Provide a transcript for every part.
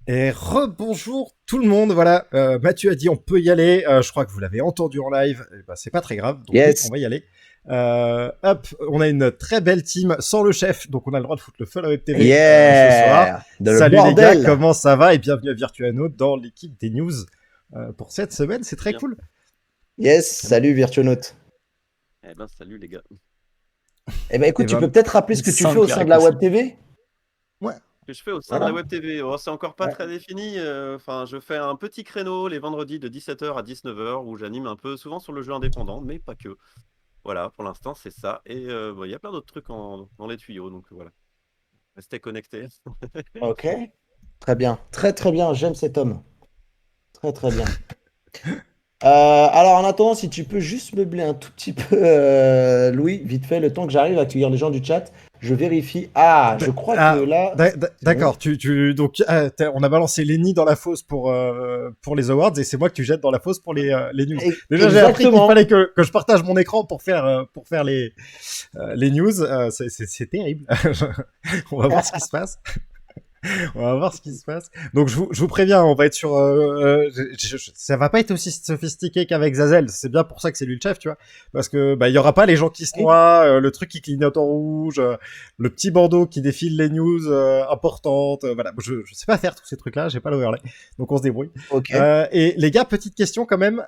Et rebonjour tout le monde, voilà, Mathieu a dit on peut y aller, je crois que vous l'avez entendu en live, eh ben, c'est pas très grave, donc oui, on Yes. va y aller. Hop, on a une très belle team sans le chef, donc on a le droit de foutre le feu à la Web TV ce soir. Yeah. De le Salut les gars, bordel. comment ça va et bienvenue à Virtuano dans l'équipe des news pour cette semaine, c'est très Bien. cool. Yes. Salut Virtuonaute. Eh ben, salut les gars. Eh ben écoute, Eh tu ben, peux peut-être rappeler ce que tu fais au sein de la Cinq, Web TV? Ouais, Ce que je fais au sein de Voilà. la Web TV, oh, c'est encore pas Ouais. très défini. Enfin, je fais un petit créneau les vendredis de 17h à 19h où j'anime un peu, souvent sur le jeu indépendant, mais pas que. Voilà, pour l'instant, c'est ça. Et bon, il y a plein d'autres trucs dans les tuyaux, donc voilà. Restez connectés. Ok. Très bien. Très très bien. J'aime cet homme. Très très bien. Alors en attendant, si tu peux juste meubler un tout petit peu, Louis, vite fait, le temps que j'arrive à accueillir les gens du chat, je vérifie. Ah, je crois que là, c'est bon. d'accord, donc on a balancé Lenny dans la fosse pour les awards et c'est moi que tu jettes dans la fosse pour les news. Déjà, j'ai appris qu'il Exactement. fallait que je partage mon écran pour faire les news. C'est terrible. On va voir ce qui se passe. On va voir ce qui se passe. Donc je vous préviens, on va être sur. Ça va pas être aussi sophistiqué qu'avec Zazel. C'est bien pour ça que c'est lui le chef, tu vois. Parce que il y aura pas les gens qui se noient, le truc qui clignote en rouge, le petit bandeau qui défile les news importantes. Voilà, je sais pas faire tous ces trucs-là, j'ai pas l'overlay, donc on se débrouille. Ok. Et les gars, petite question quand même.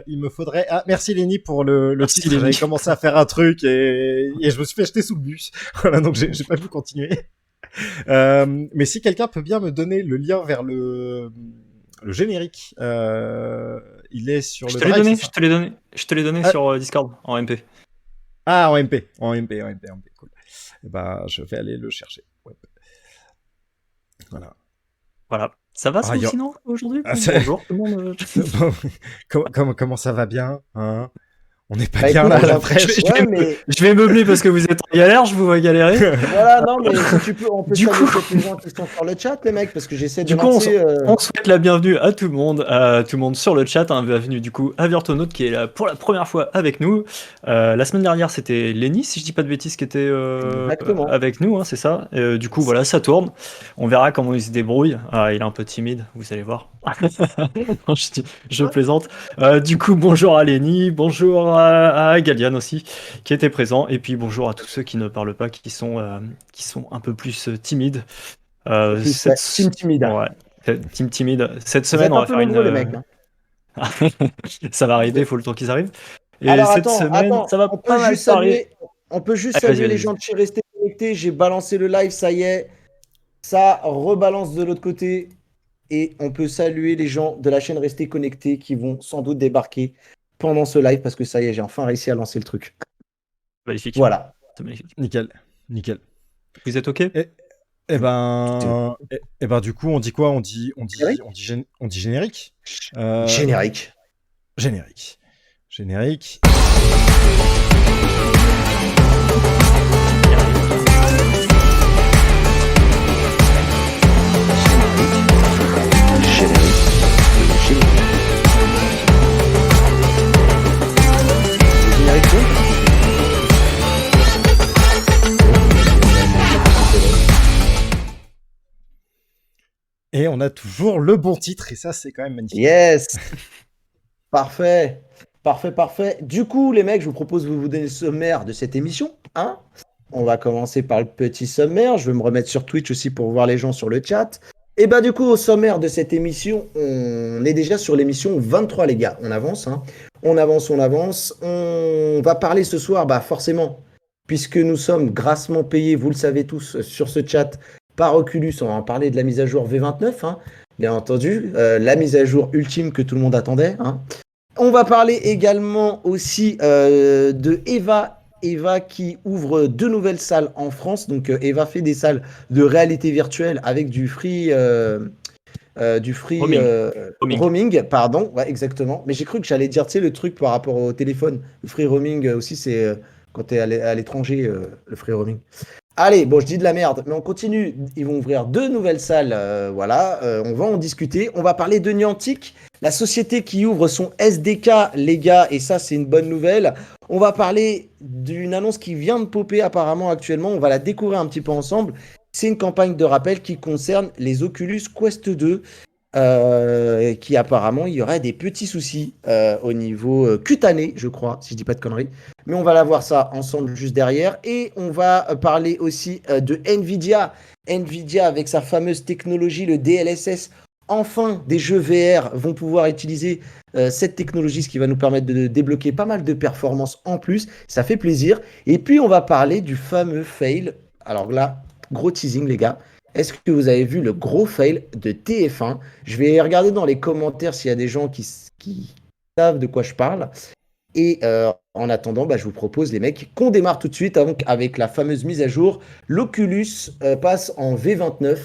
Il me faudrait. Ah, merci Lenny pour le Merci, titre. Lenny. J'avais commencé à faire un truc et je me suis fait jeter sous le bus. Voilà, donc j'ai pas pu continuer. Mais si quelqu'un peut bien me donner le lien vers le générique, il est sur Je le te l'ai drive. donné, c'est ça je te l'ai donné Ah. sur Discord en MP. Ah, en MP, cool. Et ben, je vais aller le chercher. Ouais. Voilà. Voilà. Ça va Ah, sinon aujourd'hui? Ah, c'est- Bonjour tout le monde. comment ça va bien, hein? On n'est pas Bah, bien écoute, là, j'ai la l'impression- fraîche. Ouais, mais Je vais meubler parce que vous êtes en galère, je vous vois galérer. voilà, non, mais si tu peux, on peut Du saluer coup- peut-être les gens qui sont sur le chat, les mecs, parce que j'essaie de Du coup, lancer. on souhaite la bienvenue à tout le monde sur le chat. Bienvenue du coup à Virtonaute qui est là pour la première fois avec nous. La semaine dernière, c'était Lenny, si je dis pas de bêtises, qui était Exactement. avec nous, hein, c'est ça. Du coup, voilà, ça tourne. On verra comment il se débrouille. Il est un peu timide, vous allez voir. Non, je plaisante. Du coup, bonjour à Lenny, bonjour à Galian aussi, qui était présent. Et puis bonjour à tous ceux qui ne parlent pas, qui sont un peu plus timides. Plus, ouais, team timide. Ouais, team timide. Cette Vous semaine, êtes on un va peu faire nombreux, une. les mecs. Hein. Ça va arriver, il faut le temps qu'ils arrivent. Et Alors cette semaine, attends, ça va on peut pas mal juste parler. Allez, saluer vas-y, les vas-y. gens de chez Restez Connectés. J'ai balancé le live, ça y est. Ça rebalance de l'autre côté. Et on peut saluer les gens de la chaîne Restez Connectés qui vont sans doute débarquer pendant ce live parce que ça y est, j'ai enfin réussi à lancer le truc. Magnifique. Voilà. C'est magnifique. Nickel. Vous êtes OK? Et ben, du coup, on dit quoi? On dit générique. Générique. Générique. Générique quoi? Et on a toujours le bon titre, et ça, c'est quand même magnifique. Yes. Parfait. Parfait. Du coup, les mecs, je vous propose de vous donner le sommaire de cette émission. Hein, on va commencer par le petit sommaire. Je vais me remettre sur Twitch aussi pour voir les gens sur le chat. Et bah du coup, au sommaire de cette émission, on est déjà sur l'émission 23, les gars. On avance, hein. On avance. On va parler ce soir, bah forcément, puisque nous sommes grassement payés, vous le savez tous, sur ce chat, par Oculus. On va en parler de la mise à jour V29, hein, bien entendu. La mise à jour ultime que tout le monde attendait, hein. On va parler également aussi de Eva qui ouvre 2 nouvelles salles en France. Donc Eva fait des salles de réalité virtuelle avec du free roaming, pardon. Ouais, exactement. Mais j'ai cru que j'allais dire, tu sais, le truc par rapport au téléphone. Le free roaming aussi, c'est quand tu es à l'étranger, le free roaming. Allez, bon, je dis de la merde, mais on continue. Ils vont ouvrir 2 nouvelles salles, voilà. On va en discuter. On va parler de Niantic, la société qui ouvre son SDK, les gars, et ça, c'est une bonne nouvelle. On va parler d'une annonce qui vient de popper apparemment actuellement. On va la découvrir un petit peu ensemble. C'est une campagne de rappel qui concerne les Oculus Quest 2, qui apparemment, il y aurait des petits soucis au niveau cutané, je crois, si je dis pas de conneries. Mais on va la voir ça ensemble juste derrière. Et on va parler aussi de Nvidia. Nvidia, avec sa fameuse technologie, le DLSS. Enfin, des jeux VR vont pouvoir utiliser cette technologie, ce qui va nous permettre de débloquer pas mal de performances en plus. Ça fait plaisir. Et puis, on va parler du fameux fail. Alors là, gros teasing, les gars. Est-ce que vous avez vu le gros fail de TF1? Je vais regarder dans les commentaires s'il y a des gens qui savent de quoi je parle. Et en attendant, je vous propose, les mecs, qu'on démarre tout de suite avec la fameuse mise à jour. L'Oculus passe en V29.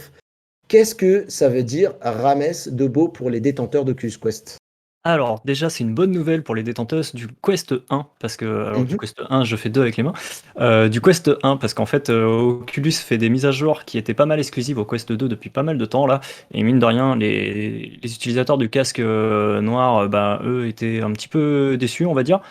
Qu'est-ce que ça veut dire, Rames Debo, pour les détenteurs d'Oculus Quest? Alors, déjà, c'est une bonne nouvelle pour les détenteurs du Quest 1, parce que, alors, du Quest 1, je fais 2 avec les mains. Du Quest 1, parce qu'en fait, Oculus fait des mises à jour qui étaient pas mal exclusives au Quest 2 depuis pas mal de temps, là. Et mine de rien, les utilisateurs du casque noir, eux, étaient un petit peu déçus, on va dire.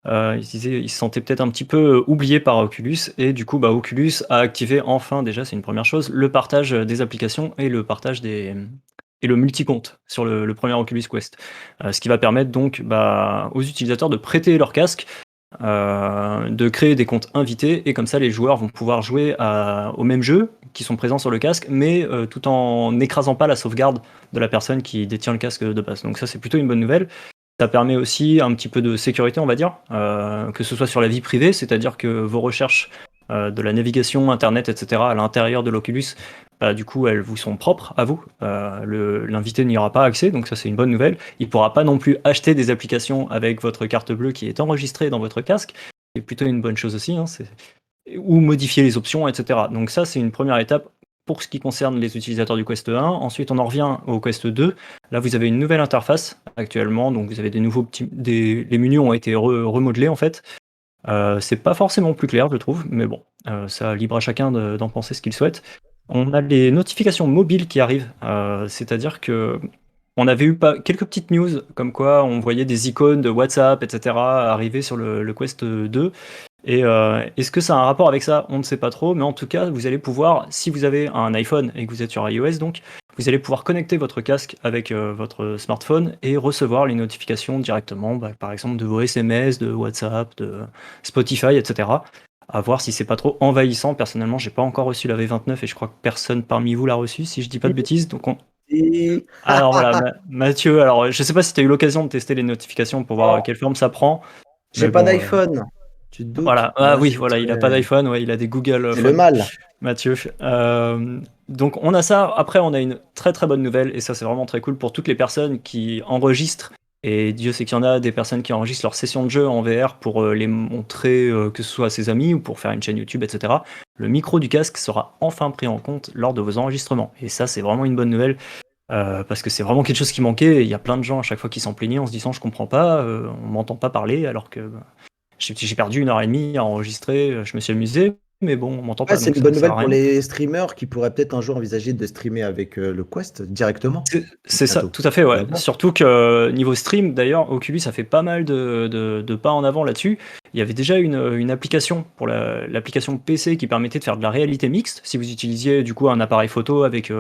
Ils se sentaient peut-être un petit peu oubliés par Oculus, et du coup, Oculus a activé enfin, déjà, c'est une première chose, le partage des applications et le partage et le multi-compte sur le premier Oculus Quest. Ce qui va permettre donc aux utilisateurs de prêter leur casque, de créer des comptes invités, et comme ça les joueurs vont pouvoir jouer aux mêmes jeux qui sont présents sur le casque, mais tout en n'écrasant pas la sauvegarde de la personne qui détient le casque de base. Donc ça, c'est plutôt une bonne nouvelle. Ça permet aussi un petit peu de sécurité, on va dire, que ce soit sur la vie privée, c'est-à-dire que vos recherches de la navigation, internet, etc. à l'intérieur de l'Oculus, du coup, elles vous sont propres à vous. L'invité n'y aura pas accès, donc ça, c'est une bonne nouvelle. Il ne pourra pas non plus acheter des applications avec votre carte bleue qui est enregistrée dans votre casque. C'est plutôt une bonne chose aussi, ou modifier les options, etc. Donc ça, c'est une première étape pour ce qui concerne les utilisateurs du Quest 1. Ensuite, on en revient au Quest 2. Là, vous avez une nouvelle interface actuellement, donc vous avez des nouveaux les menus ont été remodelés en fait. C'est pas forcément plus clair, je trouve, mais bon, ça libre à chacun d'en penser ce qu'il souhaite. On a les notifications mobiles qui arrivent, c'est-à-dire que on avait eu quelques petites news comme quoi on voyait des icônes de WhatsApp, etc. arriver sur le Quest 2. Et est-ce que ça a un rapport avec ça? On ne sait pas trop, mais en tout cas, vous allez pouvoir, si vous avez un iPhone et que vous êtes sur iOS, donc, vous allez pouvoir connecter votre casque avec votre smartphone et recevoir les notifications directement, par exemple de vos SMS, de WhatsApp, de Spotify, etc. À voir si c'est pas trop envahissant. Personnellement, j'ai pas encore reçu la V29 et je crois que personne parmi vous l'a reçu, si je dis pas de bêtises. Donc Alors voilà, Mathieu, alors je sais pas si tu as eu l'occasion de tester les notifications pour voir quelle forme ça prend. J'ai pas d'iPhone. Tu te doutes? Voilà, oui, voilà, il a pas d'iPhone, ouais, il a des Google C'est Phone, le mal. Mathieu. Donc on a ça. Après, on a une très très bonne nouvelle, et ça c'est vraiment très cool pour toutes les personnes qui enregistrent. Et Dieu sait qu'il y en a des personnes qui enregistrent leurs sessions de jeu en VR pour les montrer, que ce soit à ses amis ou pour faire une chaîne YouTube, etc. Le micro du casque sera enfin pris en compte lors de vos enregistrements. Et ça, c'est vraiment une bonne nouvelle. Parce que c'est vraiment quelque chose qui manquait. Et il y a plein de gens à chaque fois qui s'en plaignaient en se disant je comprends pas, on m'entend pas parler, alors que j'ai perdu 1 heure et demie à enregistrer, je me suis amusé, mais bon, on m'entend pas, C'est donc une ça bonne sert nouvelle à pour rien. les streamers qui pourraient peut-être un jour envisager de streamer avec le Quest directement. C'est ça, Bientôt. tout à fait, ouais. Bientôt. Surtout que niveau stream, d'ailleurs, Oculus a fait pas mal de pas en avant là-dessus. Il y avait déjà une application pour l'application PC qui permettait de faire de la réalité mixte, si vous utilisiez du coup un appareil photo avec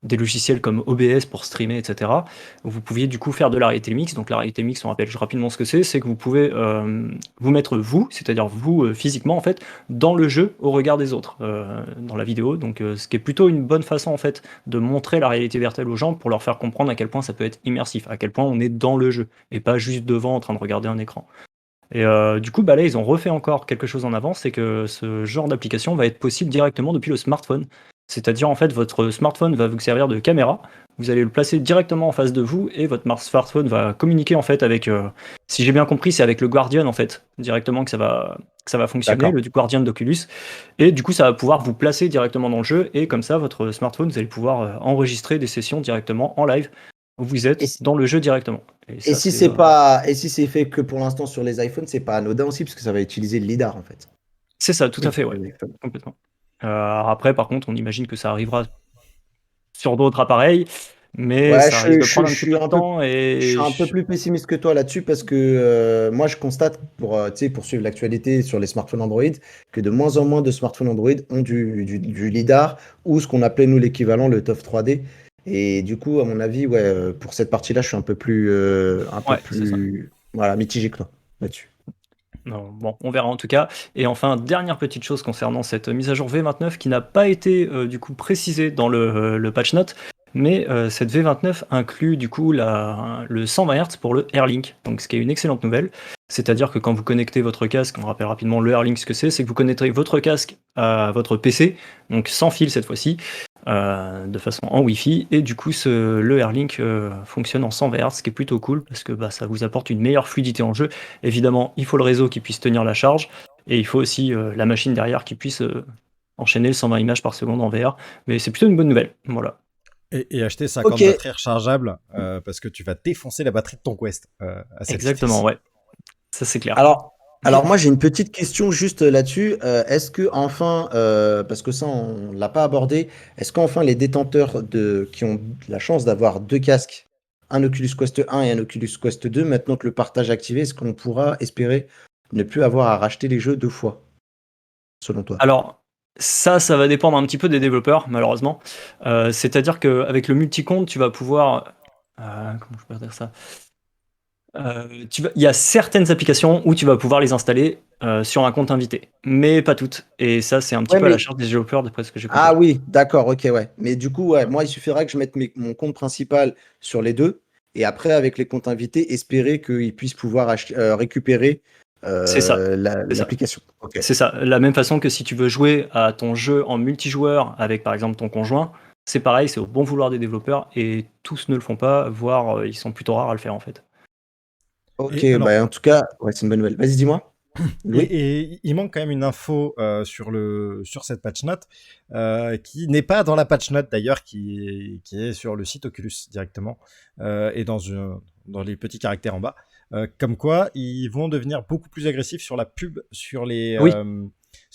des logiciels comme OBS pour streamer, etc. Vous pouviez du coup faire de la réalité mixte. Donc la réalité mixte, on rappelle rapidement ce que c'est que vous pouvez vous mettre vous, c'est-à-dire vous physiquement en fait, dans le jeu au regard des autres, dans la vidéo. Donc ce qui est plutôt une bonne façon en fait de montrer la réalité virtuelle aux gens pour leur faire comprendre à quel point ça peut être immersif, à quel point on est dans le jeu et pas juste devant en train de regarder un écran. Et du coup, là, ils ont refait encore quelque chose en avant, c'est que ce genre d'application va être possible directement depuis le smartphone. C'est-à-dire, en fait, votre smartphone va vous servir de caméra, vous allez le placer directement en face de vous, et votre smartphone va communiquer, en fait, avec, si j'ai bien compris, c'est avec le Guardian, en fait, directement que ça va fonctionner, D'accord. le Guardian d'Oculus. Et du coup, ça va pouvoir vous placer directement dans le jeu, et comme ça, votre smartphone, vous allez pouvoir enregistrer des sessions directement en live, où vous Et, êtes si- dans le jeu directement. Et et ça, si c'est... c'est pas, et si c'est fait que pour l'instant sur les iPhones, c'est pas anodin aussi parce que ça va utiliser le lidar en fait. C'est ça, tout à Oui. fait, ouais, complètement. Après, par contre, on imagine que ça arrivera sur d'autres appareils. mais Ouais, ça risque de prendre un petit peu de temps je suis et un peu plus pessimiste que toi là-dessus parce que moi je constate tu sais, pour suivre l'actualité sur les smartphones Android que de moins en moins de smartphones Android ont du lidar ou ce qu'on appelait nous l'équivalent le TOF 3D. Et du coup, à mon avis, ouais, pour cette partie-là, je suis un peu ouais, c'est ça. plus voilà, mitigé que toi là-dessus. Non, bon, on verra en tout cas. Et enfin, dernière petite chose concernant cette mise à jour V29 qui n'a pas été du coup précisée dans le patch note, mais cette V29 inclut du coup le 120 Hz pour le AirLink, donc ce qui est une excellente nouvelle. C'est-à-dire que quand vous connectez votre casque, on rappelle rapidement le AirLink ce que c'est que vous connecterez votre casque à votre PC, donc sans fil cette fois-ci, de façon en Wi-Fi, et du coup le AirLink fonctionne en 120 Hz, ce qui est plutôt cool parce que bah, ça vous apporte une meilleure fluidité en jeu. Évidemment, il faut le réseau qui puisse tenir la charge, et il faut aussi la machine derrière qui puisse enchaîner le 120 images par seconde en VR, mais c'est plutôt une bonne nouvelle. Voilà. Et acheter 50 Ok, batteries rechargeables parce que tu vas défoncer la batterie de ton Quest à cette Exactement, vitesse. ouais. Ça c'est clair. alors moi j'ai une petite question juste là-dessus. Est-ce que enfin, parce que ça on l'a pas abordé, est-ce qu'enfin les détenteurs qui ont la chance d'avoir deux casques, un Oculus Quest 1 et un Oculus Quest 2, maintenant que le partage est activé, est-ce qu'on pourra espérer ne plus avoir à racheter les jeux deux fois, selon toi? Alors, ça va dépendre un petit peu des développeurs, malheureusement. C'est-à-dire qu'avec le multi-compte, tu vas pouvoir. Comment je peux dire ça? Il y a certaines applications où tu vas pouvoir les installer sur un compte invité, mais pas toutes. Et ça, c'est un petit Ouais, peu à la mais charge des développeurs, d'après ce que j'ai ah compris. oui, d'accord, ok, ouais. Mais du coup, ouais, moi il suffira que je mette mon compte principal sur les deux et après avec les comptes invités, espérer qu'ils puissent pouvoir récupérer C'est ça, c'est ça. l'application. Ok. C'est ça. La même façon que si tu veux jouer à ton jeu en multijoueur avec, par exemple, ton conjoint, c'est pareil, c'est au bon vouloir des développeurs et tous ne le font pas, voire ils sont plutôt rares à le faire en fait. Ok, Et alors, bah en tout cas, ouais, c'est une bonne nouvelle. Vas-y, dis-moi. Louis? et il manque quand même une info sur cette patch note qui n'est pas dans la patch note d'ailleurs, qui est sur le site Oculus directement et dans les petits caractères en bas. Comme quoi, ils vont devenir beaucoup plus agressifs sur la pub, Oui,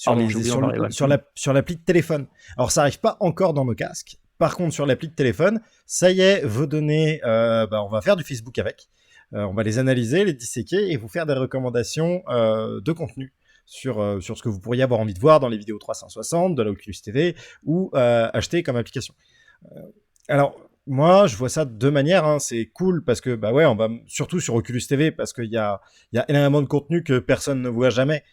pardon, j'ai oublié d'en parler. Ouais. sur l'appli de téléphone. Alors, ça arrive pas encore dans nos casques. Par contre, sur l'appli de téléphone, ça y est, vos données, on va faire du Facebook avec. On va les analyser, les disséquer et vous faire des recommandations de contenu sur ce que vous pourriez avoir envie de voir dans les vidéos 360, de la Oculus TV ou acheter comme application. Alors, moi, je vois ça de deux manières. Hein. C'est cool parce que, bah ouais, on va surtout sur Oculus TV parce qu'il y a énormément de contenu que personne ne voit jamais.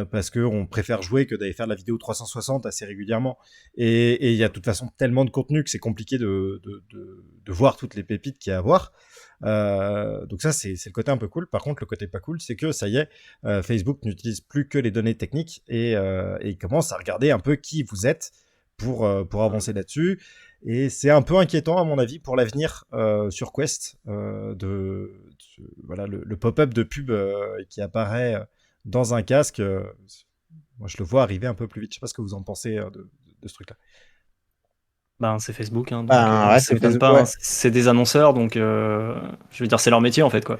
Parce qu'on préfère jouer que d'aller faire de la vidéo 360 assez régulièrement. Et il y a de toute façon tellement de contenu que c'est compliqué de voir toutes les pépites qu'il y a à voir. Donc ça, c'est le côté un peu cool. Par contre, le côté pas cool, c'est que ça y est, Facebook n'utilise plus que les données techniques et il commence à regarder un peu qui vous êtes pour avancer là-dessus. Et c'est un peu inquiétant, à mon avis, pour l'avenir sur Quest, voilà, le pop-up de pub qui apparaît dans un casque. Moi, je le vois arriver un peu plus vite. Je sais pas ce que vous en pensez de ce truc-là. Ben, c'est Facebook, hein, donc Ben ouais, ça c'est m'étonne Facebook, pas. Hein, ouais. c'est des annonceurs, donc je veux dire, c'est leur métier en fait, quoi.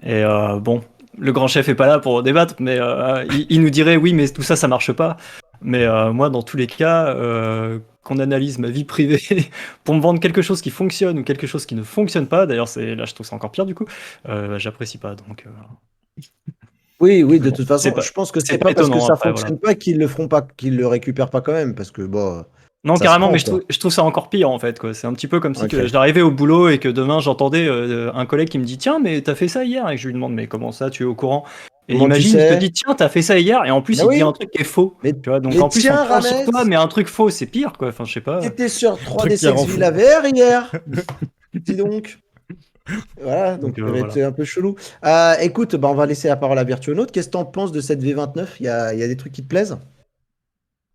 Et bon, le grand chef est pas là pour débattre, mais il nous dirait oui, mais tout ça, ça marche pas. Mais moi, dans tous les cas, qu'on analyse ma vie privée pour me vendre quelque chose qui fonctionne ou quelque chose qui ne fonctionne pas, d'ailleurs, là, je trouve ça encore pire du coup, j'apprécie pas. Donc, Oui, oui, de bon, toute façon, je pense que c'est c'est pas pas parce que étonnant ça après, voilà. fonctionne pas qu'ils le feront pas, qu'ils le récupèrent pas quand même, parce que bon, Non, ça se carrément, prend mais quoi. je trouve ça encore pire en fait, quoi. C'est un petit peu comme si que Ok. j'arrivais au boulot et que demain j'entendais un collègue qui me dit tiens, mais t'as fait ça hier et que je lui demande mais comment ça, tu es au courant? Et Comment tu imagine, il te sais? dit tiens, t'as fait ça hier et en plus Mais il te dit un oui, truc qui est faux. mais, Tu vois, donc mais en plus on tiens, parle sur Rames, toi, mais un truc faux, c'est pire quoi. Enfin, je sais pas. t'étais sur Un truc 3D qui rend Sex fou. Villa VR hier. Dis donc. Voilà, donc Donc ça va voilà. être un peu chelou. Écoute, bah, on va laisser la parole à Virtuonaute. Qu'est-ce que t'en penses de cette V29? Il y a des trucs qui te plaisent?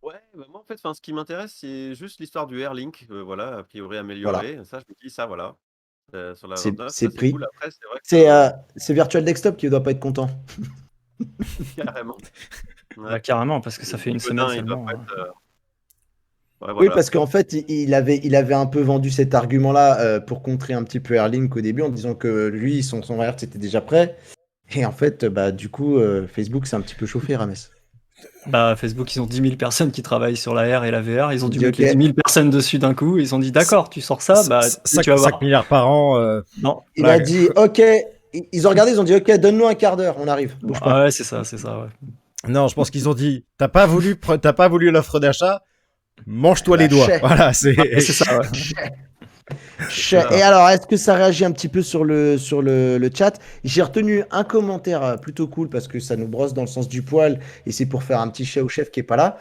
Ouais, bah, moi en fait, ce qui m'intéresse, c'est juste l'histoire du Airlink, voilà, a priori Voilà, amélioré. Ça, je me dis ça, voilà, sur la c'est 29, c'est ça c'est pris. cool. Après, c'est vrai que C'est Virtual Desktop qui ne doit pas être content. carrément, Bah ouais, carrément, parce que ça fait Guy une semaine Godin, il doit seulement. pas être, ouais, Oui, voilà. parce qu'en fait, il avait un peu vendu cet argument-là pour contrer un petit peu Airlink au début en disant que lui, son Hertz était déjà prêt. Et en fait, bah, du coup, Facebook s'est un petit peu chauffé, Rames. Bah, Facebook, ils ont 10 000 personnes qui travaillent sur la R et la VR. Ils ont dû Dit, mettre ok. les 10 000 personnes dessus d'un coup. Ils ont dit, d'accord, tu sors ça, bah, tu vas 5 voir. milliards par an. Non. Il Voilà. a dit, ok. Ils ont regardé, ils ont dit, ok, donne-nous un quart d'heure, on arrive. Bouge pas. Ouais, c'est ça, ouais. Non, je pense qu'ils ont dit, t'as pas voulu l'offre d'achat, mange-toi les doigts. chais. Voilà, c'est. Ouais, c'est ça, ouais. Et alors, est-ce que ça réagit un petit peu sur le chat? J'ai retenu un commentaire plutôt cool parce que ça nous brosse dans le sens du poil et c'est pour faire un petit chais au chef qui est pas là.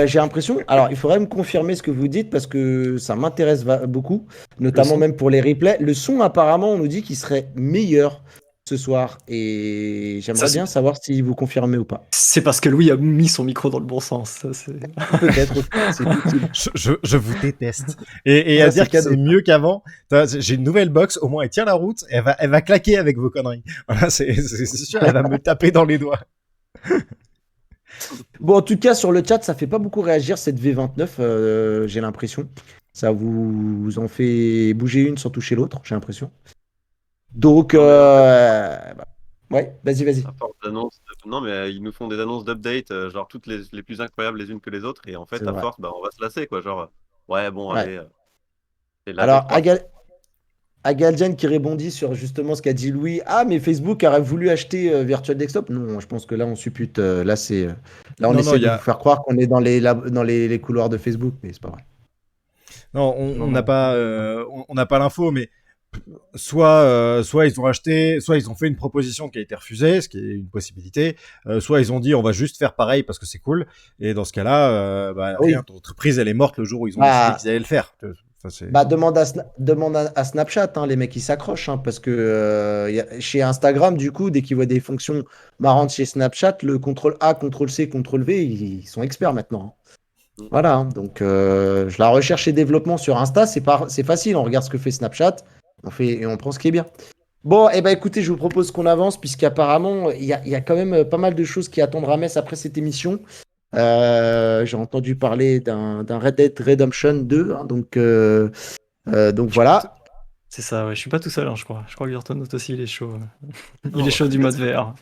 J'ai l'impression, alors il faudrait me confirmer ce que vous dites parce que ça m'intéresse beaucoup, notamment son même pour les replays. Le son, apparemment, on nous dit qu'il serait meilleur ce soir et j'aimerais Ça, bien savoir si vous confirmez ou pas. C'est parce que Louis a mis son micro dans le bon sens. Ça, c'est... Peut-être, c'est possible. Je vous déteste. Et Ah, à dire c'est que c'est cadeau. mieux qu'avant, j'ai une nouvelle box, au moins elle tient la route, elle va claquer avec vos conneries. Voilà, c'est sûr, elle va me taper dans les doigts. Bon, en tout cas, sur le chat, ça fait pas beaucoup réagir cette V29, j'ai l'impression. Ça vous en fait bouger une sans toucher l'autre, j'ai l'impression. Donc, Non, mais ouais, vas-y. à force d'annonces, non, mais ils nous font des annonces d'update, genre toutes les plus incroyables les unes que les autres, et en fait, C'est à vrai. force, bah, on va se lasser, quoi. Genre, ouais, bon, Ouais. allez, c'est la Alors, V3. Agaldian qui rebondit sur justement ce qu'a dit Louis. Ah, mais Facebook aurait voulu acheter Virtual Desktop. Non, je pense que là, on suppute. Là, on Non, essaie il de y vous a. faire croire qu'on est dans les couloirs de Facebook, mais c'est pas vrai. Non, Non, on n'a non. pas, on n'a pas l'info, mais soit ils ont acheté, soit ils ont fait une proposition qui a été refusée, ce qui est une possibilité. Soit ils ont dit on va juste faire pareil parce que c'est cool. Et dans ce cas-là, Oui. rien, ton entreprise elle est morte le jour où ils ont Bah, décidé qu'ils allaient le faire. Enfin, c'est- Bah, demande à Snapchat, hein, les mecs ils s'accrochent, hein, parce que chez Instagram, du coup, dès qu'ils voient des fonctions marrantes chez Snapchat, le contrôle A, contrôle C, contrôle V, ils sont experts maintenant, hein. Mm. Voilà, hein. Donc la recherche et développement sur Insta, c'est facile, on regarde ce que fait Snapchat, et on prend ce qui est bien. Bon, et ben écoutez, je vous propose qu'on avance, puisqu'apparemment, il y a quand même pas mal de choses qui attendent Rames après cette émission. J'ai entendu parler d'un Red Dead Redemption 2, hein, donc voilà. C'est ça, ouais. Je suis pas tout seul, hein, je crois. Je crois que Virtual Note aussi, il est chaud. Il Non, est chaud du mode VR.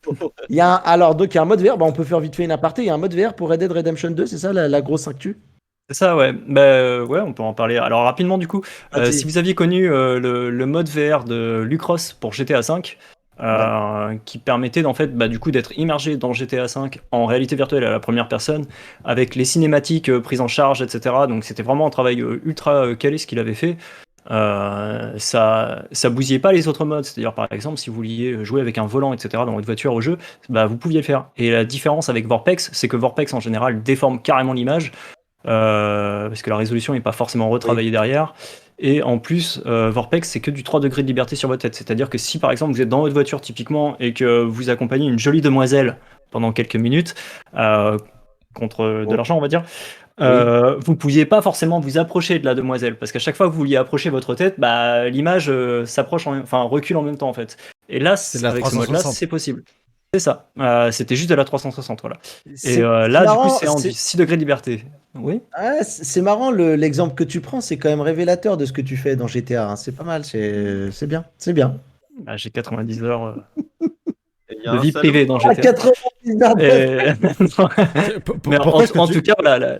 Donc il y a un mode VR, bah, on peut faire vite fait une aparté, il y a un mode VR pour Red Dead Redemption 2, c'est ça la grosse actu? C'est ça, ouais. Bah, ouais, on peut en parler. Alors, rapidement, du coup, Vas-y. si vous aviez connu le mode VR de Lucross pour GTA V, qui permettait en fait, du coup, d'être immergé dans GTA V en réalité virtuelle à la première personne, avec les cinématiques prises en charge, etc. Donc, c'était vraiment un travail ultra calé ce qu'il avait fait. Ça bousillait pas les autres modes. C'est-à-dire, par exemple, si vous vouliez jouer avec un volant, etc., dans votre voiture au jeu, vous pouviez le faire. Et la différence avec Vorpex, c'est que Vorpex, en général, déforme carrément l'image. Parce que la résolution n'est pas forcément retravaillée derrière. Et en plus, Vorpex, c'est que du 3 degrés de liberté sur votre tête. C'est-à-dire que si par exemple vous êtes dans votre voiture typiquement et que vous accompagnez une jolie demoiselle pendant quelques minutes, contre de l'argent on va dire, vous ne pouviez pas forcément vous approcher de la demoiselle. Parce qu'à chaque fois que vous vouliez approcher votre tête, l'image recule en même temps en fait. Et là, C'est de la avec ce mode-là, 360. c'est possible. C'est ça. C'était juste de la 360, voilà. Et C'est là, du coup, marrant, c'est en 6 degrés de liberté. Oui. c'est marrant l'exemple que tu prends, c'est quand même révélateur de ce que tu fais dans GTA, hein. C'est pas mal, c'est bien, c'est bien. J'ai 90 heures Et il y a de un vie salaud. privée dans Ah, GTA. 90 barres. Et- Mais Pourquoi est-ce que en tu- tout cas, voilà.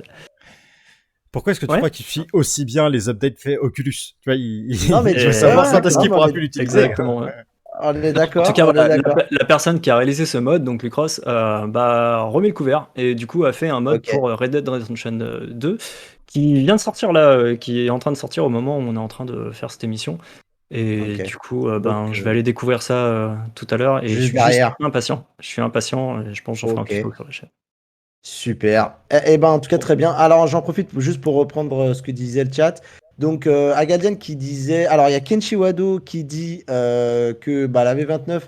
Pourquoi est-ce que tu Ouais. crois qu'il suit aussi bien les updates faits Oculus? Tu vois, Non, mais je tu- veux savoir ouais, quand est-ce qu'il non, pourra mais- plus l'utiliser. Exactement. Ouais. On est En d'accord, tout cas, on est voilà, d'accord. la personne qui a réalisé ce mode, donc Lucross, remet le couvert et du coup a fait un mode Ok. pour Red Dead Redemption 2 qui vient de sortir là, qui est en train de sortir au moment où on est en train de faire cette émission. Et Ok. du coup, Donc, je vais aller découvrir ça tout à l'heure et je juste suis derrière. juste impatient. Je suis impatient et je pense que j'en ferai un Ok. tuto sur la chaîne. Super. En tout cas, très bien. Alors, j'en profite juste pour reprendre ce que disait le chat. Donc, Agadian qui disait. Alors, il y a Kenshi Wado qui dit que la V29,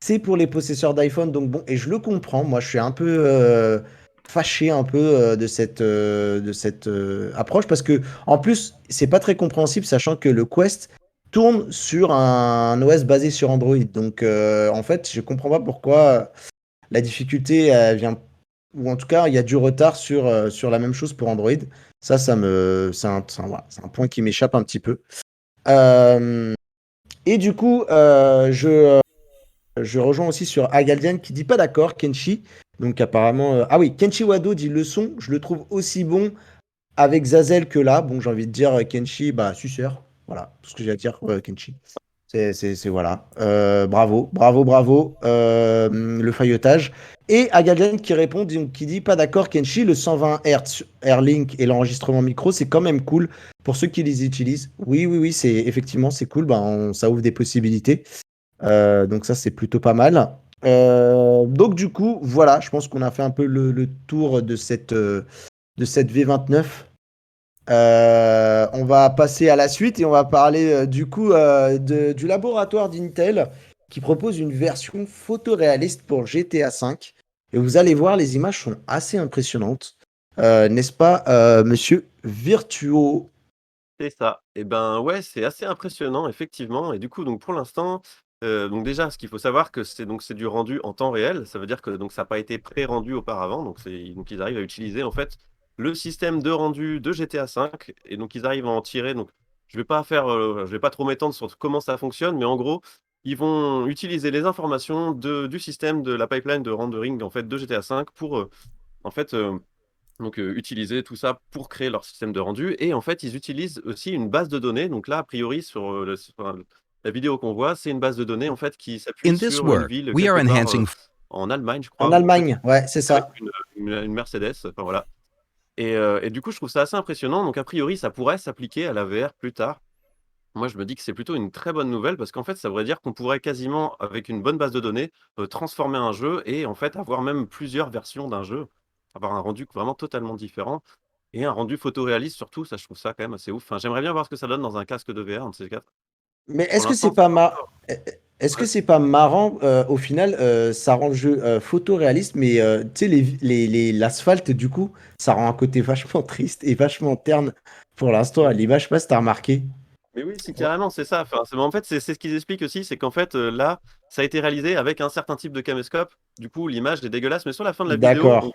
c'est pour les possesseurs d'iPhone. Donc, bon, et je le comprends. Moi, je suis un peu fâché un peu de cette approche parce que, en plus, c'est pas très compréhensible, sachant que le Quest tourne sur un OS basé sur Android. Donc, en fait, je comprends pas pourquoi la difficulté vient ou en tout cas, il y a du retard sur la même chose pour Android. Voilà, c'est un point qui m'échappe un petit peu. Et du coup, Je rejoins aussi sur Agaldian qui dit pas d'accord, Kenshi. Donc apparemment, ah oui, Kenshi Wado dit le son, je le trouve aussi bon avec Zazel que là. Bon, j'ai envie de dire Kenshi, bah suceur. Voilà, tout ce que j'ai à dire, Kenshi. Voilà. Bravo, bravo, bravo. Le faillotage. Et Agaldian qui répond, donc, qui dit pas d'accord, Kenshi, le 120 Hz Airlink et l'enregistrement micro, c'est quand même cool pour ceux qui les utilisent. Oui, oui, oui, c'est effectivement c'est cool. Ça ouvre des possibilités. Donc ça, c'est plutôt pas mal. Donc du coup, voilà, je pense qu'on a fait un peu le tour de cette V29. On va passer à la suite et on va parler du coup du laboratoire d'Intel qui propose une version photoréaliste pour GTA V. Et vous allez voir, les images sont assez impressionnantes. N'est-ce pas, monsieur Virtuo? C'est ça. Et ben ouais, c'est assez impressionnant, effectivement. Et du coup, donc pour l'instant, donc déjà, ce qu'il faut savoir que c'est du rendu en temps réel. Ça veut dire que donc ça n'a pas été pré-rendu auparavant. Donc ils arrivent à utiliser en fait le système de rendu de GTA V. Et donc ils arrivent à en tirer. Donc je vais pas trop m'étendre sur comment ça fonctionne, mais en gros, ils vont utiliser les informations du système de la pipeline de rendering en fait de GTA V pour en fait utiliser tout ça pour créer leur système de rendu. Et en fait, ils utilisent aussi une base de données. Donc là, a priori, sur la vidéo qu'on voit, c'est une base de données en fait qui s'appuie In this sur une work, ville we are quelque part enhancing en Allemagne, je crois, En ou en fait, Allemagne, ouais, c'est avec ça. une Mercedes. Enfin voilà. Et du coup, je trouve ça assez impressionnant. Donc a priori, ça pourrait s'appliquer à la VR plus tard. Moi, je me dis que c'est plutôt une très bonne nouvelle parce qu'en fait, ça voudrait dire qu'on pourrait quasiment, avec une bonne base de données, transformer un jeu et en fait avoir même plusieurs versions d'un jeu, avoir un rendu vraiment totalement différent. Et un rendu photoréaliste surtout, ça je trouve ça quand même assez ouf. Enfin, j'aimerais bien voir ce que ça donne dans un casque de VR, un de ces quatre. Mais Pour est-ce que c'est l'instant, pas c'est pas encore. est-ce que Ouais. c'est pas marrant au final ça rend le jeu photoréaliste mais tu sais l'asphalte du coup ça rend un côté vachement triste et vachement terne pour l'instant à l'image, je sais pas si t'as remarqué. Mais oui, si Ouais. carrément, c'est ça. Enfin, en fait, c'est ce qu'ils expliquent aussi, c'est qu'en fait, là, ça a été réalisé avec un certain type de caméscope. Du coup, l'image est dégueulasse, mais sur la fin de la vidéo, D'accord. on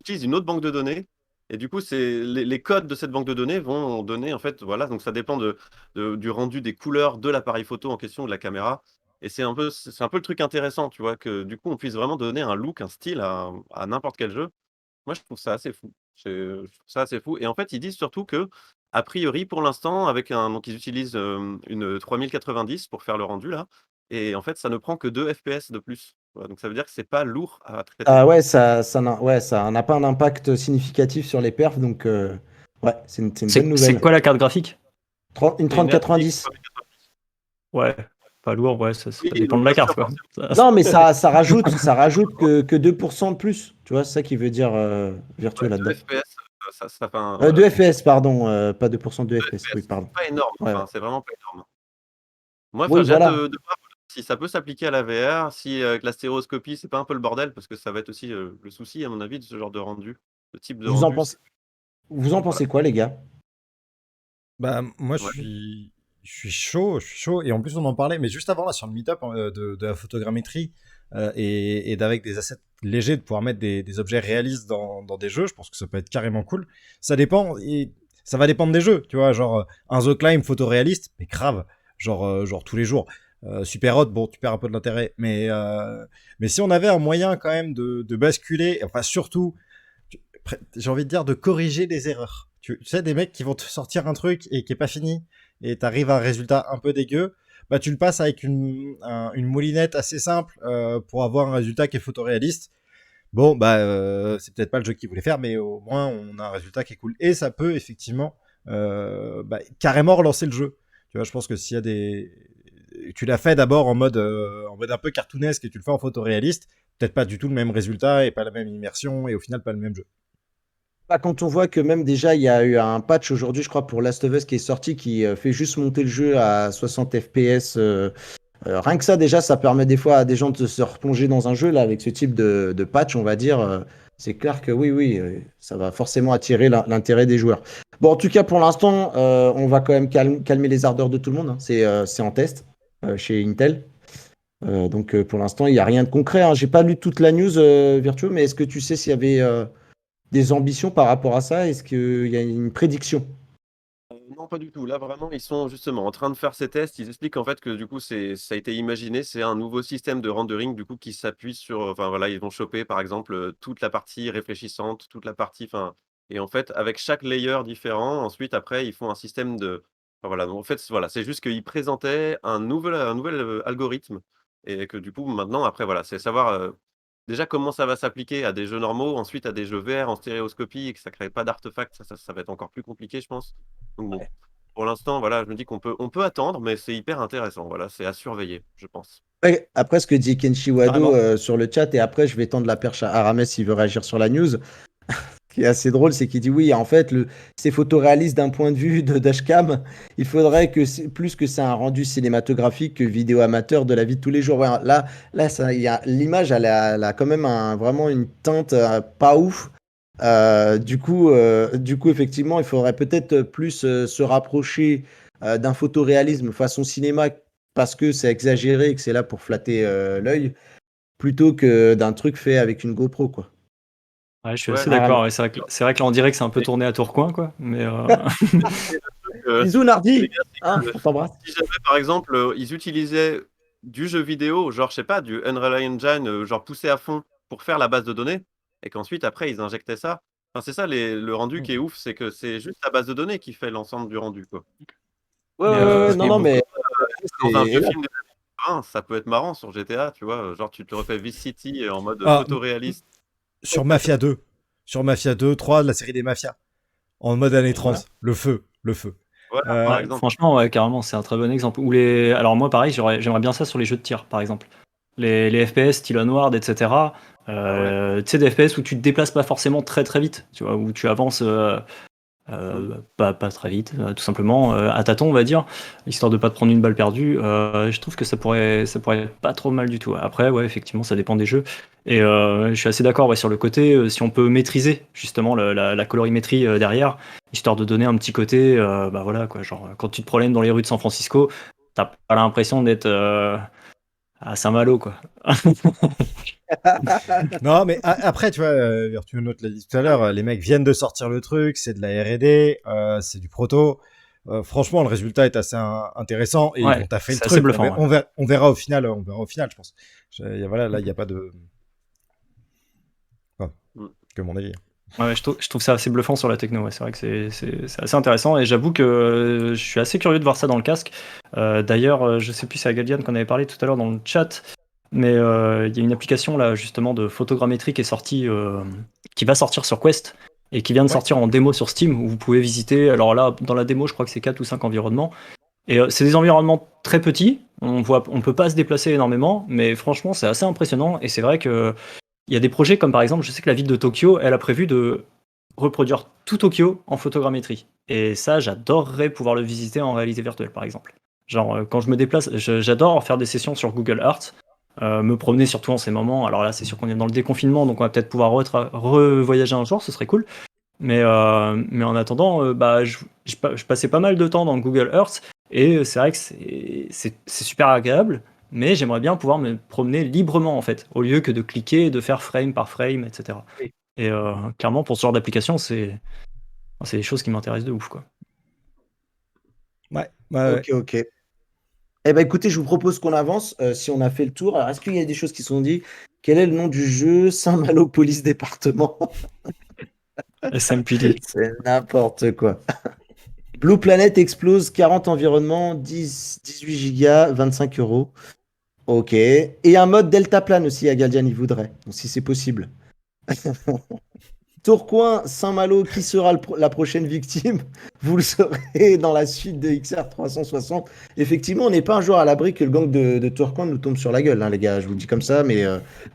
utilise une autre banque de données. Et du coup, c'est les codes de cette banque de données vont donner, en fait, voilà, donc ça dépend du rendu des couleurs de l'appareil photo en question, de la caméra. Et c'est un peu le truc intéressant, tu vois, que du coup, on puisse vraiment donner un look, un style à n'importe quel jeu. Moi, je trouve ça assez fou. Je trouve ça assez fou. Et en fait, ils disent surtout que, a priori, pour l'instant, donc ils utilisent une 3090 pour faire le rendu là. Et en fait, ça ne prend que 2 FPS de plus. Voilà, donc ça veut dire que c'est pas lourd à traiter. Ah ouais, ça n'a pas un impact significatif sur les perfs donc ouais, c'est une bonne C'est nouvelle. quoi la carte graphique? Une C'est une RTX 3090. 3090. Ouais, pas lourd, ouais, ça Oui, dépend donc de la bien carte, sûr, quoi. forcément. Non, mais ça rajoute que 2% de plus. Tu vois, c'est ça qui veut dire Virtuo Ouais, 2 là-dedans. FPS, ça fait voilà, 2 FPS, pardon, pas 2%, 2 2 FPS. Oui, FPS. pardon. C'est pas énorme, Ouais, ouais. enfin, c'est vraiment pas énorme. Moi, enfin, Oui, j'ai hâte voilà. de voir si ça peut s'appliquer à la VR, si avec la stéréoscopie, c'est pas un peu le bordel, parce que ça va être aussi le souci, à mon avis, de ce genre de rendu. Ce type de Vous en rendu, pensez, vous en voilà. pensez quoi, les gars? Bah, moi, Ouais. je suis chaud. Et en plus, on en parlait, mais juste avant, là, sur le meet-up de la photogrammétrie et d'avec des assets légers, de pouvoir mettre des objets réalistes dans des jeux, je pense que ça peut être carrément cool. Ça dépend, et ça va dépendre des jeux, tu vois, genre un The Climb photoréaliste, mais grave, genre tous les jours. Super Hot, bon, tu perds un peu de l'intérêt, mais si on avait un moyen quand même de basculer, enfin surtout j'ai envie de dire de corriger des erreurs. Tu sais, des mecs qui vont te sortir un truc et qui est pas fini, et t'arrives à un résultat un peu dégueu, bah tu le passes avec une moulinette assez simple pour avoir un résultat qui est photoréaliste. Bon, bah c'est peut-être pas le jeu qu'ils voulaient faire, mais au moins on a un résultat qui est cool. Et ça peut effectivement carrément relancer le jeu. Tu vois, je pense que s'il y a des... Tu l'as fait d'abord en mode un peu cartoonesque et tu le fais en photoréaliste, peut-être pas du tout le même résultat et pas la même immersion et au final pas le même jeu. Bah, quand on voit que même déjà, il y a eu un patch aujourd'hui, je crois, pour Last of Us qui est sorti, qui fait juste monter le jeu à 60 FPS. Rien que ça, déjà, ça permet des fois à des gens de se replonger dans un jeu, là, avec ce type de patch, on va dire. C'est clair que oui, oui, ça va forcément attirer l'intérêt des joueurs. Bon, en tout cas, pour l'instant, on va quand même calmer les ardeurs de tout le monde, hein. C'est en test chez Intel. Donc, pour l'instant, il n'y a rien de concret, hein. J'ai pas lu toute la news, Virtuo, mais est-ce que tu sais s'il y avait des ambitions par rapport à ça? Est-ce qu'il y a une prédiction? Non, pas du tout. Là, vraiment, ils sont justement en train de faire ces tests. Ils expliquent en fait que du coup, ça a été imaginé. C'est un nouveau système de rendering du coup qui s'appuie sur. Enfin voilà, ils vont choper par exemple toute la partie réfléchissante, toute la partie. Enfin, et en fait, avec chaque layer différent, ensuite après, ils font un système de. Enfin, voilà. Donc, en fait, voilà, c'est juste qu'ils présentaient un nouvel algorithme et que du coup, maintenant, après, voilà, c'est savoir déjà comment ça va s'appliquer à des jeux normaux, ensuite à des jeux VR en stéréoscopie et que ça crée pas d'artefacts. Ça va être encore plus compliqué, je pense. Donc bon. Pour l'instant, voilà, je me dis qu'on peut attendre, mais c'est hyper intéressant. Voilà, c'est à surveiller, je pense. Ouais, après, ce que dit Kenshi Wado Carrément. sur le chat, et après, je vais tendre la perche à Arames s'il veut réagir sur la news. Ce qui est assez drôle, c'est qu'il dit oui, en fait, c'est photoréaliste d'un point de vue de dashcam. Il faudrait que plus que c'est un rendu cinématographique que vidéo amateur de la vie de tous les jours. Ouais, là, l'image, elle a quand même vraiment une teinte pas ouf. Du coup, effectivement, il faudrait peut-être plus se rapprocher d'un photoréalisme façon cinéma parce que c'est exagéré et que c'est là pour flatter l'œil, plutôt que d'un truc fait avec une GoPro, quoi. Ouais, je suis Ouais, assez non, d'accord. Ouais, c'est vrai que là, on dirait que c'est un peu mais tourné à Tourcoing, quoi. Mais c'est le truc, Bisous, les Nardi! gars, c'est Hein, que on t'embrasse. si jamais, par exemple, ils utilisaient du jeu vidéo, genre, je sais pas, du Unreal Engine, genre poussé à fond pour faire la base de données, et qu'ensuite, après, ils injectaient ça. Enfin, c'est ça, le rendu qui est ouf, c'est que c'est juste la base de données qui fait l'ensemble du rendu, quoi. Ouais, mais, ouais, ouais, Ce non, qui est non, mais beaucoup dans un c'est. vieux film des années 80, ça peut être marrant sur GTA, tu vois. Genre, tu te refais Vice City en mode Ah, photoréaliste. sur Mafia 2. Sur Mafia 2, 3, la série des mafias. En mode années Voilà, 30. Le feu. Le feu. voilà, par Euh, ouais, exemple. franchement, ouais, carrément, c'est un très bon exemple. Alors moi, pareil, j'aimerais bien ça sur les jeux de tir, par exemple. Les FPS, style Onward, etc. Ah ouais. Tu sais, des FPS où tu te déplaces pas forcément très très vite, tu vois, où tu avances Mm. pas très vite, tout simplement, à tâtons, on va dire, histoire de pas te prendre une balle perdue. Je trouve que ça pourrait être pas trop mal du tout. Après, ouais, effectivement, ça dépend des jeux. Et je suis assez d'accord, ouais, sur le côté, si on peut maîtriser justement la colorimétrie derrière, histoire de donner un petit côté, bah voilà, quoi, genre quand tu te promènes dans les rues de San Francisco, t'as pas l'impression d'être à Saint-Malo, quoi. Non, mais après, tu vois, Virtua Note l'a dit tout à l'heure, les mecs viennent de sortir le truc, c'est de la R&D, c'est du proto. Franchement, le résultat est assez intéressant et ils Ouais, vont taffer le c'est assez truc. bluffant, ouais. On verra au final, je pense. Voilà, là, il n'y a pas de. Enfin, Mm. que mon avis. Ouais, je trouve ça assez bluffant sur la techno, ouais. C'est vrai que c'est assez intéressant et j'avoue que je suis assez curieux de voir ça dans le casque. D'ailleurs, je sais plus si c'est à Galdiane qu'on avait parlé tout à l'heure dans le chat, mais il y a une application là justement de photogrammétrie qui est sortie, qui va sortir sur Quest et qui vient de Ouais. sortir en démo sur Steam où vous pouvez visiter. Alors là, dans la démo, je crois que c'est 4 ou 5 environnements et c'est des environnements très petits. On peut pas se déplacer énormément, mais franchement, c'est assez impressionnant et c'est vrai que il y a des projets comme par exemple, je sais que la ville de Tokyo, elle a prévu de reproduire tout Tokyo en photogrammétrie. Et ça, j'adorerais pouvoir le visiter en réalité virtuelle, par exemple. Genre, quand je me déplace, j'adore faire des sessions sur Google Earth, me promener surtout en ces moments. Alors là, c'est sûr qu'on est dans le déconfinement, donc on va peut-être pouvoir revoyager un jour, ce serait cool. Mais en attendant, bah, je passais pas mal de temps dans Google Earth, et c'est vrai que c'est super agréable, mais j'aimerais bien pouvoir me promener librement, en fait, au lieu que de cliquer et de faire frame par frame, etc. Oui. Et clairement, pour ce genre d'application, c'est des choses qui m'intéressent de ouf, quoi. Ouais, ouais, ouais. Ok, ok. Eh ben écoutez, je vous propose qu'on avance si on a fait le tour. Alors, est-ce qu'il y a des choses qui sont dites? Quel est le nom du jeu? Saint-Malo Police Département. SMPD. C'est n'importe quoi. Blue Planet explose 40 environnements, 18 gigas, 25 euros. Ok. Et un mode deltaplane aussi à Galdian, il voudrait. Donc, si c'est possible. Tourcoing, Saint-Malo, qui sera la prochaine victime? Vous le saurez dans la suite de XR 360. Effectivement, on n'est pas un jour à l'abri que le gang de Tourcoing nous tombe sur la gueule, hein, les gars. Je vous le dis comme ça, mais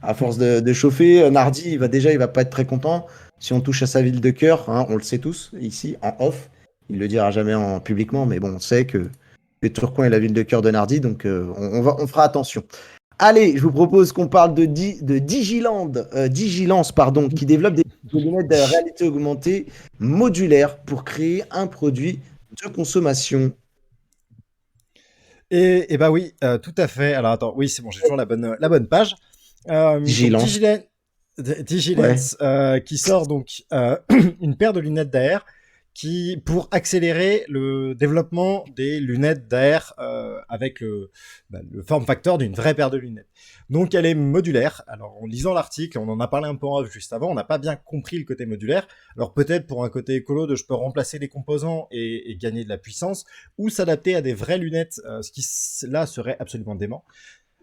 à force de chauffer, Nardi, il va pas être très content. Si on touche à sa ville de cœur, hein, on le sait tous, ici, en off. Il le dira jamais publiquement, mais bon, on sait que Tourcoing est la ville de cœur de Nardi, donc on fera attention. Allez, je vous propose qu'on parle de Digilance, pardon, qui développe des lunettes de réalité augmentée modulaires pour créer un produit de consommation. Et bah oui, tout à fait. Alors attends, oui, c'est bon, j'ai toujours la bonne page. Donc Digilance, ouais. Digilens qui sort donc une paire de lunettes d'AR pour accélérer le développement des lunettes d'AR avec le form factor d'une vraie paire de lunettes. Donc elle est modulaire. Alors en lisant l'article, on en a parlé un peu en off juste avant, on n'a pas bien compris le côté modulaire. Alors peut-être pour un côté écolo de je peux remplacer les composants et gagner de la puissance, ou s'adapter à des vraies lunettes, ce qui là serait absolument dément.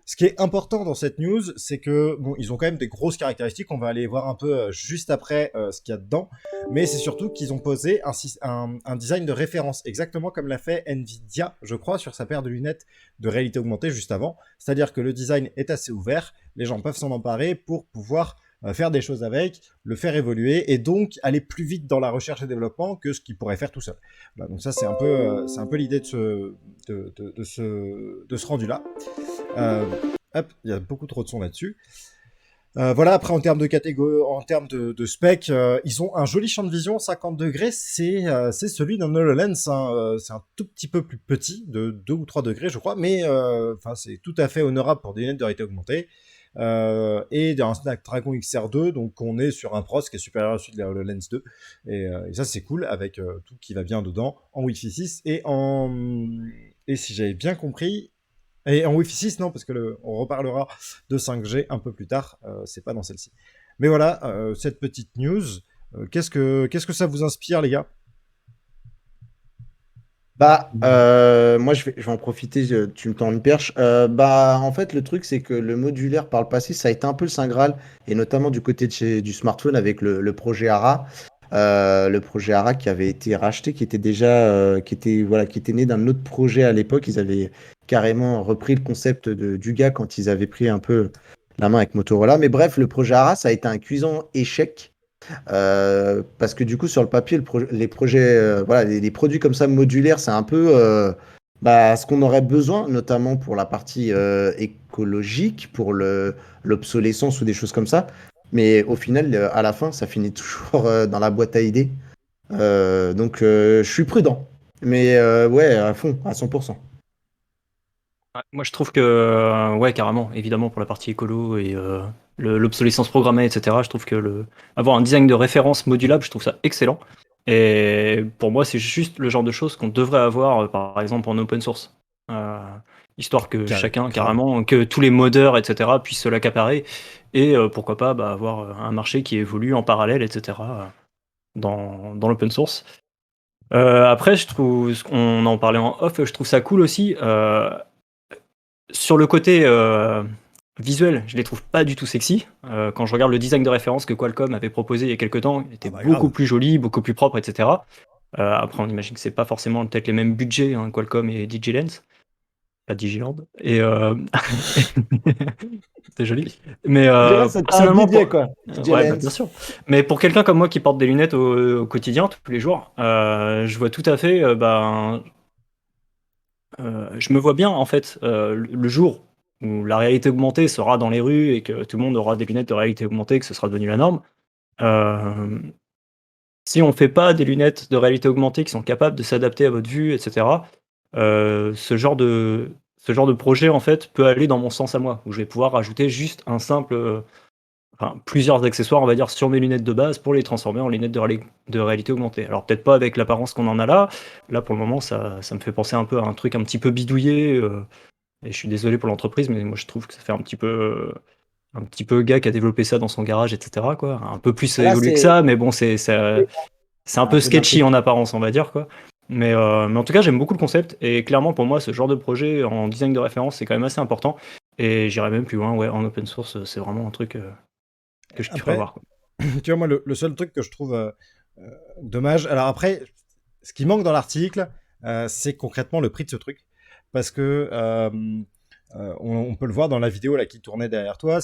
Ce qui est important dans cette news, c'est que bon, ils ont quand même des grosses caractéristiques. On va aller voir un peu juste après ce qu'il y a dedans, mais c'est surtout qu'ils ont posé un design de référence, exactement comme l'a fait Nvidia, je crois, sur sa paire de lunettes de réalité augmentée juste avant. C'est-à-dire que le design est assez ouvert, les gens peuvent s'en emparer pour pouvoir faire des choses avec, le faire évoluer et donc aller plus vite dans la recherche et développement que ce qu'ils pourraient faire tout seul. Voilà, donc ça c'est un peu l'idée de ce rendu-là. Hop, il y a beaucoup trop de son là-dessus. Voilà, après en termes de catégorie, en termes de spec, ils ont un joli champ de vision, 50 degrés, c'est celui d'un HoloLens, hein, c'est un tout petit peu plus petit, de 2 ou 3 degrés je crois, mais c'est tout à fait honorable pour des lunettes de réalité augmentée. Et un Snapdragon XR2, donc on est sur un pros qui est supérieur à celui de la HoloLens 2, et ça c'est cool, avec tout qui va bien dedans, en Wi-Fi 6, et si j'avais bien compris, et en Wi-Fi 6, non, parce que on reparlera de 5G un peu plus tard, c'est pas dans celle-ci. Mais voilà, cette petite news, qu'est-ce que ça vous inspire, les gars? Moi je vais en profiter, tu me tends une perche. En fait, le truc, c'est que le modulaire par le passé, ça a été un peu le Saint Graal, et notamment du côté du smartphone avec le projet ARA. Le projet ARA qui avait été racheté, qui était déjà, qui était né d'un autre projet à l'époque. Ils avaient carrément repris le concept du gars quand ils avaient pris un peu la main avec Motorola. Mais bref, le projet ARA, ça a été un cuisant échec. Parce que du coup, sur le papier, les projets, les produits comme ça modulaires, c'est un peu ce qu'on aurait besoin, notamment pour la partie écologique, pour l'obsolescence ou des choses comme ça. Mais au final, à la fin, ça finit toujours dans la boîte à idées. Donc, je suis prudent. Mais ouais, à fond, à 100%. Ouais, moi, je trouve que, ouais, carrément, évidemment, pour la partie écolo et l'obsolescence programmée, etc., je trouve que avoir un design de référence modulable, je trouve ça excellent. Et pour moi, c'est juste le genre de choses qu'on devrait avoir, par exemple, en open source. Euh, Histoire que chacun, carrément, que tous les modeurs, etc., puissent se l'accaparer. Et pourquoi pas avoir un marché qui évolue en parallèle, etc., dans l'open source. Après, je trouve, on en parlait en off, je trouve ça cool aussi. Sur le côté visuel, je les trouve pas du tout sexy. Quand je regarde le design de référence que Qualcomm avait proposé il y a quelques temps, il était beaucoup plus joli, beaucoup plus propre, etc. Après, on imagine que c'est pas forcément peut-être les mêmes budgets, hein, Qualcomm et DigiLens, pas Digiland. Et c'est joli. Mais personnellement, quoi. ouais, bien sûr. Mais pour quelqu'un comme moi qui porte des lunettes au quotidien, tous les jours, je vois tout à fait. Je me vois bien, en fait, le jour où la réalité augmentée sera dans les rues et que tout le monde aura des lunettes de réalité augmentée, que ce sera devenu la norme. Si on fait pas des lunettes de réalité augmentée qui sont capables de s'adapter à votre vue, etc., ce genre de projet, en fait, peut aller dans mon sens à moi, où je vais pouvoir rajouter juste un simple, plusieurs accessoires, on va dire, sur mes lunettes de base pour les transformer en lunettes de réalité augmentée. Alors peut-être pas avec l'apparence qu'on en a là. Là, pour le moment, ça me fait penser un peu à un truc un petit peu bidouillé. Et je suis désolé pour l'entreprise, mais moi je trouve que ça fait un petit peu gars qui a développé ça dans son garage, etc., quoi. Un peu plus évolué que ça, mais bon, c'est un peu sketchy en apparence, on va dire, quoi. Mais en tout cas, j'aime beaucoup le concept. Et clairement, pour moi, ce genre de projet en design de référence, c'est quand même assez important. Et j'irais même plus loin, ouais, en open source, c'est vraiment un truc que je kifferais voir, quoi. Tu vois, moi, le seul truc que je trouve dommage. Alors après, ce qui manque dans l'article, c'est concrètement le prix de ce truc. Parce que on peut le voir dans la vidéo là, qui tournait derrière toi,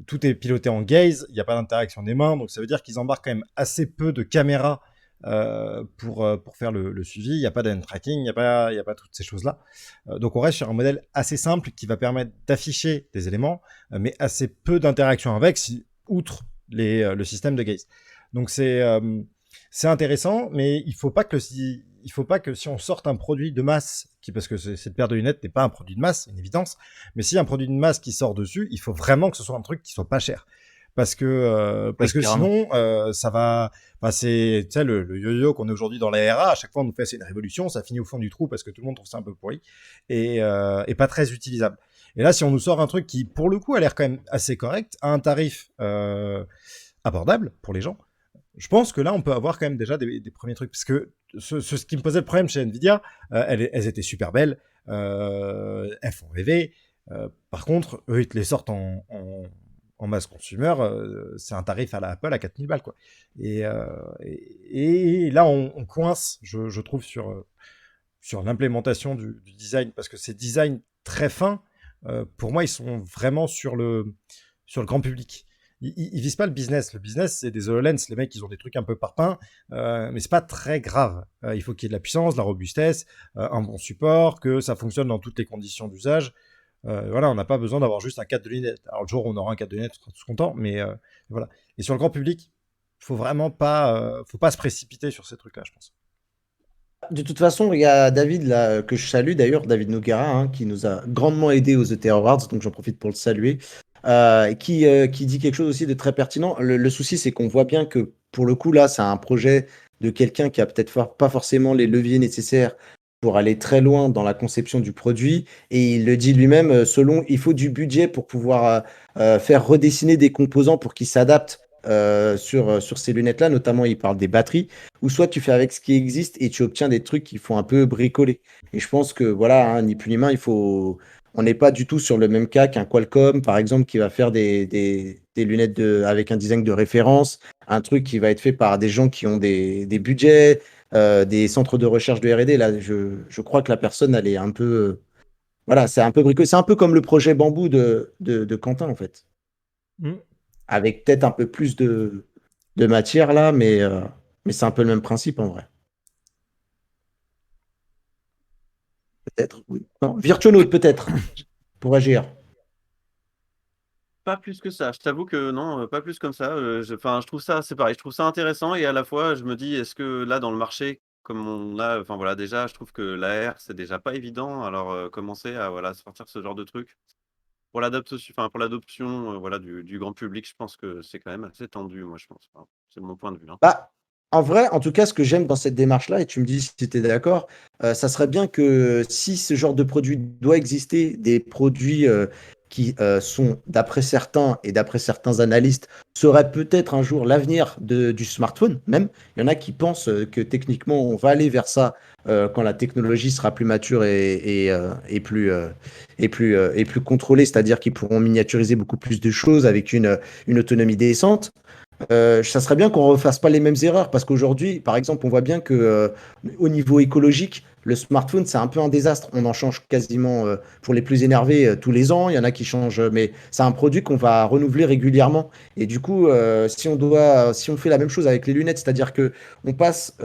tout est piloté en gaze, il n'y a pas d'interaction des mains, donc ça veut dire qu'ils embarquent quand même assez peu de caméras pour faire le suivi. Il n'y a pas d'hand tracking, il n'y a pas toutes ces choses-là. Donc on reste sur un modèle assez simple qui va permettre d'afficher des éléments, mais assez peu d'interaction avec, outre le système de gaze. Donc c'est intéressant, mais il faut pas que si on sorte un produit de masse, parce que cette paire de lunettes n'est pas un produit de masse, c'est une évidence, mais si un produit de masse qui sort dessus, il faut vraiment que ce soit un truc qui soit pas cher. parce que carrément. sinon, ça va. Enfin, c'est, tu sais, le yo-yo qu'on est aujourd'hui dans la RA. À chaque fois, on nous fait c'est une révolution, ça finit au fond du trou parce que tout le monde trouve ça un peu pourri et pas très utilisable. Et là, si on nous sort un truc qui, pour le coup, a l'air quand même assez correct, à un tarif abordable pour les gens, je pense que là, on peut avoir quand même déjà des premiers trucs. Parce que ce qui me posait le problème chez Nvidia, elles étaient super belles, elles font rêver. Par contre, eux, ils te les sortent en masse consumer, c'est un tarif à la Apple à 4000 balles, quoi. Et là, on coince, je trouve, sur l'implémentation du design, parce que ces designs très fins, pour moi, ils sont vraiment sur le grand public. Ils visent pas le business. Le business, c'est des HoloLens. Les mecs, ils ont des trucs un peu parpaings, mais c'est pas très grave. Il faut qu'il y ait de la puissance, de la robustesse, un bon support, que ça fonctionne dans toutes les conditions d'usage. Voilà, on n'a pas besoin d'avoir juste un cadre de lunettes. Alors le jour où on aura un cadre de lunettes, on sera tous contents, mais voilà. Et sur le grand public, faut pas se précipiter sur ces trucs-là, je pense. De toute façon, il y a David, là, que je salue d'ailleurs, David Noguera, hein, qui nous a grandement aidé aux ET Awards, donc j'en profite pour le saluer, qui dit quelque chose aussi de très pertinent. Le souci, c'est qu'on voit bien que pour le coup, là, c'est un projet de quelqu'un qui a peut-être pas forcément les leviers nécessaires pour aller très loin dans la conception du produit. Et il le dit lui-même, selon, il faut du budget pour pouvoir faire redessiner des composants pour qu'ils s'adaptent sur ces lunettes-là. Notamment, il parle des batteries, ou soit tu fais avec ce qui existe et tu obtiens des trucs qui font un peu bricoler. Et je pense que voilà, hein, ni plus ni moins, on n'est pas du tout sur le même cas qu'un Qualcomm, par exemple, qui va faire des lunettes avec un design de référence, un truc qui va être fait par des gens qui ont des budgets, des centres de recherche de R&D. Là, je crois que la personne, elle est un peu, voilà, c'est un peu bricolé. C'est un peu comme le projet Bambou de Quentin, en fait, Mm. avec peut-être un peu plus de matière là, mais c'est un peu le même principe en vrai. Peut-être, oui. Non, Virtuonaut, peut-être, pour agir. Pas plus que ça. Je t'avoue que non, pas plus comme ça. Enfin, je trouve ça, c'est pareil. Je trouve ça intéressant et à la fois, je me dis, est-ce que là, dans le marché, comme on a, enfin voilà, déjà, je trouve que l'AR, c'est déjà pas évident. Alors, commencer à voilà sortir ce genre de truc pour l'adoption, voilà, du grand public, je pense que c'est quand même assez tendu, moi, je pense. Enfin, c'est mon point de vue, hein. Bah, en vrai, en tout cas, ce que j'aime dans cette démarche-là, et tu me dis si tu es d'accord, ça serait bien que si ce genre de produit doit exister, des produits qui sont, d'après certains et d'après certains analystes, seraient peut-être un jour l'avenir du smartphone même. Il y en a qui pensent que techniquement, on va aller vers ça quand la technologie sera plus mature et plus contrôlée, c'est-à-dire qu'ils pourront miniaturiser beaucoup plus de choses avec une autonomie décente. Ça serait bien qu'on ne refasse pas les mêmes erreurs parce qu'aujourd'hui, par exemple, on voit bien que au niveau écologique, le smartphone, c'est un peu un désastre. On en change quasiment pour les plus énervés tous les ans. Il y en a qui changent, mais c'est un produit qu'on va renouveler régulièrement. Et du coup, si on fait la même chose avec les lunettes, c'est-à-dire que on passe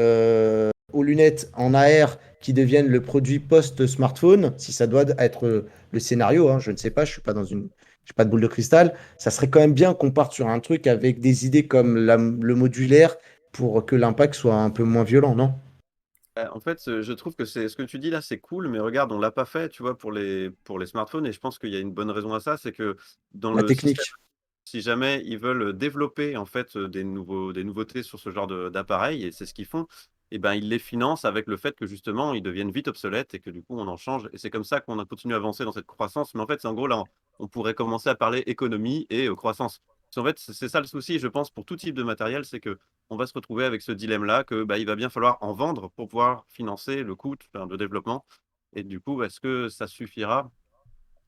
aux lunettes en AR qui deviennent le produit post-smartphone, si ça doit être le scénario, hein, je ne sais pas, j'ai pas de boule de cristal. Ça serait quand même bien qu'on parte sur un truc avec des idées comme le modulaire pour que l'impact soit un peu moins violent, non? En fait, je trouve que c'est ce que tu dis là, c'est cool, mais regarde, on l'a pas fait, tu vois, pour les smartphones, et je pense qu'il y a une bonne raison à ça, c'est que dans La le système, technique. si jamais ils veulent développer en fait des nouveautés sur ce genre d'appareil, et c'est ce qu'ils font, et ben ils les financent avec le fait que justement ils deviennent vite obsolètes et que du coup on en change. Et c'est comme ça qu'on a continué à avancer dans cette croissance. Mais en fait, c'est en gros là, on pourrait commencer à parler économie et croissance. Parce qu'en fait, c'est ça le souci, je pense, pour tout type de matériel, c'est que on va se retrouver avec ce dilemme-là que bah, il va bien falloir en vendre pour pouvoir financer le coût enfin, de développement. Et du coup, est-ce que ça suffira?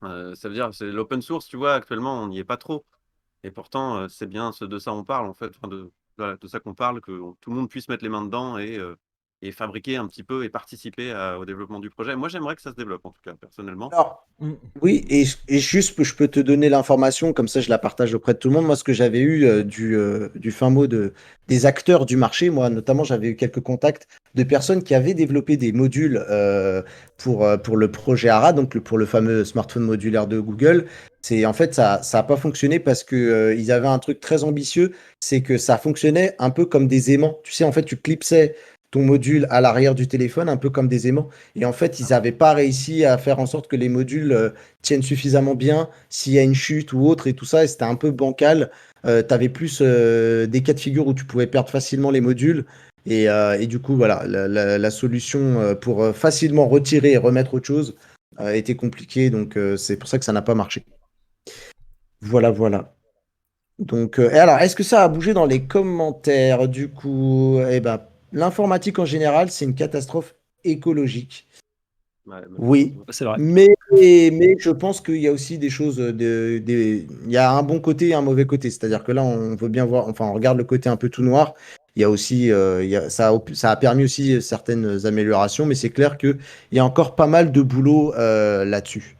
Ça veut dire, c'est l'open source, tu vois, actuellement, on n'y est pas trop. Et pourtant, c'est bien de ça on parle, en fait, enfin voilà, de ça qu'on parle, que tout le monde puisse mettre les mains dedans et fabriquer un petit peu et participer au développement du projet. Moi, j'aimerais que ça se développe, en tout cas, personnellement. Alors, Mm. oui, et juste, je peux te donner l'information, comme ça je la partage auprès de tout le monde. Moi, ce que j'avais eu du fin mot des acteurs du marché, moi notamment, j'avais eu quelques contacts de personnes qui avaient développé des modules pour le projet ARA, donc pour le fameux smartphone modulaire de Google. En fait, ça a pas fonctionné parce que ils avaient un truc très ambitieux, c'est que ça fonctionnait un peu comme des aimants. Tu sais, en fait, tu clipsais ton module à l'arrière du téléphone, un peu comme des aimants. Et en fait, ils n'avaient pas réussi à faire en sorte que les modules tiennent suffisamment bien s'il y a une chute ou autre et tout ça. Et c'était un peu bancal. Tu avais plus des cas de figure où tu pouvais perdre facilement les modules. Et du coup, voilà, la solution pour facilement retirer et remettre autre chose était compliquée. Donc, c'est pour ça que ça n'a pas marché. Voilà, voilà. Donc, et alors, est-ce que ça a bougé dans les commentaires du coup? Eh ben, l'informatique en général, c'est une catastrophe écologique. Ouais, Oui, malheureusement. C'est vrai. mais je pense qu'il y a aussi des choses, il y a un bon côté et un mauvais côté. C'est-à-dire que là, on veut bien voir, enfin, on regarde le côté un peu tout noir. Il y a aussi, ça a permis aussi certaines améliorations, mais c'est clair qu'il y a encore pas mal de boulot là-dessus.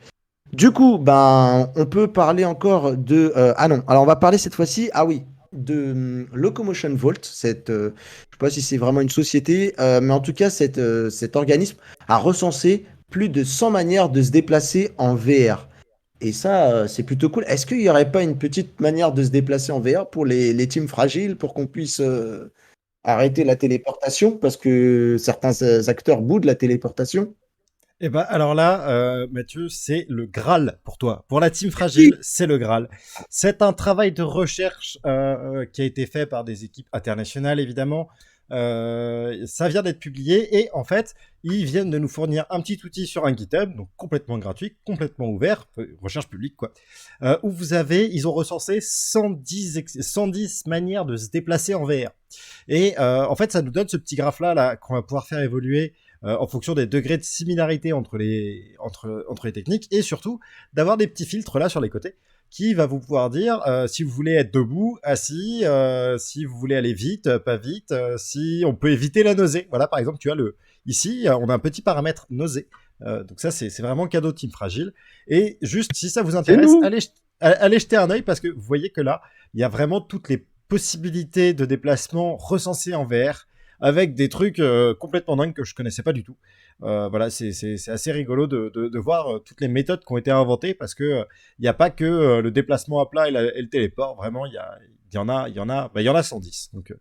Du coup, ben, on peut parler encore de. Ah non, alors on va parler cette fois-ci, ah oui, de Locomotion Vault. Je ne sais pas si c'est vraiment une société, mais en tout cas, cet organisme a recensé plus de 100 manières de se déplacer en VR. Et ça, c'est plutôt cool. Est-ce qu'il n'y aurait pas une petite manière de se déplacer en VR pour les teams fragiles, pour qu'on puisse arrêter la téléportation? Parce que certains acteurs boudent la téléportation. Et ben alors là, Mathieu, c'est le Graal pour toi. Pour la team Oui. fragile, c'est le Graal. C'est un travail de recherche qui a été fait par des équipes internationales, évidemment. Ça vient d'être publié et en fait, ils viennent de nous fournir un petit outil sur un GitHub, donc complètement gratuit, complètement ouvert, recherche publique quoi, où ils ont recensé 110 manières de se déplacer en VR. Et en fait, ça nous donne ce petit graphe-là qu'on va pouvoir faire évoluer en fonction des degrés de similarité entre les techniques et surtout d'avoir des petits filtres là sur les côtés qui va vous pouvoir dire si vous voulez être debout, assis, si vous voulez aller vite, pas vite, si on peut éviter la nausée. Voilà, par exemple, tu as ici, on a un petit paramètre nausée. Donc ça, c'est vraiment cadeau team fragile. Et juste, si ça vous intéresse, nous. allez jeter un œil parce que vous voyez que là, il y a vraiment toutes les possibilités de déplacement recensées en VR avec des trucs complètement dingues que je connaissais pas du tout. Voilà, c'est assez rigolo de voir toutes les méthodes qui ont été inventées parce que il n'y a pas que le déplacement à plat et le téléport. Vraiment, il y en a 110. Donc,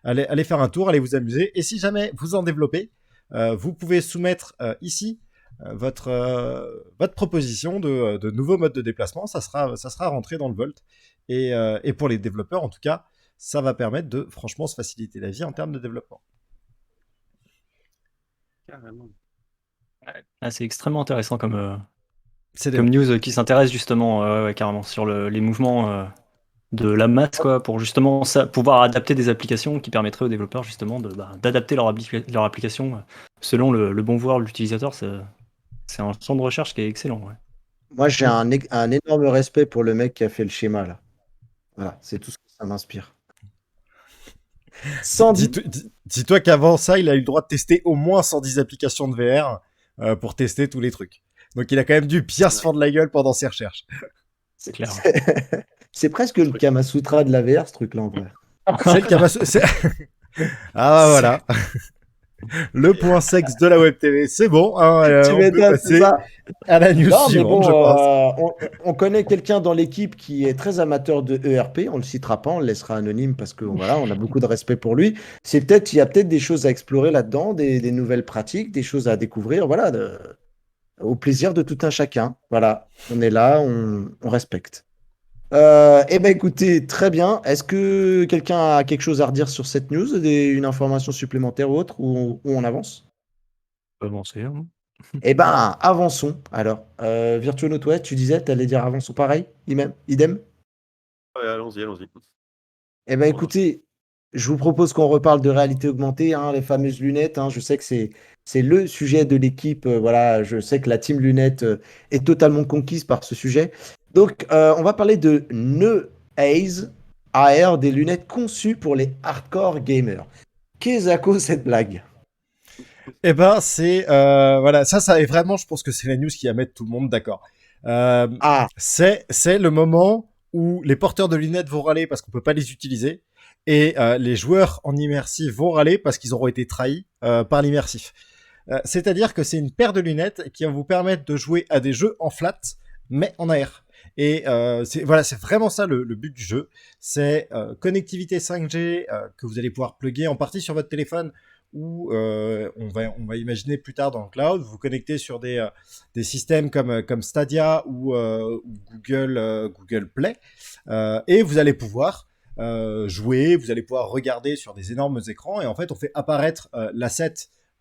allez faire un tour, allez vous amuser. Et si jamais vous en développez, vous pouvez soumettre ici votre proposition de nouveaux modes de déplacement. Ça sera rentré dans le Volt. Et pour les développeurs, en tout cas, ça va permettre de franchement se faciliter la vie en termes de développement. Carrément. Ah, c'est extrêmement intéressant comme C'est des comme news qui s'intéresse justement ouais, carrément sur les mouvements de la masse quoi, pour justement pouvoir adapter des applications qui permettraient aux développeurs justement d'adapter leur application selon le bon vouloir de l'utilisateur. C'est un champ de recherche qui est excellent. Ouais. Moi, j'ai un énorme respect pour le mec qui a fait le schéma, là. Voilà, c'est tout ce que ça m'inspire. Dis-toi qu'avant ça, il a eu le droit de tester au moins 110 applications de VR pour tester tous les trucs. Donc il a quand même dû bien se fendre la gueule pendant ses recherches. C'est clair. C'est presque le Kamasutra de la VR, ce truc-là, en vrai. C'est le Kamasutra. Ah voilà. Le point sexe de la web TV, c'est bon. Hein, Tu on peut m'étonnes, c'est passer ça. à la news Non, mais suivante, bon, je pense. on connaît quelqu'un dans l'équipe qui est très amateur de ERP. On le citera pas, on le laissera anonyme parce que voilà, on a beaucoup de respect pour lui. Il y a peut-être des choses à explorer là-dedans, des nouvelles pratiques, des choses à découvrir. Voilà, au plaisir de tout un chacun. Voilà, on est là, on respecte. Eh ben écoutez, très bien. Est-ce que quelqu'un a quelque chose à redire sur cette news, une information supplémentaire ou autre, ou on avance? Bon, c'est Eh ben, avançons. Alors, Virtuono, toi, tu disais, tu allais dire avançons pareil, idem. Ouais, allons-y, allons-y. Eh ben écoutez, je vous propose qu'on reparle de réalité augmentée, hein, les fameuses lunettes. Hein. Je sais que c'est le sujet de l'équipe. Voilà, je sais que la team lunettes est totalement conquise par ce sujet. Donc, on va parler de Nehaze AR, des lunettes conçues pour les hardcore gamers. Qu'est-ce à cause cette blague? Eh ben, voilà, ça est vraiment, je pense que c'est la news qui va mettre tout le monde d'accord. Ah, C'est le moment où les porteurs de lunettes vont râler parce qu'on peut pas les utiliser et les joueurs en immersif vont râler parce qu'ils auront été trahis par l'immersif. C'est-à-dire que c'est une paire de lunettes qui va vous permettre de jouer à des jeux en flat mais en AR. Et c'est vraiment ça le but du jeu. C'est connectivité 5G que vous allez pouvoir plugger en partie sur votre téléphone où on va imaginer plus tard dans le cloud, vous vous connectez sur des systèmes comme Stadia ou Google Play, et vous allez pouvoir jouer, vous allez pouvoir regarder sur des énormes écrans, et en fait on fait apparaître l'asset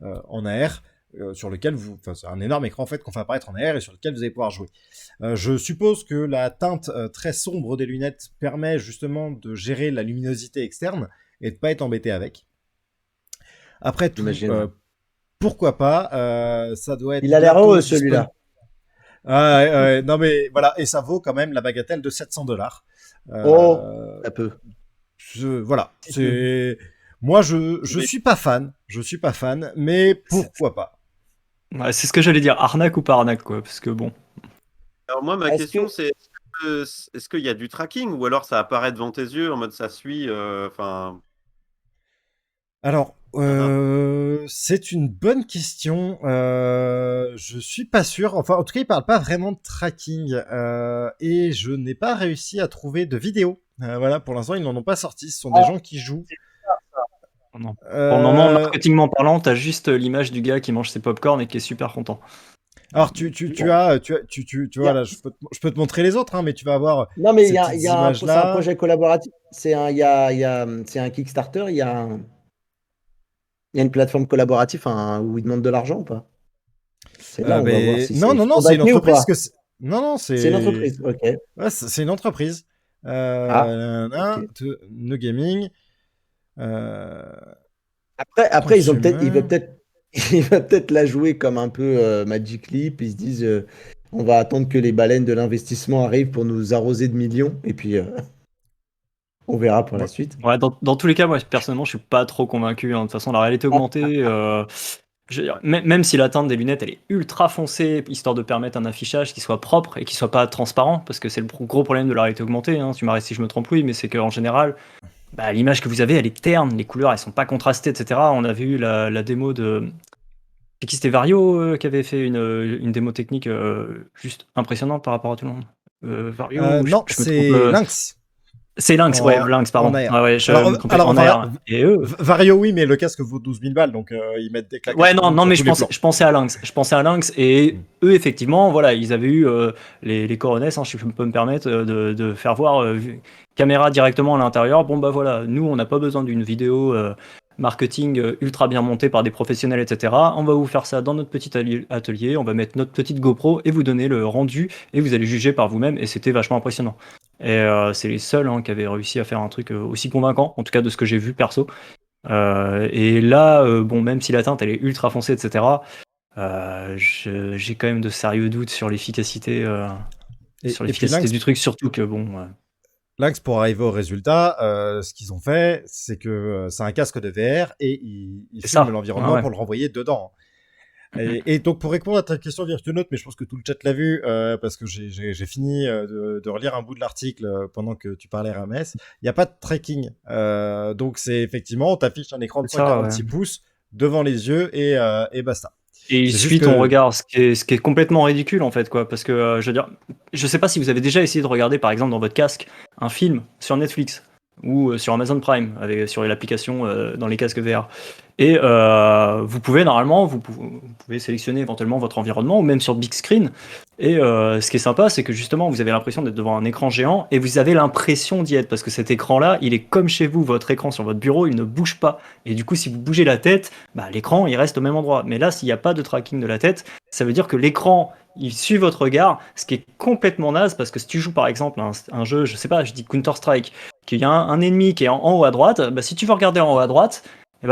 en AR, sur lequel c'est un énorme écran en fait qu'on fait apparaître en AR et sur lequel vous allez pouvoir jouer. Je suppose que la teinte très sombre des lunettes permet justement de gérer la luminosité externe et de pas être embêté avec. Après tout, pourquoi pas, ça doit être... Il a l'air heureux celui-là. Non mais voilà, et ça vaut quand même la bagatelle de $700. Ça peut. Voilà, c'est... Moi, je suis pas fan, mais pourquoi pas. Ouais, c'est ce que j'allais dire, arnaque ou pas arnaque, quoi, parce que bon. Alors moi, ma question, c'est est-ce qu'il y a du tracking ou alors ça apparaît devant tes yeux en mode ça suit, enfin... Alors, c'est une bonne question. Je suis pas sûr. Enfin, en tout cas, il parle pas vraiment de tracking. Et je n'ai pas réussi à trouver de vidéo. Voilà, pour l'instant, ils n'en ont pas sorti. Ce sont des gens qui jouent. Non. Pour le moment, marketingment parlant, t'as juste l'image du gars qui mange ses popcorn et qui est super content. Alors, tu vois, là, je peux te montrer les autres, hein, mais tu vas avoir. Non, mais c'est un projet collaboratif. C'est un Kickstarter. Il y a une plateforme collaborative où ils demandent de l'argent ou pas? C'est là, on va voir si non, c'est une entreprise c'est une entreprise. Ok. Ouais, c'est une entreprise. No Gaming. Après, ils veulent peut-être la jouer comme un peu Magic Leap. Ils se disent, on va attendre que les baleines de l'investissement arrivent pour nous arroser de millions, et puis on verra pour la suite. Ouais, dans tous les cas, moi personnellement, je suis pas trop convaincu. Hein. De toute façon, la réalité augmentée, même si la teinte des lunettes elle est ultra foncée, histoire de permettre un affichage qui soit propre et qui soit pas transparent, parce que c'est le gros problème de la réalité augmentée. Hein. Tu m'arrêtes si je me trompe, oui, mais c'est qu'en général, l'image que vous avez, elle est terne, les couleurs elles sont pas contrastées, etc. On avait eu la démo de... C'est qui, c'était Vario qui avait fait une démo technique juste impressionnante par rapport à tout le monde. Vario, non, c'est Lynx. C'est Lynx, Lynx, pardon. Ouais, alors, en AR. Et eux... Vario, oui, mais le casque vaut 12 000 balles, donc ils mettent des claques. Ouais, non, mais je pensais à Lynx. Et eux, effectivement, voilà, ils avaient eu les Coronets, hein, si je peux me permettre, de faire voir caméra directement à l'intérieur. Bon, bah voilà, nous, on n'a pas besoin d'une vidéo marketing ultra bien montée par des professionnels, etc. On va vous faire ça dans notre petit atelier, on va mettre notre petite GoPro et vous donner le rendu et vous allez juger par vous-même. Et c'était vachement impressionnant. Et c'est les seuls qui avaient réussi à faire un truc aussi convaincant, en tout cas de ce que j'ai vu perso. Et là, même si la teinte elle est ultra foncée, etc., j'ai quand même de sérieux doutes sur l'efficacité, du truc, surtout que Lynx, pour arriver au résultat, ce qu'ils ont fait, c'est que c'est un casque de VR et ils filment l'environnement pour le renvoyer dedans. Et donc, pour répondre à ta question Virtunote, mais je pense que tout le chat l'a vu, parce que j'ai fini de relire un bout de l'article pendant que tu parlais, Rames, il n'y a pas de tracking. Donc, c'est effectivement, on t'affiche un écran de 146 pouces devant les yeux et basta. Et il suit ton regard, ce qui est complètement ridicule en fait, quoi. Parce que je veux dire, je sais pas si vous avez déjà essayé de regarder par exemple dans votre casque un film sur Netflix ou sur Amazon Prime, sur l'application dans les casques VR. Et vous pouvez normalement, vous pouvez sélectionner éventuellement votre environnement ou même sur big screen. Et ce qui est sympa, c'est que justement, vous avez l'impression d'être devant un écran géant et vous avez l'impression d'y être parce que cet écran-là, il est comme chez vous, votre écran sur votre bureau, il ne bouge pas. Et du coup, si vous bougez la tête, l'écran, il reste au même endroit. Mais là, s'il n'y a pas de tracking de la tête, ça veut dire que l'écran, il suit votre regard, ce qui est complètement naze parce que si tu joues par exemple un jeu, je sais pas, je dis Counter-Strike, qu'il y a un ennemi qui est en haut à droite, si tu veux regarder en haut à droite,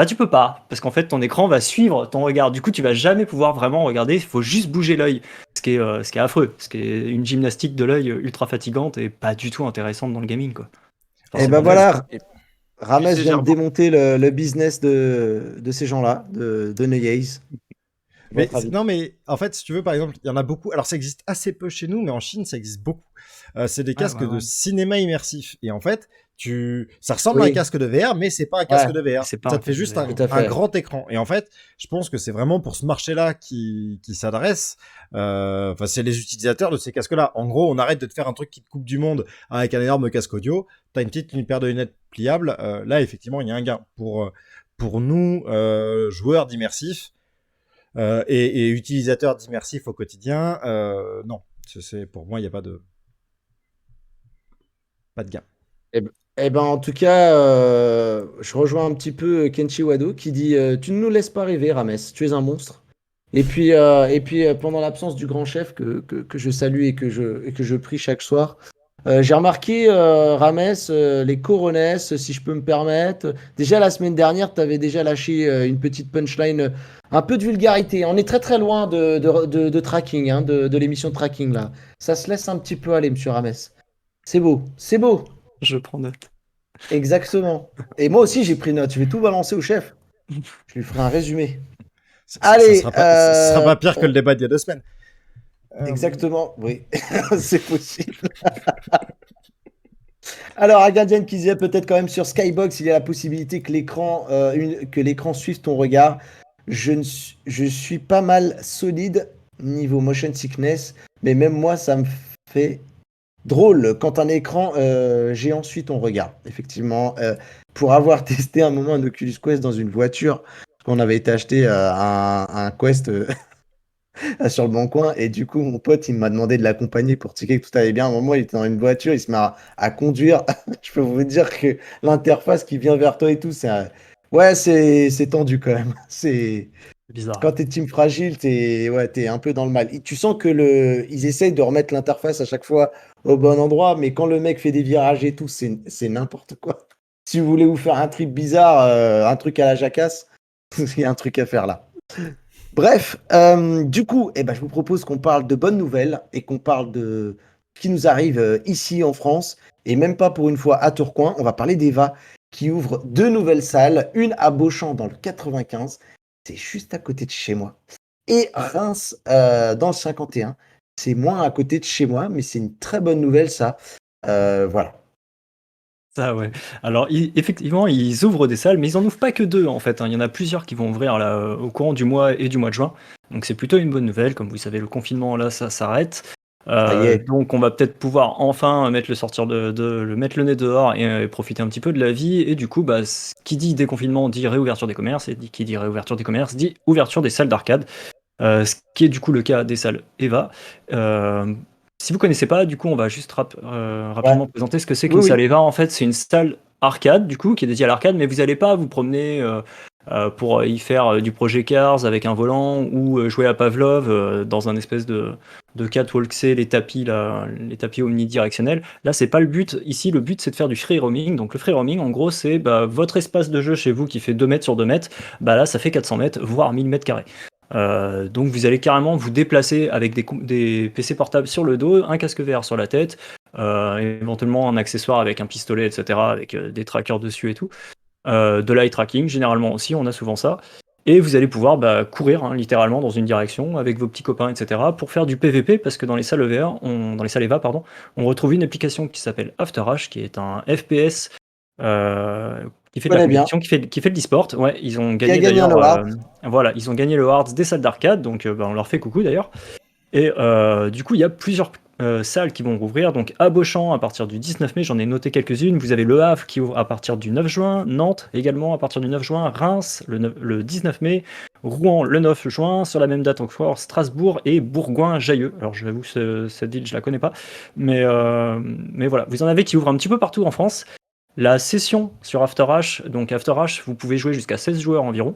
tu peux pas, parce qu'en fait ton écran va suivre ton regard, du coup tu vas jamais pouvoir vraiment regarder, il faut juste bouger l'œil, ce qui est affreux, ce qui est une gymnastique de l'œil ultra fatigante et pas du tout intéressante dans le gaming, quoi. Et voilà, Rames vient de démonter le business de ces gens-là, de Neuyays. Non, mais en fait, si tu veux, par exemple, il y en a beaucoup. Alors, ça existe assez peu chez nous, mais en Chine, ça existe beaucoup. C'est des casques de cinéma immersif. Et en fait, ça ressemble à un casque de VR, mais c'est pas un casque de VR. Ça te fait juste un grand écran. Et en fait, je pense que c'est vraiment pour ce marché-là qui s'adresse. C'est les utilisateurs de ces casques-là. En gros, on arrête de te faire un truc qui te coupe du monde avec un énorme casque audio. T'as une paire de lunettes pliables. Là, effectivement, il y a un gain. Pour pour nous, joueurs d'immersif et utilisateurs d'immersif au quotidien, non. Pour moi, il n'y a pas de gain. Eh ben, en tout cas, je rejoins un petit peu Kenshi Wado qui dit tu ne nous laisses pas rêver, Rames, tu es un monstre. Et puis, pendant l'absence du grand chef que je salue et que je prie chaque soir, j'ai remarqué, Rames, les coronesses, si je peux me permettre. Déjà, la semaine dernière, tu avais déjà lâché une petite punchline, un peu de vulgarité. On est très très loin de tracking, hein, de l'émission de tracking là. Ça se laisse un petit peu aller, monsieur Rames. C'est beau, c'est beau. Je prends note. Exactement. Et moi aussi, j'ai pris note. Je vais tout balancer au chef. Je lui ferai un résumé. Ça Allez, sera pas pire que le débat d'il y a 2 semaines. Exactement, oui, c'est possible. Alors, Agadian qui disait peut-être quand même sur Skybox, il y a la possibilité que l'écran suive ton regard. Je suis pas mal solide niveau motion sickness, mais même moi, ça me fait drôle quand un écran géant suit ton regard. Effectivement, pour avoir testé un moment un Oculus Quest dans une voiture, qu'on avait été acheter un Quest sur le bon coin, et du coup, mon pote, il m'a demandé de l'accompagner pour checker que tout allait bien. À un moment, il était dans une voiture, il se met à conduire. Je peux vous dire que l'interface qui vient vers toi et tout, ouais, c'est tendu quand même. C'est Bizarre. Quand t'es team fragile, t'es un peu dans le mal. Et tu sens que ils essayent de remettre l'interface à chaque fois au bon endroit, mais quand le mec fait des virages et tout, c'est n'importe quoi. Si vous voulez vous faire un trip bizarre, un truc à la jacasse, il y a un truc à faire là. Bref, du coup, je vous propose qu'on parle de bonnes nouvelles et qu'on parle de ce qui nous arrive ici en France, et même pas pour une fois à Tourcoing. On va parler d'Eva qui ouvre 2 nouvelles salles, une à Beauchamp dans le 95, c'est juste à côté de chez moi, et Reims dans le 51. C'est moins à côté de chez moi, mais c'est une très bonne nouvelle ça. Voilà. Ça, ouais. Alors, effectivement, ils ouvrent des salles, mais ils en ouvrent pas que 2 en fait, hein. Il y en a plusieurs qui vont ouvrir là au courant du mois et du mois de juin. Donc c'est plutôt une bonne nouvelle. Comme vous savez, le confinement là, ça s'arrête. Ça y est. Donc on va peut-être pouvoir enfin mettre mettre le nez dehors et profiter un petit peu de la vie. Et du coup, qui dit déconfinement dit réouverture des commerces, et qui dit réouverture des commerces dit ouverture des salles d'arcade. Ce qui est du coup le cas des salles Eva. Si vous connaissez pas, du coup, on va juste rapidement présenter ce que c'est qu'une Oui. salle Eva. En fait, c'est une salle arcade, du coup, qui est dédiée à l'arcade, mais vous n'allez pas vous promener pour y faire du Projet Cars avec un volant ou jouer à Pavlov dans un espèce de catwalk, c'est les tapis omnidirectionnels. Là, c'est pas le but. Ici, le but, c'est de faire du free roaming. Donc, le free roaming, en gros, c'est votre espace de jeu chez vous qui fait 2 mètres sur 2 mètres. Là, ça fait 400 mètres, voire 1000 mètres carrés. Donc vous allez carrément vous déplacer avec des PC portables sur le dos, un casque VR sur la tête, éventuellement un accessoire avec un pistolet, etc., avec des trackers dessus et tout. De l'eye tracking, généralement aussi, on a souvent ça. Et vous allez pouvoir courir littéralement dans une direction avec vos petits copains, etc., pour faire du PVP, parce que dans les salles Eva, pardon, on retrouve une application qui s'appelle Afterrush, qui est un FPS qui fait de la compétition, qui fait de l'e-sport. Ouais, ils ont gagné un d'ailleurs. award. Voilà, ils ont gagné le Awards des salles d'arcade, donc on leur fait coucou d'ailleurs. Et du coup, il y a plusieurs salles qui vont rouvrir. Donc à Beauchamp à partir du 19 mai, j'en ai noté quelques-unes. Vous avez Le Havre qui ouvre à partir du 9 juin, Nantes également à partir du 9 juin, Reims le 19 mai, Rouen le 9 juin, sur la même date encore Strasbourg et Bourgoin-Jallieu. Alors j'avoue, cette ville, je la connais pas, mais voilà, vous en avez qui ouvrent un petit peu partout en France. La session sur Afterrush, donc Afterrush, vous pouvez jouer jusqu'à 16 joueurs environ.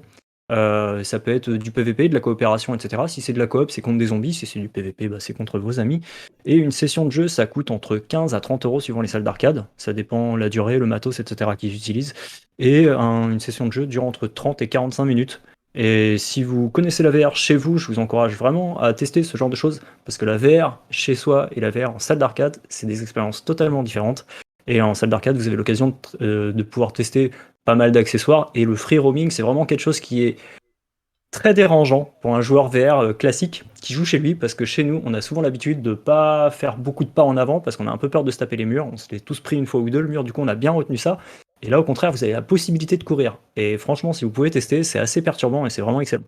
Ça peut être du PVP, de la coopération, etc. Si c'est de la coop, c'est contre des zombies. Si c'est du PVP, c'est contre vos amis. Et une session de jeu, ça coûte entre 15 à 30 euros suivant les salles d'arcade. Ça dépend la durée, le matos, etc. qu'ils utilisent. Et une session de jeu dure entre 30 et 45 minutes. Et si vous connaissez la VR chez vous, je vous encourage vraiment à tester ce genre de choses. Parce que la VR chez soi et la VR en salle d'arcade, c'est des expériences totalement différentes. Et en salle d'arcade, vous avez l'occasion de pouvoir tester pas mal d'accessoires. Et le free roaming, c'est vraiment quelque chose qui est très dérangeant pour un joueur VR classique qui joue chez lui, parce que chez nous, on a souvent l'habitude de pas faire beaucoup de pas en avant, parce qu'on a un peu peur de se taper les murs. On s'est tous pris une fois ou deux le mur, du coup on a bien retenu ça. Et là, au contraire, vous avez la possibilité de courir. Et franchement, si vous pouvez tester, c'est assez perturbant et c'est vraiment excellent.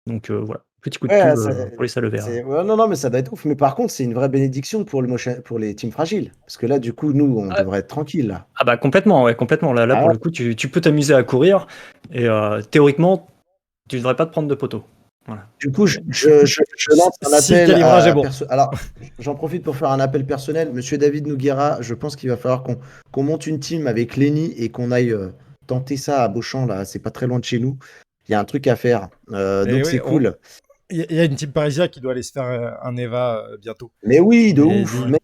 Donc voilà, petit coup de Ouais, pub pour les salles VR. ouais, non, mais ça doit être ouf. Mais par contre, c'est une vraie bénédiction pour les teams fragiles. Parce que là, du coup, nous, on Ah, devrait être tranquille là. ah bah complètement, ouais, complètement. Là Ah pour ouais. le coup, tu peux t'amuser à courir et théoriquement, tu devrais pas te prendre de poteau. Voilà. Du coup, je lance un Si le appel calibrage est bon. Alors, j'en profite pour faire un appel personnel. Monsieur David Noguera, je pense qu'il va falloir qu'on monte une team avec Lenny et qu'on aille tenter ça à Beauchamp, là. C'est pas très loin de chez nous. Il y a un truc à faire. Et Donc, oui, c'est cool. Il y a une team parisienne qui doit aller se faire un Eva bientôt. Mais oui, de Et ouf. ouais. Mais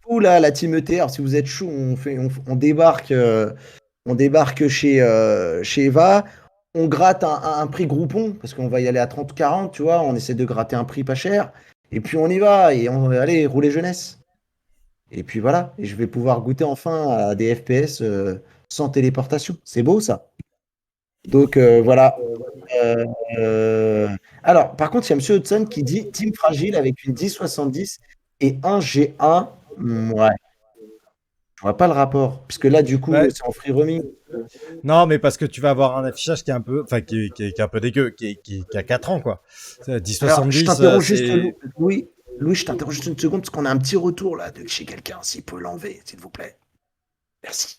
vous, là, la team ETR, si vous êtes chaud, on débarque. On débarque chez Eva, on gratte un prix Groupon, parce qu'on va y aller à 30-40, tu vois, on essaie de gratter un prix pas cher, et puis on y va, et on va aller rouler jeunesse. Et puis voilà, et je vais pouvoir goûter enfin à des FPS sans téléportation. C'est beau ça. Donc voilà. Euh, euh, Alors, par contre, il y a Monsieur Hudson qui dit Team fragile avec une 1070 et un G1. Ouais, je vois pas le rapport, puisque là, du coup, Ouais. c'est en free roaming. Non, mais parce que tu vas avoir un affichage qui est un peu, enfin, qui est un peu dégueu, qui a 4 ans, quoi. Alors, je 1070, t'interromps juste, c'est. Louis. Louis, je t'interromps juste une seconde parce qu'on a un petit retour là de chez quelqu'un. S'il peut l'enlever, s'il vous plaît. Merci.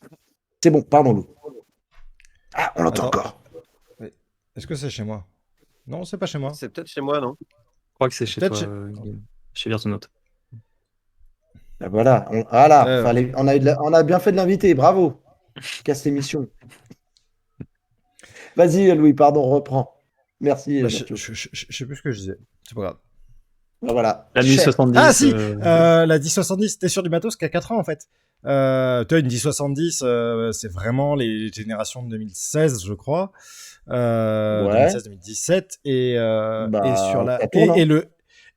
C'est bon, pardon, Lou. Ah, on l'entend Attends. encore. Est-ce que c'est chez moi? Non, c'est pas chez moi. C'est peut-être chez moi, non? Je crois que c'est chez Peut-être toi, chez Virtunote. Ben voilà, on a bien fait de l'inviter. Bravo. Casse l'émission. Vas-y, Louis, pardon, reprends. Merci, Bah, Mathieu. je sais plus ce que je disais. C'est pas grave. Ben voilà. La Chef. 1070. Ah si, la 1070, c'était sur du matos qui a 4 ans en fait. Tu vois, une 1070, c'est vraiment les générations de 2016, je crois. Ouais. 2016-2017. Et sur Bah, la ça tourne, hein.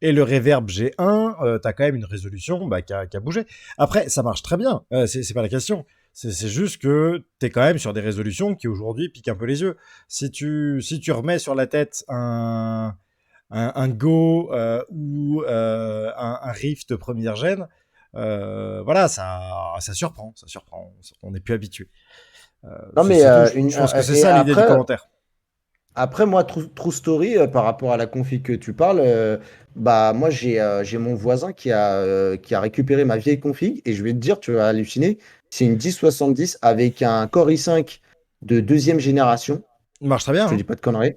et le Reverb G1, t'as quand même une résolution qui a bougé. Après, ça marche très bien. C'est pas la question. C'est juste que t'es quand même sur des résolutions qui aujourd'hui piquent un peu les yeux. Si tu remets sur la tête un Go ou un Rift première gêne, voilà, ça surprend. On n'est plus habitué. Non, mais C'est tout. Je pense que c'est ça l'idée du commentaire. Après, moi, True Story, par rapport à la config que tu parles, bah moi j'ai mon voisin qui a récupéré ma vieille config et je vais te dire, tu vas halluciner, c'est une 1070 avec un Core i5 de deuxième génération. Il marche très bien. Je te dis pas de conneries,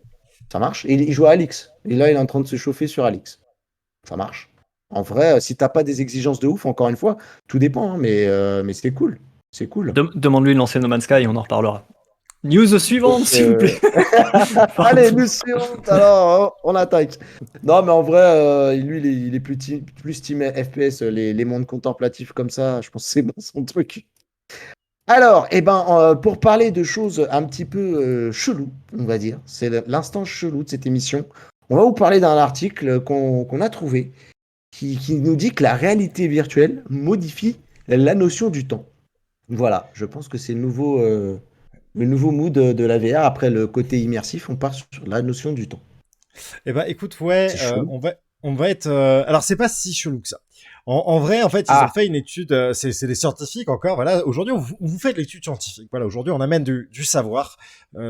ça marche. Il joue à Alix et là il est en train de se chauffer sur Alix. Ça marche. En vrai, si t'as pas des exigences de ouf, encore une fois, tout dépend, hein, mais c'est cool. C'est cool. Demande-lui de lancer No Man's Sky et on en reparlera. News suivante, Donc, s'il vous plaît. Allez, nous suivons. Alors, on attaque. Non, mais en vrai, lui, il est plus team FPS, les mondes contemplatifs comme ça. Je pense que c'est bon son truc. Alors, pour parler de choses un petit peu chelou, on va dire, c'est l'instant chelou de cette émission. On va vous parler d'un article qu'on a trouvé qui nous dit que la réalité virtuelle modifie la notion du temps. Voilà, je pense que c'est le nouveau mood de la VR. Après le côté immersif, on part sur la notion du temps. Eh ben, écoute, ouais, C'est chelou. on va être. Alors, c'est pas si chelou que ça. En vrai, en fait, ils ont fait une étude. C'est des scientifiques encore. Voilà, aujourd'hui, on vous fait de l'étude scientifique. Voilà, aujourd'hui, on amène du savoir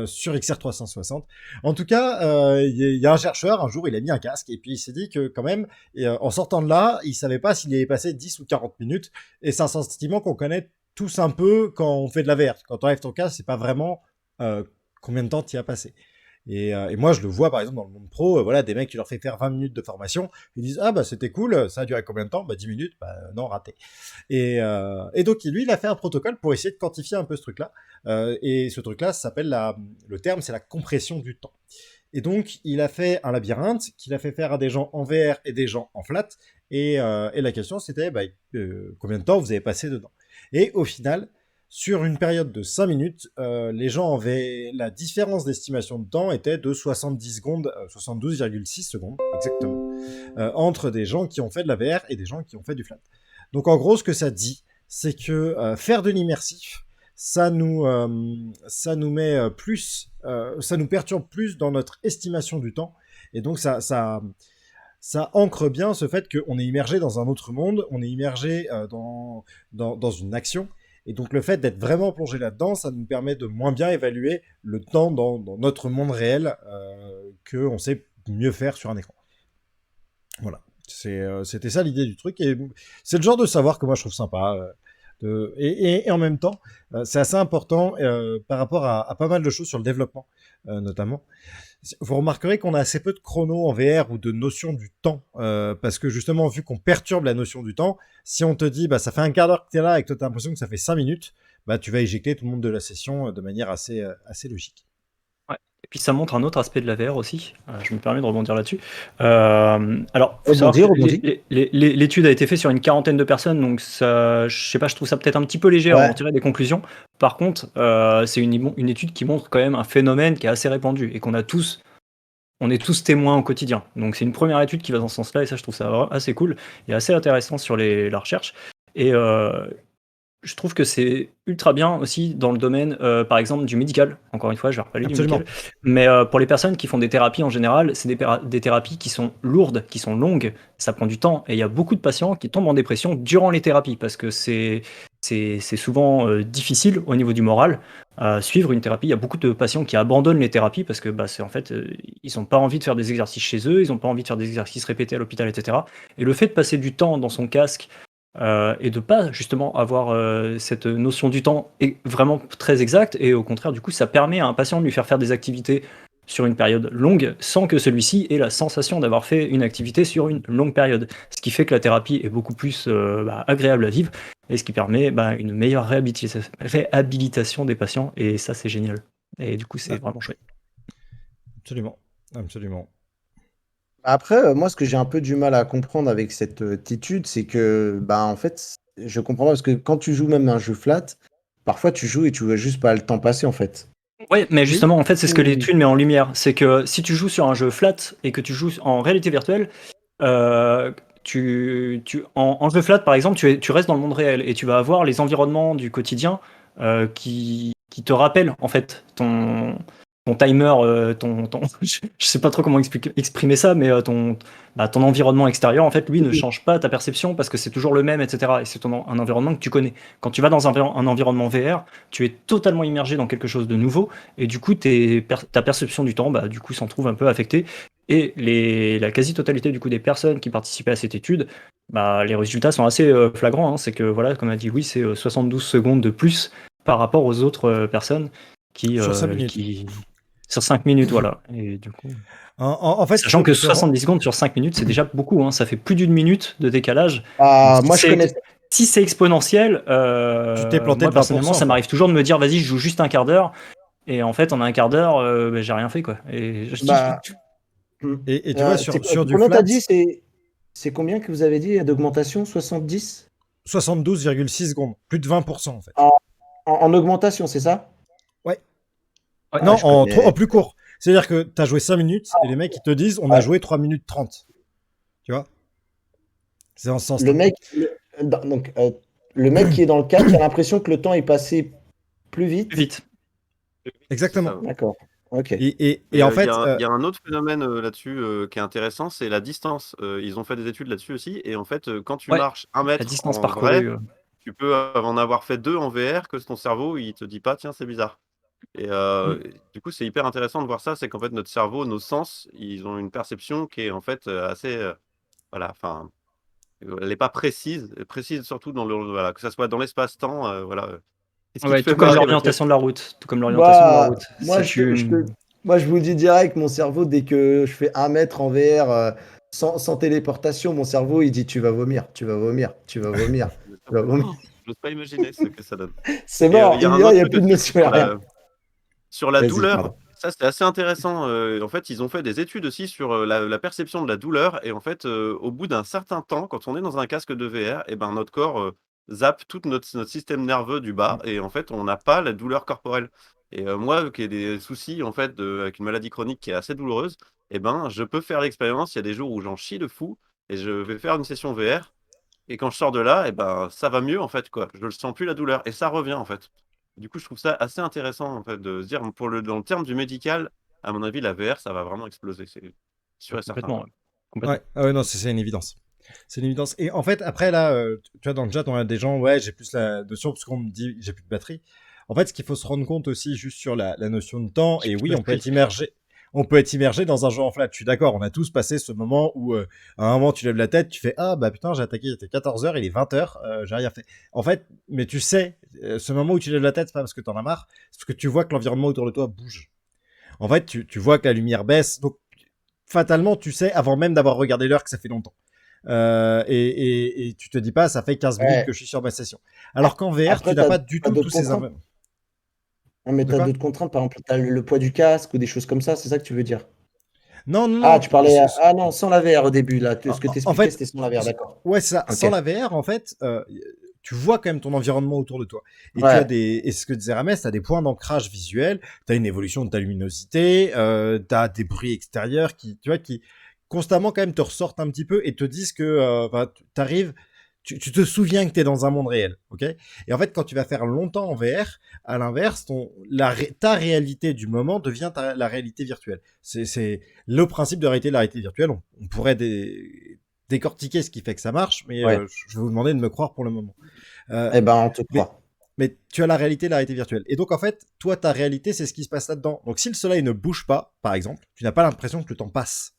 sur XR 360. En tout cas, il y a un chercheur. Un jour, il a mis un casque et puis il s'est dit que quand même, en sortant de là, il savait pas s'il y avait passé 10 ou 40 minutes. Et c'est un sentiment qu'on connaît tous un peu quand on fait de la VR. Quand on enlève ton casque, c'est pas vraiment combien de temps tu y as passé. Et moi, je le vois par exemple dans le monde pro, voilà, des mecs qui leur fait faire 20 minutes de formation, ils disent ah bah c'était cool, ça a duré combien de temps? Bah 10 minutes, bah non, raté. Et donc lui, il a fait un protocole pour essayer de quantifier un peu ce truc-là. Et ce truc-là, ça s'appelle le terme, c'est la compression du temps. Et donc, il a fait un labyrinthe qu'il a fait faire à des gens en VR et des gens en flat. Et la question, c'était bah, combien de temps vous avez passé dedans? Et au final, sur une période de 5 minutes, les gens avaient la différence d'estimation de temps était de 70 secondes, 72,6 secondes exactement, entre des gens qui ont fait de la VR et des gens qui ont fait du flat. Donc en gros, ce que ça dit, c'est que faire de l'immersif, ça nous met plus, ça nous perturbe plus dans notre estimation du temps, et donc ça ancre bien ce fait qu'on est immergé dans un autre monde, on est immergé dans une action. Et donc le fait d'être vraiment plongé là-dedans, ça nous permet de moins bien évaluer le temps dans notre monde réel, qu'on sait mieux faire sur un écran. Voilà. C'était ça l'idée du truc. Et c'est le genre de savoir que moi je trouve sympa. Et en même temps, c'est assez important par rapport à pas mal de choses sur le développement, notamment. Vous remarquerez qu'on a assez peu de chrono en VR ou de notion du temps, parce que justement, vu qu'on perturbe la notion du temps, si on te dit, bah, ça fait un quart d'heure que tu es là et que toi, tu as l'impression que ça fait 5 minutes, bah, tu vas éjecter tout le monde de la session de manière assez logique. Ouais. Et puis ça montre un autre aspect de la VR aussi. Je me permets de rebondir là-dessus. Alors, faut savoir que l'étude a été faite sur une quarantaine de personnes, donc ça, je sais pas, je trouve ça peut-être un petit peu léger à en tirer des conclusions. Par contre, c'est une étude qui montre quand même un phénomène qui est assez répandu et qu'on a tous. On est tous témoins au quotidien. Donc c'est une première étude qui va dans ce sens-là, et ça je trouve ça assez cool et assez intéressant sur la recherche. Et je trouve que c'est ultra bien aussi dans le domaine, par exemple, du médical. Encore une fois, je vais reparler du médical. Mais pour les personnes qui font des thérapies en général, c'est des thérapies qui sont lourdes, qui sont longues, ça prend du temps. Et il y a beaucoup de patients qui tombent en dépression durant les thérapies parce que c'est souvent difficile au niveau du moral. Suivre une thérapie, il y a beaucoup de patients qui abandonnent les thérapies parce que c'est en fait, ils n'ont pas envie de faire des exercices chez eux, ils n'ont pas envie de faire des exercices répétés à l'hôpital, etc. Et le fait de passer du temps dans son casque et de pas justement avoir cette notion du temps est vraiment très exacte, et au contraire du coup ça permet à un patient de lui faire des activités sur une période longue sans que celui-ci ait la sensation d'avoir fait une activité sur une longue période, ce qui fait que la thérapie est beaucoup plus agréable à vivre, et ce qui permet une meilleure réhabilitation des patients, et ça c'est génial, et du coup c'est vraiment chouette. Absolument. Après, moi, ce que j'ai un peu du mal à comprendre avec cette étude, c'est que, en fait, je comprends pas parce que quand tu joues même un jeu flat, parfois tu joues et tu vois juste pas le temps passer, en fait. Ouais, mais justement, en fait, c'est ce que l'étude met en lumière. C'est que si tu joues sur un jeu flat et que tu joues en réalité virtuelle, en jeu flat, par exemple, tu restes dans le monde réel et tu vas avoir les environnements du quotidien qui te rappellent, en fait, ton timer, je sais pas trop comment exprimer ça, mais ton environnement extérieur, en fait, lui, ne change pas ta perception parce que c'est toujours le même, etc. Et c'est un environnement que tu connais. Quand tu vas dans un environnement VR, tu es totalement immergé dans quelque chose de nouveau, et du coup, ta perception du temps, du coup, s'en trouve un peu affectée. Et la quasi-totalité du coup des personnes qui participaient à cette étude, les résultats sont assez flagrants. Hein. C'est que, voilà, comme a dit Louis, c'est 72 secondes de plus par rapport aux autres personnes sur 5 minutes. Sur 5 minutes, voilà. Et du coup, en fait, sachant que 70 secondes sur 5 minutes, c'est déjà beaucoup. Hein. Ça fait plus d'une minute de décalage. Moi, je connais. Si c'est exponentiel, tu t'es planté moi, personnellement, ça m'arrive toujours de me dire, vas-y, je joue juste un quart d'heure. Et en fait, en un quart d'heure, j'ai rien fait, quoi. Et tu vois, sur du combien flat... t'as dit, c'est combien que vous avez dit d'augmentation? 70 72,6 secondes. Plus de 20%, en fait. En augmentation, c'est ça? Ouais. Non, en plus court. C'est-à-dire que tu as joué 5 minutes et les mecs, ils te disent, on a joué 3 minutes 30. Tu vois? C'est en ce sens. Le mec qui est dans le cadre, il a l'impression que le temps est passé plus vite. Plus vite. Exactement. D'accord. Ok. Et en fait, il y a un autre phénomène là-dessus qui est intéressant, c'est la distance. Ils ont fait des études là-dessus aussi, et en fait, quand tu marches 1 mètre la distance en parcourue, vrai, tu peux en avoir fait 2 en VR, que ton cerveau, il te dit pas, tiens, c'est bizarre. Et du coup, c'est hyper intéressant de voir ça, c'est qu'en fait, notre cerveau, nos sens, ils ont une perception qui est en fait assez, voilà, enfin, elle n'est pas précise surtout voilà, que ça soit dans l'espace-temps, voilà. Tout comme l'orientation de la route. Moi, je vous dis direct, mon cerveau, dès que je fais 1 mètre en VR sans téléportation, mon cerveau, il dit tu vas vomir. J'ose pas imaginer ce que ça donne. C'est mort, il n'y a plus de notion. Sur la douleur, ça c'est assez intéressant. En fait, ils ont fait des études aussi sur la perception de la douleur. Et en fait, au bout d'un certain temps, quand on est dans un casque de VR, notre corps zappe tout notre système nerveux du bas. Et en fait, on n'a pas la douleur corporelle. Et moi, qui ai des soucis en fait avec une maladie chronique qui est assez douloureuse, je peux faire l'expérience. Il y a des jours où j'en chie de fou et je vais faire une session VR. Et quand je sors de là, ça va mieux en fait, quoi. Je ne sens plus la douleur et ça revient en fait. Du coup, je trouve ça assez intéressant en fait de se dire, dans le terme du médical, à mon avis, la VR, ça va vraiment exploser. C'est sûr et certain. Complètement. Ouais, non, c'est une évidence. C'est une évidence. Et en fait, après, là, tu vois, dans le chat, on a des gens, ouais, j'ai plus la notion parce qu'on me dit, j'ai plus de batterie. En fait, ce qu'il faut se rendre compte aussi, juste sur la notion de temps, et oui, on peut être immergé. on peut être immergé dans un jeu en flat. Je suis d'accord, on a tous passé ce moment où, à un moment, tu lèves la tête, tu fais ah bah putain, j'ai attaqué, il était 14h, il est 20h, j'ai rien fait. En fait, mais tu sais, ce moment où tu lèves la tête, c'est pas parce que t'en as marre, c'est parce que tu vois que l'environnement autour de toi bouge. En fait, tu vois que la lumière baisse, donc fatalement, tu sais, avant même d'avoir regardé l'heure, que ça fait longtemps. Et tu te dis pas, ça fait 15 minutes Ouais. que je suis sur ma session. Alors qu'en VR, tu Après, n'as pas du t'as tout tous d'autres ces contraintes. infos. Non, mais De t'as quoi? d'autres contraintes, par exemple, t'as le poids du casque ou des choses comme ça, c'est ça que tu veux dire? Non, non, Ah, non. tu parlais. Ah non, sans la VR au début, là. Ce que En t'expliquais, fait, c'était sans la VR, d'accord. ouais, c'est ça. Ok. Sans la VR, en fait, tu vois quand même ton environnement autour de toi. Et tu as Ouais. des, et ce que disait Rames, tu as des points d'ancrage visuel, tu as une évolution de ta luminosité, tu as des bruits extérieurs qui, tu vois, qui constamment quand même te ressortent un petit peu et te disent que t'arrives, tu te souviens que tu es dans un monde réel, ok? Et en fait, quand tu vas faire longtemps en VR, à l'inverse, ta réalité du moment devient la réalité virtuelle. C'est le principe de réalité de la réalité virtuelle. On pourrait décortiquer ce qui fait que ça marche, mais Ouais. je vais vous demander de me croire pour le moment. Euh, Eh ben, on te mais, croit. mais tu as la réalité de la réalité virtuelle. Et donc, en fait, toi, ta réalité, c'est ce qui se passe là-dedans. Donc, si le soleil ne bouge pas, par exemple, tu n'as pas l'impression que le temps passe.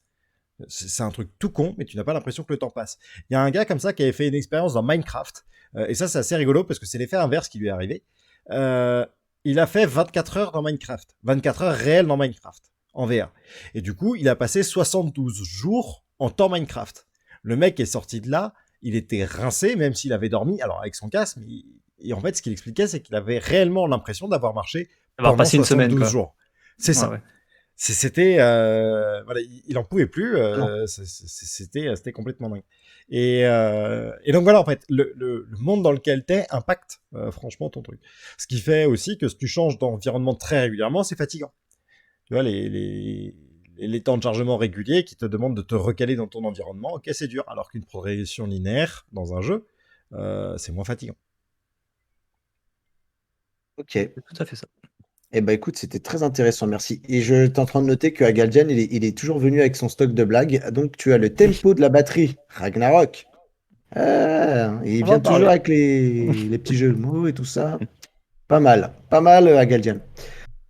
C'est un truc tout con, mais tu n'as pas l'impression que le temps passe. Il y a un gars comme ça qui avait fait une expérience dans Minecraft, et ça, c'est assez rigolo parce que c'est l'effet inverse qui lui est arrivé. Euh, il a fait 24 heures dans Minecraft, 24 heures réelles dans Minecraft, en VR. Et du coup, il a passé 72 jours en temps Minecraft. Le mec est sorti de là, il était rincé, même s'il avait dormi, alors avec son casque, et en fait, ce qu'il expliquait, c'est qu'il avait réellement l'impression d'avoir marché Avoir pendant passé une semaine, 72 quoi. jours. C'est Ouais, ça. ouais. C'était voilà, il en pouvait plus, Non. c'était complètement dingue. Et donc voilà, en fait, le monde dans lequel t'es impacte franchement ton truc. Ce qui fait aussi que si tu changes d'environnement très régulièrement, c'est fatigant. Tu vois, les temps de chargement réguliers qui te demandent de te recaler dans ton environnement, ok, c'est dur. Alors qu'une progression linéaire dans un jeu, c'est moins fatigant. Ok. C'est tout à fait ça. Eh ben, écoute, c'était très intéressant, merci. Et je t'es en train de noter que Galdian, il est toujours venu avec son stock de blagues. Donc, tu as le tempo de la batterie, Ragnarok. Ah, il On va vient en toujours parler. avec les petits jeux de mots et tout ça. Pas mal, Galdian.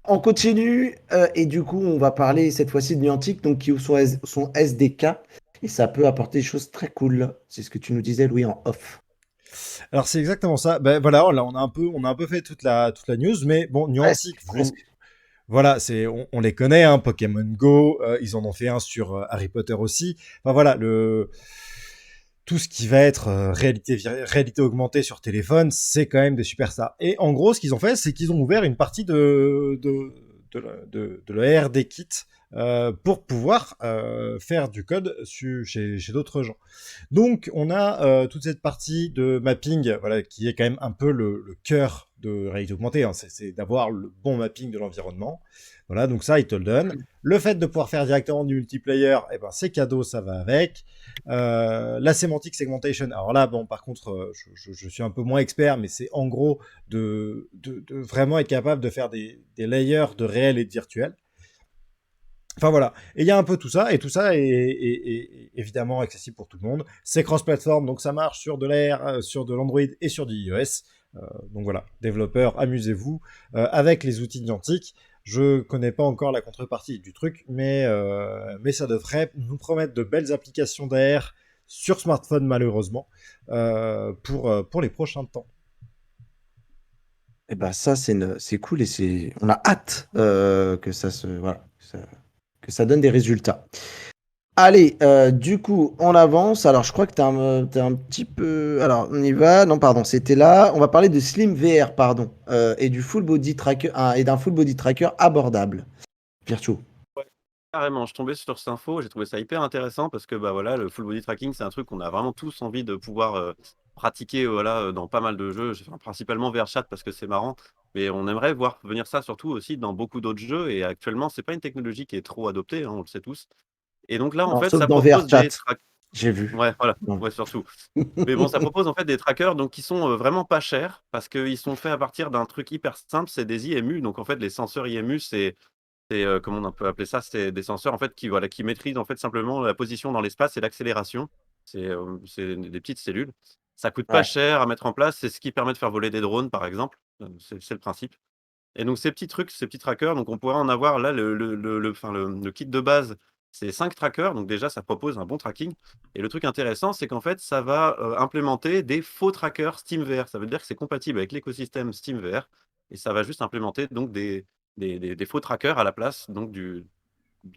On continue, et du coup, on va parler cette fois-ci de Niantic, donc qui ouvre son SDK, et ça peut apporter des choses très cool. C'est ce que tu nous disais, Louis, en off. Alors c'est exactement ça. Ben voilà, là on a un peu fait toute la news, mais bon, Niantic, Presque. voilà, on les connaît, hein, Pokémon Go, ils en ont fait un sur Harry Potter aussi. Enfin voilà, tout ce qui va être réalité augmentée sur téléphone, c'est quand même des superstars. Et en gros, ce qu'ils ont fait, c'est qu'ils ont ouvert une partie de la RD Kit pour pouvoir faire du code chez d'autres gens. Donc, on a toute cette partie de mapping, voilà, qui est quand même un peu le cœur de réalité augmentée, hein, c'est d'avoir le bon mapping de l'environnement. Voilà, donc ça, ils te le donnent. Le fait de pouvoir faire directement du multiplayer, eh ben, c'est cadeau, ça va avec. La semantic segmentation, alors là, bon, par contre, je suis un peu moins expert, mais c'est en gros de vraiment être capable de faire des layers de réel et de virtuel. Enfin voilà, et il y a un peu tout ça, et tout ça est évidemment accessible pour tout le monde. C'est cross-platform, donc ça marche sur de l'AR, sur de l'Android et sur du iOS. Donc voilà, développeurs, amusez-vous avec les outils Niantic. Je connais pas encore la contrepartie du truc, mais ça devrait nous promettre de belles applications d'AR sur smartphone malheureusement pour les prochains temps. Et ben ça, c'est cool, et on a hâte que voilà, que ça donne des résultats. Allez, du coup, on avance. Alors, je crois que t'es un petit peu. Alors, on y va. Non, pardon, c'était là. On va parler de Slim VR, pardon, et du full body tracker, et d'un full body tracker abordable. Virtuo. Ouais, carrément, je tombais sur cette info, j'ai trouvé ça hyper intéressant parce que bah voilà, le full body tracking, c'est un truc qu'on a vraiment tous envie de pouvoir pratiquer voilà, dans pas mal de jeux, enfin, principalement VRChat parce que c'est marrant, mais on aimerait voir venir ça surtout aussi dans beaucoup d'autres jeux et actuellement, c'est pas une technologie qui est trop adoptée, hein, on le sait tous. Et donc là, en Non, fait, sauf ça dans propose des VRChat, j'ai vu. ouais, voilà, Non. ouais, surtout. Mais bon, ça propose en fait des trackers donc qui sont vraiment pas chers parce qu'ils sont faits à partir d'un truc hyper simple, c'est des IMU. Donc en fait, les senseurs IMU, comment on peut appeler ça? C'est des senseurs en fait qui voilà, qui maîtrisent en fait simplement la position dans l'espace et l'accélération. C'est des petites cellules. Ça coûte pas Ouais. cher à mettre en place, c'est ce qui permet de faire voler des drones par exemple, c'est le principe. Et donc ces petits trucs, ces petits trackers, donc on pourrait en avoir là le kit de base, c'est 5 trackers, donc déjà ça propose un bon tracking. Et le truc intéressant, c'est qu'en fait, ça va implémenter des faux trackers SteamVR. Ça veut dire que c'est compatible avec l'écosystème SteamVR et ça va juste implémenter donc des faux trackers à la place donc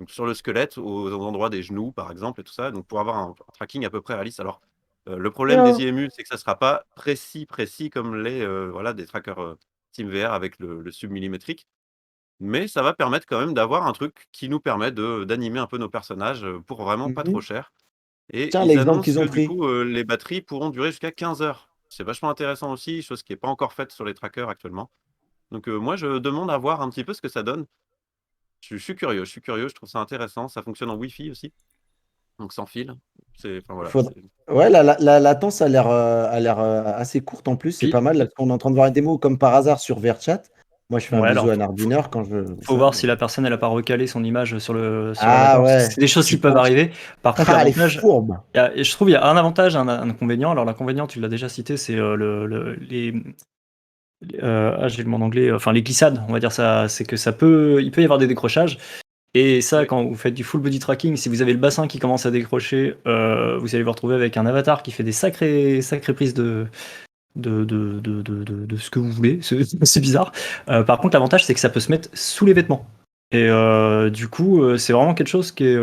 sur le squelette, aux endroits des genoux par exemple et tout ça, donc pour avoir un tracking à peu près réaliste. Alors le problème des IMU, c'est que ça sera pas précis comme les voilà des trackers SteamVR avec le submillimétrique, mais ça va permettre quand même d'avoir un truc qui nous permet d'animer un peu nos personnages, pour vraiment pas trop Mhm. cher. Et Tiens, ils l'exemple annoncent qu'ils que ont du pris. coup, les batteries pourront durer jusqu'à 15 heures. C'est vachement intéressant aussi, chose qui est pas encore faite sur les trackers actuellement. Donc moi je demande à voir un petit peu ce que ça donne. Je suis curieux, je trouve ça intéressant. Ça fonctionne en Wi-Fi aussi, donc sans fil. C'est enfin voilà, Faudra- Ouais, la latence a l'air assez courte en plus. C'est Puis, pas mal. Là, on est en train de voir une démo comme par hasard sur VRChat. Moi, je fais un ouais, bisou alors, à Nardiner quand je vois faut ça. voir si la personne elle a pas recalé son image sur Ah l'avatar. Parce que ouais, c'est des choses tu qui peuvent penses? arriver. Par contre, Ah, les l'avantage, fourbes. et je trouve il y a un avantage, un inconvénient. Alors l'inconvénient, tu l'as déjà cité, c'est j'ai le mot en anglais, enfin les glissades, on va dire ça, c'est que il peut y avoir des décrochages. Et ça, Oui. quand vous faites du full body tracking, si vous avez le bassin qui commence à décrocher, vous allez vous retrouver avec un avatar qui fait des sacrées prises de ce que vous voulez. C'est bizarre. Par contre, l'avantage, c'est que ça peut se mettre sous les vêtements. Et du coup, c'est vraiment quelque chose qui est.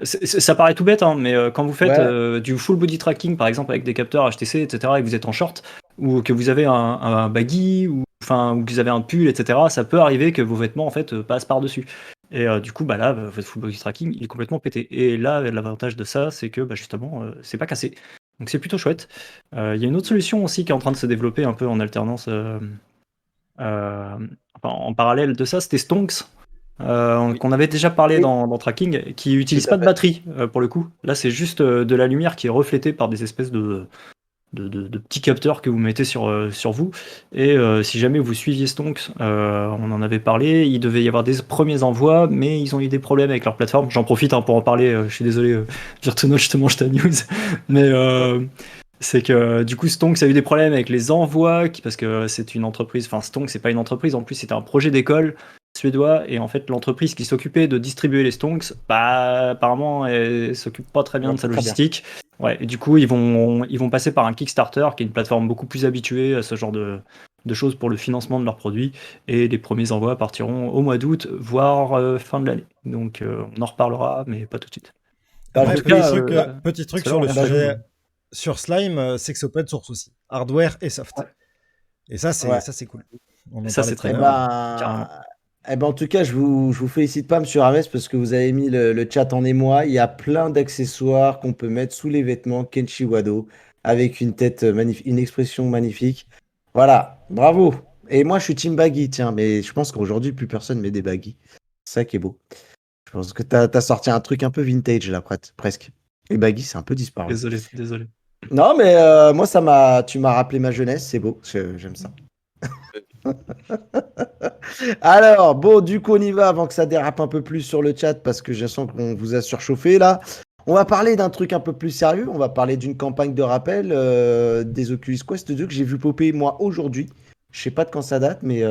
Ça paraît tout bête, hein, mais quand vous faites Ouais, du full body tracking, par exemple avec des capteurs HTC, etc., et que vous êtes en short, ou que vous avez un baggy, ou que vous avez un pull, etc., ça peut arriver que vos vêtements en fait passent par-dessus. Et du coup, bah là, votre full body tracking, il est complètement pété. Et là, l'avantage de ça, c'est que bah, justement, c'est pas cassé. Donc c'est plutôt chouette. Il y a une autre solution aussi qui est en train de se développer un peu en alternance, euh, enfin, en parallèle de ça, c'était Stonks. Oui. Qu'on avait déjà parlé oui, dans Tracking, qui tout n'utilise à pas de fait. batterie pour le coup. Là, c'est juste de la lumière qui est reflétée par des espèces de petits capteurs que vous mettez sur vous. Et si jamais vous suiviez Stonks, on en avait parlé, il devait y avoir des premiers envois, mais ils ont eu des problèmes avec leur plateforme. J'en profite pour en parler, je suis désolé, Virtuno, je te mange ta news. Mais c'est que du coup, Stonks a eu des problèmes avec les envois, parce que c'est une entreprise, enfin Stonks, c'est pas une entreprise, en plus c'était un projet d'école suédois, et en fait l'entreprise qui s'occupait de distribuer les Stonks, bah apparemment elle s'occupe pas très Ça bien va de sa pas très bien. logistique. Ouais, et du coup ils vont passer par un Kickstarter, qui est une plateforme beaucoup plus habituée à ce genre de choses pour le financement de leurs produits, et les premiers envois partiront au mois d'août, voire fin de l'année. Donc on en reparlera, mais pas tout de suite. Bah, En Après, tout cas, petit truc ça a sur l'air le bien bah, cool. sujet, sur Slime, c'est que c'est open source aussi, hardware et soft. Et ouais. ça c'est cool. On en Ça, parlait c'est tout très à Eh l'heure. cool, ben, carrément. en tout cas, je vous félicite pas, Monsieur Rames, parce que vous avez mis le chat en émoi. Il y a plein d'accessoires qu'on peut mettre sous les vêtements Kenshi Wado avec une tête magnifique, une expression magnifique. Voilà, bravo. Et moi, je suis team baggy, tiens, mais je pense qu'aujourd'hui, plus personne met des baggy. C'est ça qui est beau. Je pense que t'as sorti un truc un peu vintage là, presque. Les baggy, c'est un peu disparu. Désolé. Non, mais moi, tu m'as rappelé ma jeunesse, c'est beau. J'aime ça. Alors, bon, du coup, on y va avant que ça dérape un peu plus sur le chat parce que je sens qu'on vous a surchauffé là. On va parler d'un truc un peu plus sérieux. On va parler d'une campagne de rappel des Oculus Quest 2 que j'ai vu popper moi aujourd'hui. Je sais pas de quand ça date, mais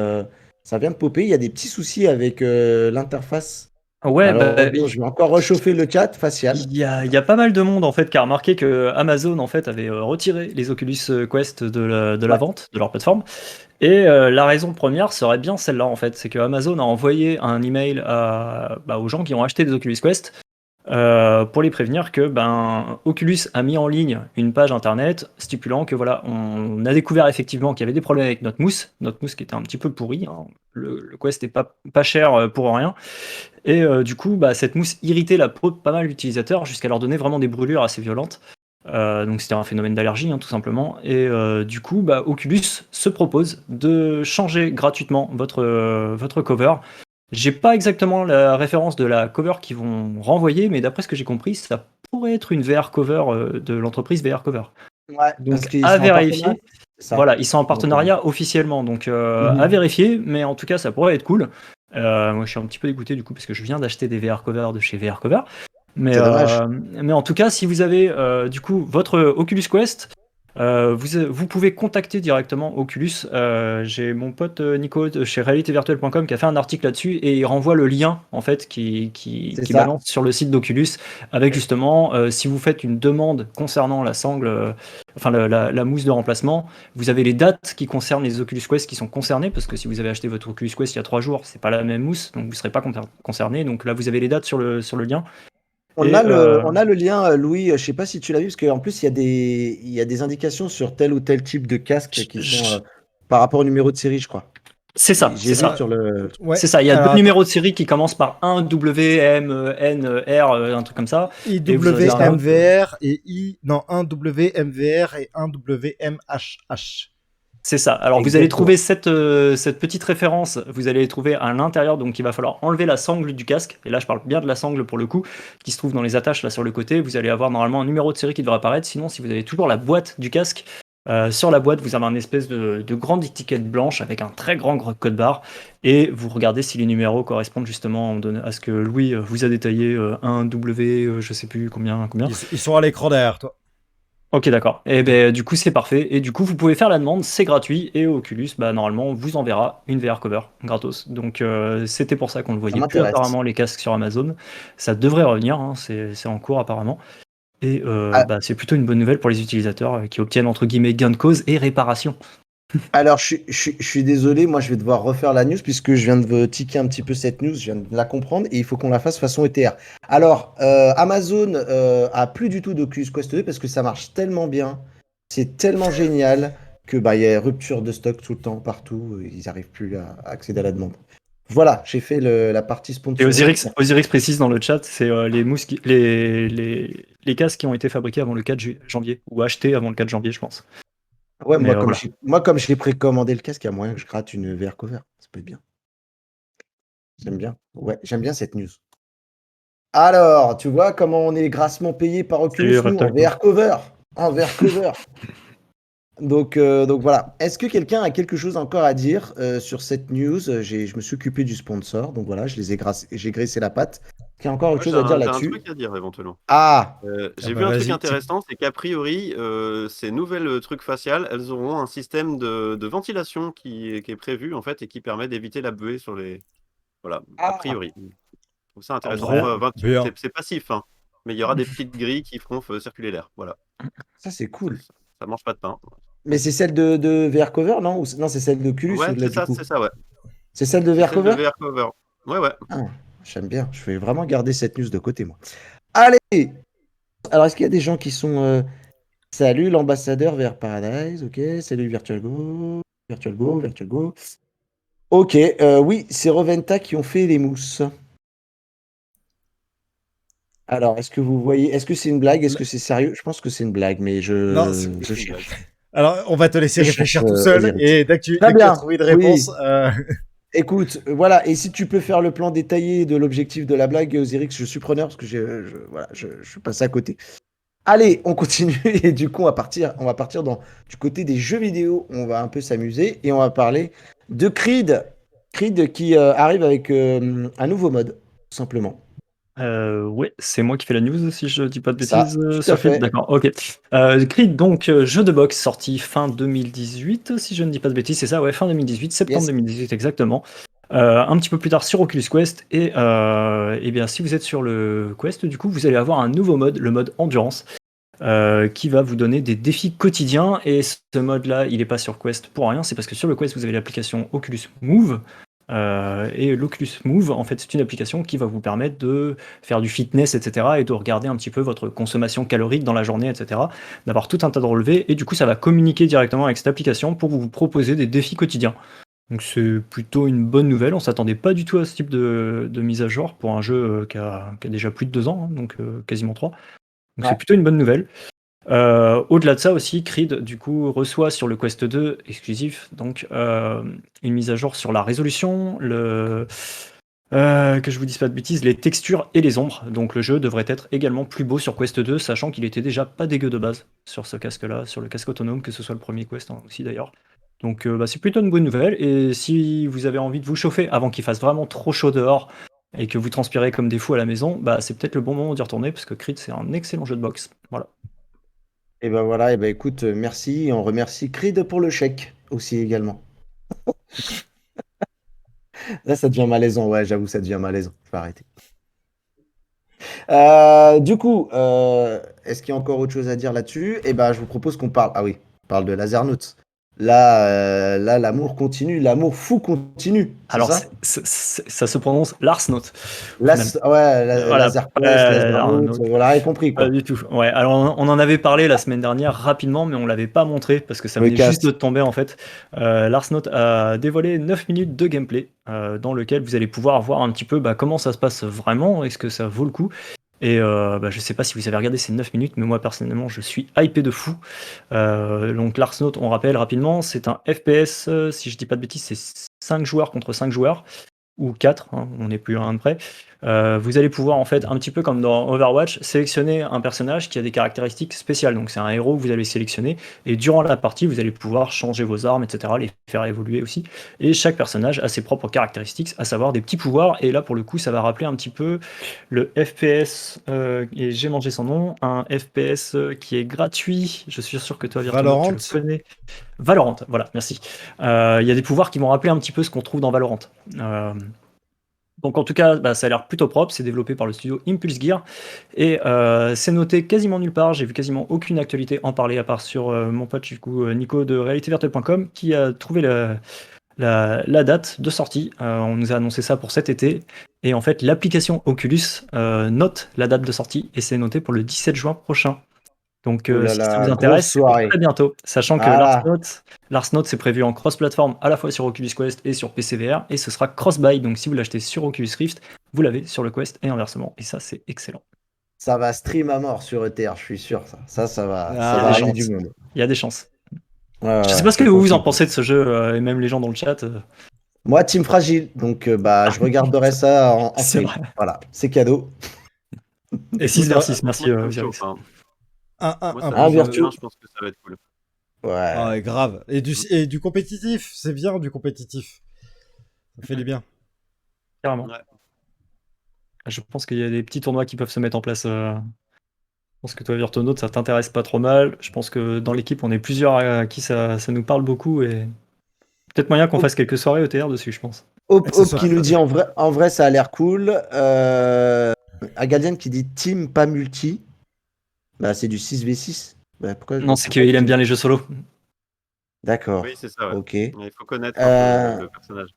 ça vient de popper. Il y a des petits soucis avec l'interface. Ouais, Alors, bah, bon, je vais encore réchauffer le chat facial. il y a pas mal de monde en fait qui a remarqué que Amazon en fait avait retiré les Oculus Quest de la Ouais, vente de leur plateforme. Et la raison première serait bien celle-là en fait, c'est que Amazon a envoyé un email aux gens qui ont acheté des Oculus Quest pour les prévenir que Oculus a mis en ligne une page internet stipulant que voilà, on a découvert effectivement qu'il y avait des problèmes avec notre mousse qui était un petit peu pourrie, hein. Le Quest est pas cher pour rien. Et du coup, cette mousse irritait la peau de pas mal d'utilisateurs jusqu'à leur donner vraiment des brûlures assez violentes. Donc c'était un phénomène d'allergie, hein, tout simplement. Et du coup, Oculus se propose de changer gratuitement votre cover. J'ai pas exactement la référence de la cover qu'ils vont renvoyer, mais d'après ce que j'ai compris, ça pourrait être une VR cover de l'entreprise VR Cover. ouais, parce Donc qu'ils à sont en partenariat. vérifier. C'est ça. Voilà, ils sont en Donc, partenariat officiellement, donc à mhm. vérifier, mais en tout cas ça pourrait être cool. Moi je suis un petit peu dégoûté du coup parce que je viens d'acheter des VR Cover de chez VR Cover. Mais, C'est dommage. euh, mais en tout cas, si vous avez du coup votre Oculus Quest, Vous pouvez contacter directement Oculus. J'ai mon pote Nico chez realitévirtuelle.com qui a fait un article là-dessus et il renvoie le lien en fait C'est qui ça. balance sur le site d'Oculus avec justement si vous faites une demande concernant la sangle, enfin la mousse de remplacement, vous avez les dates qui concernent les Oculus Quest qui sont concernées parce que si vous avez acheté votre Oculus Quest il y a 3 jours, c'est pas la même mousse donc vous serez pas concerné. Donc là vous avez les dates sur le lien. On Et a le lien, Louis, je sais pas si tu l'as vu, parce qu'en plus, il y a des indications sur tel ou tel type de casque qui sont par rapport au numéro de série, je crois. c'est ça, J'ai c'est vu ça. sur le. Ouais. C'est ça, il y a Alors, deux numéros de série qui commencent par 1 W, M, N, R, un truc comme ça. Et vous avez un autre- IWMVR et non, un WMVR et un WMHH. C'est ça. Alors vous Exactement. allez trouver cette petite référence, vous allez trouver à l'intérieur, donc il va falloir enlever la sangle du casque. Et là, je parle bien de la sangle pour le coup, qui se trouve dans les attaches là sur le côté. Vous allez avoir normalement un numéro de série qui devrait apparaître. Sinon, si vous avez toujours la boîte du casque, sur la boîte, vous avez un espèce de grande étiquette blanche avec un très grand code barre. Et vous regardez si les numéros correspondent justement à ce que Louis vous a détaillé, 1 W, je sais plus combien. Ils sont à l'écran derrière toi. Ok, d'accord. Et ben du coup c'est parfait. Et du coup vous pouvez faire la demande, c'est gratuit. Et Oculus, bah normalement vous enverra une VR cover gratos. Donc c'était pour ça qu'on le voyait plus m'intéresse. apparemment les casques sur Amazon. Ça devrait revenir, hein, c'est en cours apparemment. Et bah, c'est plutôt une bonne nouvelle pour les utilisateurs qui obtiennent entre guillemets gain de cause et réparation. Alors, je suis désolé, moi, je vais devoir refaire la news puisque je viens de ticker un petit peu cette news, je viens de la comprendre et il faut qu'on la fasse façon ETR. Alors, Amazon a plus du tout d'Oculus Quest 2 parce que ça marche tellement bien, c'est tellement génial que bah il y a rupture de stock tout le temps partout, ils n'arrivent plus à accéder à la demande. Voilà, j'ai fait la partie Et sponsoring. Osiris précise dans le chat, c'est les mousses les casques qui ont été fabriqués avant le 4 janvier ou achetés avant le 4 janvier, je pense. Ouais, Mais, moi, comme j'ai précommandé le casque, il y a moyen que je gratte une VR cover. Ça peut être bien. J'aime bien. Ouais, j'aime bien cette news. Alors, tu vois comment on est grassement payé par Oculus, C'est nous, en Reptile. VR cover. En VR cover. Donc voilà. Est-ce que quelqu'un a quelque chose encore à dire sur cette news? Je me suis occupé du sponsor, donc voilà, j'ai graissé la patte. Qui a encore autre Moi, chose à dire j'ai un là-dessus? truc à dire éventuellement. Ah, J'ai bah vu un truc vas-y, intéressant, c'est qu'a priori, ces nouvelles trucs faciales, elles auront un système de ventilation qui est prévu en fait et qui permet d'éviter la buée sur les. Voilà, a ah, priori. Je trouve ça intéressant. Trop bien. C'est passif, hein, mais il y aura des petites grilles qui feront circuler l'air. Voilà. ça c'est cool. Ça mange pas de pain. Mais c'est celle de VR cover, non? Non, c'est celle d'Oculus Ouais, là du coup. c'est ça, ouais. C'est celle de C'est VR celle de cover? VR Cover. Ouais, ouais. Ah, j'aime bien. Je vais vraiment garder cette news de côté, moi. Allez! Alors, est-ce qu'il y a des gens qui sont. Salut, l'ambassadeur vers Paradise. Ok. Salut, Virtual Go. Virtual Go, Virtual Go. Ok. Oui, c'est Reventa qui ont fait les mousses. Alors, est-ce que vous voyez. Est-ce que c'est une blague? Est-ce que c'est sérieux? Je pense que c'est une blague, mais Non, je cherche. Alors, on va te laisser Je réfléchir cherche, tout seul Osiris. et dès que tu Très as bien, trouvé une oui. réponse, Écoute, voilà, et si tu peux faire le plan détaillé de l'objectif de la blague, Osiris, je suis preneur parce que voilà, je suis passé à côté. Allez, on continue et du coup, on va partir du côté des jeux vidéo. On va un peu s'amuser et on va parler de Creed. Creed qui arrive avec un nouveau mode, tout simplement. Ouais, c'est moi qui fais la news si je dis pas de Ça, bêtises tout à sur Creed. fait. D'accord, ok. Creed, donc jeu de boxe sorti fin 2018, si je ne dis pas de bêtises, c'est ça, ouais, fin 2018, septembre Yes. 2018 exactement. Un petit peu plus tard sur Oculus Quest et bien si vous êtes sur le Quest, du coup vous allez avoir un nouveau mode, le mode Endurance, qui va vous donner des défis quotidiens. Et ce mode-là, il n'est pas sur Quest pour rien, c'est parce que sur le Quest vous avez l'application Oculus Move. Et l'Oculus Move, en fait, c'est une application qui va vous permettre de faire du fitness, etc., et de regarder un petit peu votre consommation calorique dans la journée, etc., d'avoir tout un tas de relevés, et du coup, ça va communiquer directement avec cette application pour vous proposer des défis quotidiens. Donc c'est plutôt une bonne nouvelle, on s'attendait pas du tout à ce type de mise à jour pour un jeu qui a déjà plus de 2 ans, hein, donc quasiment 3. Donc Ouais. c'est plutôt une bonne nouvelle. Au-delà de ça aussi, Creed du coup reçoit sur le Quest 2 exclusif donc une mise à jour sur la résolution, que je vous dise pas de bêtises, les textures et les ombres. Donc le jeu devrait être également plus beau sur Quest 2, sachant qu'il était déjà pas dégueu de base sur ce casque-là, sur le casque autonome, que ce soit le premier Quest hein, aussi d'ailleurs. Donc c'est plutôt une bonne nouvelle. Et si vous avez envie de vous chauffer avant qu'il fasse vraiment trop chaud dehors et que vous transpirez comme des fous à la maison, bah c'est peut-être le bon moment d'y retourner parce que Creed c'est un excellent jeu de boxe. Voilà. Et ben voilà, et ben écoute, merci. Et on remercie Creed pour le chèque aussi également. Là, ça devient malaisant, ouais, j'avoue, ça devient malaisant. Je vais arrêter. Du coup, est-ce qu'il y a encore autre chose à dire là-dessus? Eh ben, je vous propose qu'on parle. Ah oui, on parle de Lazarnote. Là, l'amour continue, l'amour fou continue, c'est Alors, ça? ça se prononce Larsnote, au Là, final. ouais, Voilà, Laser Quest, Lazarnote, Larsnote. vous l'aurez compris, Pas quoi. du tout. Ouais, alors on en avait parlé la semaine dernière rapidement, mais on l'avait pas montré parce que ça Le venait juste de cast. tomber en fait. Larsnote a dévoilé 9 minutes de gameplay dans lequel vous allez pouvoir voir un petit peu comment ça se passe vraiment, est-ce que ça vaut le coup. Et je sais pas si vous avez regardé ces 9 minutes, mais moi personnellement je suis hypé de fou. Donc Larsnote, on rappelle rapidement, c'est un FPS, si je dis pas de bêtises, c'est 5 joueurs contre 5 joueurs ou 4, hein, on n'est plus à un de près. Vous allez pouvoir en fait, un petit peu comme dans Overwatch, sélectionner un personnage qui a des caractéristiques spéciales. Donc c'est un héros que vous allez sélectionner et durant la partie vous allez pouvoir changer vos armes, etc., les faire évoluer aussi. Et chaque personnage a ses propres caractéristiques, à savoir des petits pouvoirs. Et là pour le coup ça va rappeler un petit peu le FPS, et j'ai mangé son nom, un FPS qui est gratuit. Je suis sûr que toi Virtuno tu Valorant. le connais. Valorant, voilà, merci. Il y a des pouvoirs qui vont rappeler un petit peu ce qu'on trouve dans Valorant. Euh, donc en tout cas, ça a l'air plutôt propre, c'est développé par le studio Impulse Gear et c'est noté quasiment nulle part, j'ai vu quasiment aucune actualité en parler à part sur mon pote du coup, Nico de realityvirtuelle.com qui a trouvé la date de sortie. On nous a annoncé ça pour cet été et en fait l'application Oculus note la date de sortie et c'est noté pour le 17 juin prochain. Donc, Ouh là si ça vous là, grosse intéresse, c'est pour soirée. très bientôt. Sachant que Voilà, Larsnote, c'est prévu en cross-platform à la fois sur Oculus Quest et sur PC VR, et ce sera cross-buy. Donc, si vous l'achetez sur Oculus Rift, vous l'avez sur le Quest et inversement. Et ça, c'est excellent. ça va stream à mort sur ETR, je suis sûr. Ça va, Il ça y a Ah, va des ramener du chances. monde. Il y a des chances. Ouais, ouais, Je sais ouais, pas ce je que vous en confirme. pensez de ce jeu, et même les gens dans le chat. Moi, Team Fragile, donc je regarderai ça en C'est stream. vrai. Voilà, c'est cadeau. Et écoute, 6 vers 6, merci Franchement, ça me chauffe, Osiris. hein. Moi, ça Un me chauffe Virtu. bien, je pense que ça va être cool. Ah, Ouais. ouais, grave. Et du compétitif, c'est bien du compétitif. Ça fait du bien. Carrément. Ouais. Je pense qu'il y a des petits tournois qui peuvent se mettre en place. Je pense que toi, Virtuonaut, ça t'intéresse pas trop mal. Je pense que dans l'équipe, on est plusieurs à qui ça nous parle beaucoup et peut-être moyen qu'on Hop, fasse quelques soirées ETR dessus, je pense. Hop, Que ce Hop soit. qui nous dit en vrai, ça a l'air cool. Agadian qui dit team, pas multi. Bah, c'est du 6v6. Bah, Non, c'est pourquoi qu'il aime team? bien les jeux solo. D'accord. Oui, c'est ça, ouais. Ok. Il faut connaître un peu Euh, le personnage.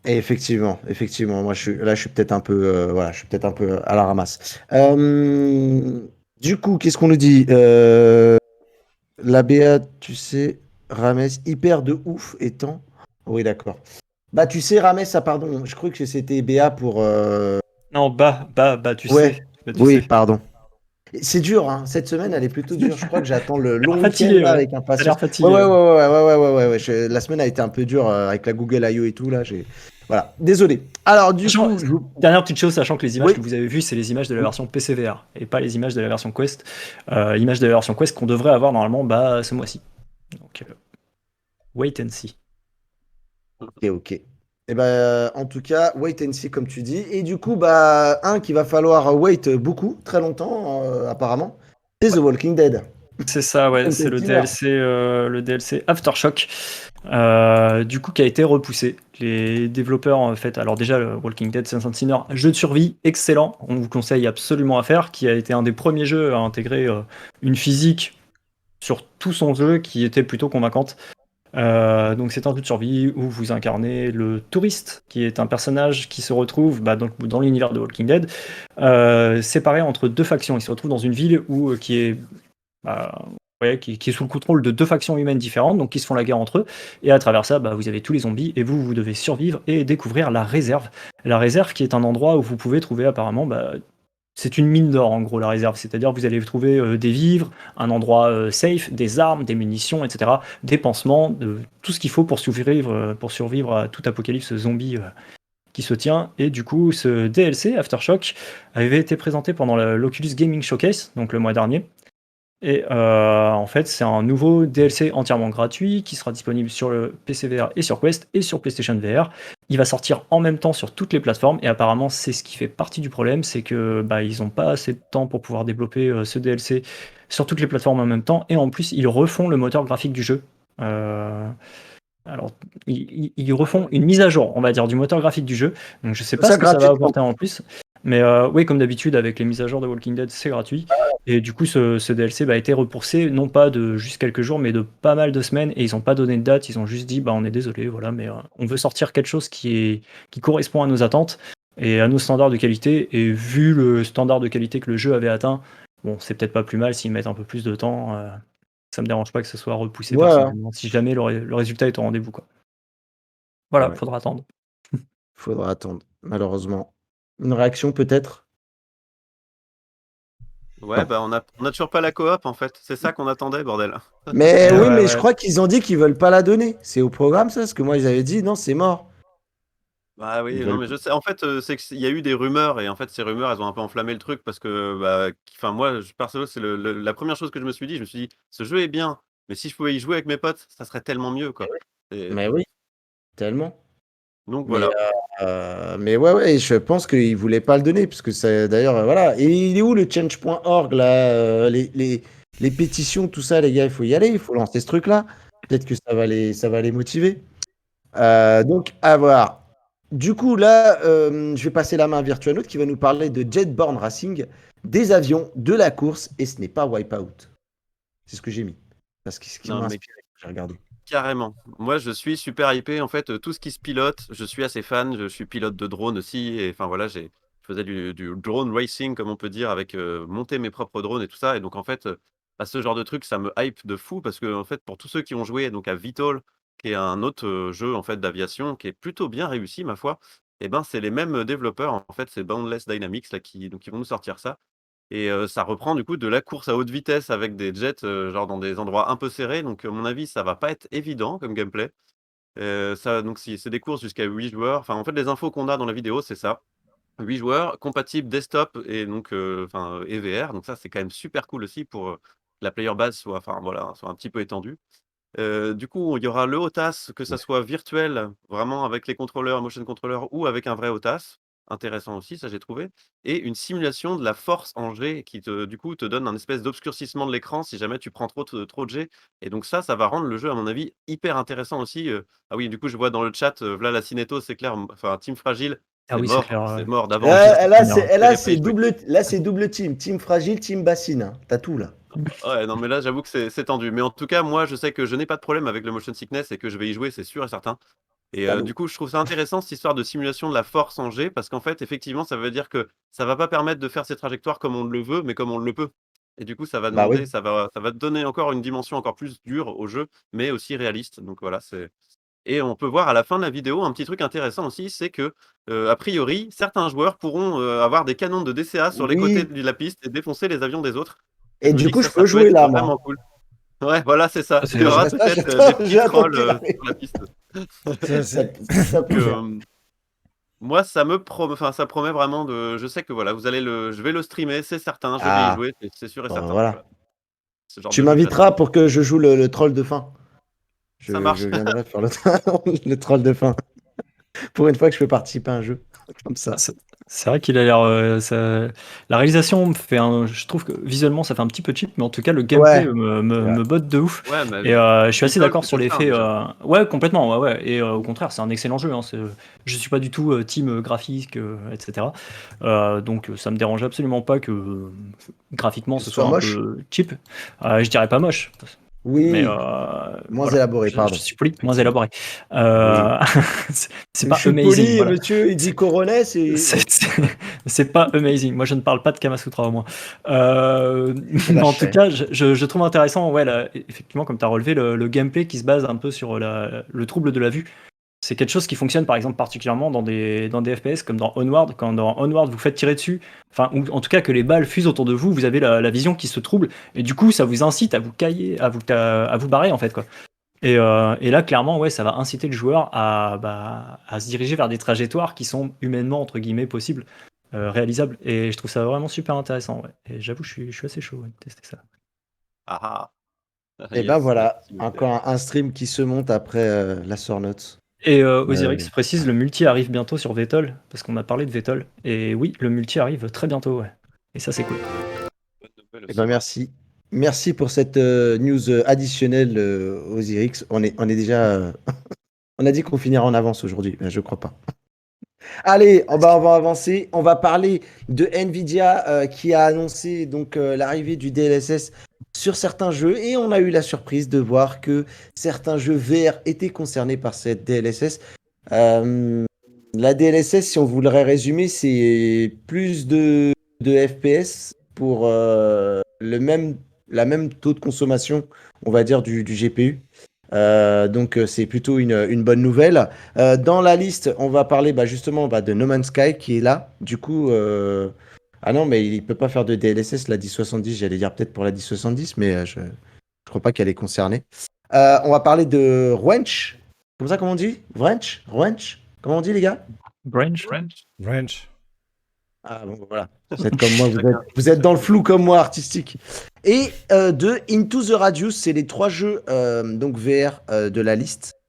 et effectivement, moi je suis peut-être un peu, voilà, je suis peut-être un peu à la ramasse. Du coup, qu'est-ce qu'on nous dit? La BA, tu sais, Rames, hyper de ouf étant. Oui, d'accord. Bah, tu sais, Rames, ah, pardon, je crois que c'était BA pour. Non, tu sais. Ouais, Bah, tu oui, sais. pardon. C'est dur, hein. Cette semaine, elle est plutôt dure. Je crois que j'attends le T'as long l'air week-end fatigué, là ouais. avec T'as impatience. l'air Ouais, fatigué, ouais, ouais, ouais. ouais. La semaine a été un peu dure avec la Google I.O. et tout là. Voilà, désolé. Alors, du Sachant- coup, Dernière petite chose, sachant que les images oui, que vous avez vues, c'est les images de la oui. version PC VR et pas les images de la version Quest. Images de la version Quest qu'on devrait avoir normalement ce mois-ci. Donc, wait and see. Ok, ok. Et ben, en tout cas, wait and see comme tu dis. Et du coup, bah, qu'il va falloir wait beaucoup, très longtemps, apparemment, c'est The Walking Dead. C'est ça, ouais, c'est Container. le DLC Aftershock, du coup, qui a été repoussé. Les développeurs, en fait, alors déjà, le Walking Dead Sinner, jeu de survie excellent, on vous conseille absolument à faire, qui a été un des premiers jeux à intégrer une physique sur tout son jeu qui était plutôt convaincante. Donc c'est un jeu de survie où vous incarnez le touriste, qui est un personnage qui se retrouve dans l'univers de Walking Dead, séparé entre deux factions. Il se retrouve dans une ville qui est bah, ouais, qui est sous le contrôle de deux factions humaines différentes, donc qui se font la guerre entre eux. Et à travers ça, vous avez tous les zombies et vous devez survivre et découvrir la réserve. La réserve qui est un endroit où vous pouvez trouver apparemment, c'est une mine d'or en gros la réserve. C'est-à-dire vous allez trouver des vivres, un endroit safe, des armes, des munitions, etc., des pansements, tout ce qu'il faut pour survivre à tout apocalypse zombie qui se tient. Et du coup, ce DLC Aftershock avait été présenté pendant l'Oculus Gaming Showcase, donc le mois dernier. Et en fait, c'est un nouveau DLC entièrement gratuit qui sera disponible sur le PC VR et sur Quest et sur PlayStation VR. Il va sortir en même temps sur toutes les plateformes et apparemment c'est ce qui fait partie du problème, c'est que ils n'ont pas assez de temps pour pouvoir développer ce DLC sur toutes les plateformes en même temps et en plus ils refont le moteur graphique du jeu. Euh, alors, ils refont une mise à jour, on va dire, du moteur graphique du jeu. Donc, je sais pas Ça ce que ça va gratuitement. apporter en plus. Mais oui, comme d'habitude, avec les mises à jour de Walking Dead, c'est gratuit. Et du coup, ce DLC a été repoussé, non pas de juste quelques jours, mais de pas mal de semaines. Et ils n'ont pas donné de date. Ils ont juste dit, on est désolé, voilà, mais on veut sortir quelque chose qui correspond à nos attentes et à nos standards de qualité. Et vu le standard de qualité que le jeu avait atteint, bon, c'est peut-être pas plus mal s'ils mettent un peu plus de temps. Ça me dérange pas que ce soit repoussé Voilà. personnellement, si jamais le résultat est au rendez-vous, quoi. Voilà, Ouais. faudra attendre. Faudra attendre, malheureusement. Une réaction peut-être? Ouais, Non. bah on a toujours pas la coop en fait. C'est ça qu'on attendait, bordel. Mais Ouais, oui, mais je ouais. crois qu'ils ont dit qu'ils veulent pas la donner. C'est au programme ça? Parce que moi ils avaient dit non, c'est mort. Bah Ils oui, non veulent mais pas. je sais. En fait, c'est qu'il y a eu des rumeurs et en fait ces rumeurs elles ont un peu enflammé le truc parce que enfin moi perso c'est la première chose que je me suis dit. Je me suis dit ce jeu est bien, mais si je pouvais y jouer avec mes potes, ça serait tellement mieux Eh quoi. oui. Et Mais oui, tellement. donc Mais, voilà. mais ouais, je pense qu'ils voulaient pas le donner, parce que c'est d'ailleurs, voilà. Et il est où le change.org, là, les pétitions, tout ça, les gars, il faut y aller, il faut lancer ce truc-là. Peut-être que ça va les motiver. Donc, à voir. Du coup, là, je vais passer la main à Virtuanote qui va nous parler de Jetborne Racing, des avions, de la course, et ce n'est pas Wipeout. C'est ce que j'ai mis. Parce que ce qui Non m'a mais inspiré, j'ai regardé. carrément. Moi, je suis super hypé. En fait, tout ce qui se pilote, je suis assez fan. Je suis pilote de drone aussi. Et enfin, voilà, je faisais du drone racing, comme on peut dire, avec monter mes propres drones et tout ça. Et donc, en fait, ce genre de truc, ça me hype de fou parce que, en fait, pour tous ceux qui ont joué donc, à VTOL, qui est un autre jeu en fait d'aviation qui est plutôt bien réussi, ma foi, et ben, c'est les mêmes développeurs. En fait, c'est Boundless Dynamics là, qui vont nous sortir ça. Et ça reprend du coup de la course à haute vitesse avec des jets, genre dans des endroits un peu serrés, donc à mon avis, ça va pas être évident comme gameplay. Ça donc si c'est des courses jusqu'à 8 joueurs, enfin en fait les infos qu'on a dans la vidéo, c'est ça. 8 joueurs, compatible desktop et donc enfin et VR, donc ça c'est quand même super cool aussi pour, que la player base soit enfin voilà, soit un petit peu étendue. Du coup, il y aura le HOTAS, que ça soit virtuel, vraiment avec les contrôleurs, motion controller ou avec un vrai HOTAS. Intéressant aussi, ça j'ai trouvé. Et une simulation de la force en G qui te du coup, te donne un espèce d'obscurcissement de l'écran si jamais tu prends trop de G et donc ça va rendre le jeu à mon avis hyper intéressant aussi, ah oui, du coup, je vois dans le chat, v'là la Cinéto, c'est clair, enfin Team Fragile, Ah oui, c'est clair. c'est mort d'avance. Là, Préférez pas y jouer. c'est double team. Team fragile, team bassine, hein. T'as tout, là. Ouais, non mais là, j'avoue que c'est tendu. Mais en tout cas, moi, je sais que je n'ai pas de problème avec le motion sickness et que je vais y jouer, c'est sûr et certain. Et Salaud. du coup, je trouve ça intéressant cette histoire de simulation de la force en G, parce qu'en fait, effectivement, ça veut dire que ça va pas permettre de faire ces trajectoires comme on le veut, mais comme on le peut. Et du coup, ça va Bah oui. demander, ça va te donner encore une dimension encore plus dure au jeu, mais aussi réaliste. Donc voilà, c'est. Et on peut voir à la fin de la vidéo un petit truc intéressant aussi, c'est que, a priori, certains joueurs pourront avoir des canons de DCA sur les côtés Oui. de la piste et défoncer les avions des autres. Et Et je me du dis que coup, je ça peux peut jouer être là, moi. vraiment cool. Ouais, voilà, c'est ça. Ah, Il y aura peut-être des petits J'attends trolls qu'il arrive. sur la piste. Ça, Ça, c'est- ça peut Que, faire. moi, ça promet vraiment de. Je sais que voilà, je vais le streamer, c'est certain, je vais y Ah, jouer, c'est sûr et bon, certain. voilà. Voilà. Ce genre Tu de jeu que j'attends m'inviteras beaucoup. pour que je joue le troll de fin. Ça Je marche. viendrai faire le, le troll de fin. Pour une fois que je peux participer à un jeu comme Ah, ça. c'est vrai qu'il a l'air. La réalisation me fait un. Je trouve que visuellement ça fait un petit peu cheap, mais en tout cas le gameplay Ouais. me botte de ouf. Ouais, mais Et je suis assez Vitol, d'accord sur c'était ça hein, l'effet. déjà. Ouais, complètement. Ouais, ouais. Et au contraire, c'est un excellent jeu. Hein, je suis pas du tout team graphique, etc. Donc ça me dérange absolument pas que graphiquement Que ce ce soit soit un moche. peu cheap. Je dirais pas moche. Mais Oui. Moins voilà, élaboré, je pardon. suis poli, moins Effectivement. élaboré. Oui. Euh, c'est Je pas suis amazing, poli, voilà. monsieur, il dit C'est Coronès et. c'est Oui, d'accord. c'est pas amazing. Moi, je ne parle pas de Kamasutra au moins. Eh Mais ben, je en tout sais. cas, je trouve intéressant, ouais, effectivement, comme tu as relevé, le gameplay qui se base un peu sur le trouble de la vue. C'est quelque chose qui fonctionne par exemple particulièrement dans des FPS comme dans Onward. Quand dans Onward vous faites tirer dessus, enfin, ou en tout cas que les balles fusent autour de vous, vous avez la vision qui se trouble et du coup ça vous incite à vous cailler, à vous barrer en fait quoi. Et là clairement ouais ça va inciter le joueur à se diriger vers des trajectoires qui sont humainement entre guillemets possibles, réalisables. Et je trouve ça vraiment super intéressant. Ouais. Et j'avoue je suis assez chaud ouais, de tester ça. Ah ah. Et ben Yes, voilà, simultaire. encore un stream qui se monte après la Sornote. Et Osiris précise, le multi arrive bientôt sur Vettel, parce qu'on a parlé de Vettel. Et oui, le multi arrive très bientôt, ouais. Et ça, c'est cool. Bonne nouvelle Et aussi. ben merci. Merci pour cette news additionnelle Osiris. On est déjà. On a dit qu'on finirait en avance aujourd'hui. Ben, je crois pas. Allez, on va avancer. On va parler de Nvidia qui a annoncé donc l'arrivée du DLSS sur certains jeux et on a eu la surprise de voir que certains jeux VR étaient concernés par cette DLSS. La DLSS, si on voudrait résumer, c'est plus de FPS pour la même taux de consommation, on va dire, du GPU. Donc c'est plutôt une bonne nouvelle. Dans la liste, on va parler justement de No Man's Sky qui est là. Du coup, ah non, mais il peut pas faire de DLSS, la 1070. J'allais dire peut-être pour la 1070, mais je crois pas qu'elle est concernée. On va parler de Wrench. Comme ça, comment on dit? Wrench? Wrench? Comment on dit, les gars? Branch. Ranch. Ah bon, voilà. Vous êtes comme moi, vous êtes dans le flou comme moi, artistique. Et de Into the Radius, c'est les 3 jeux donc VR de la liste.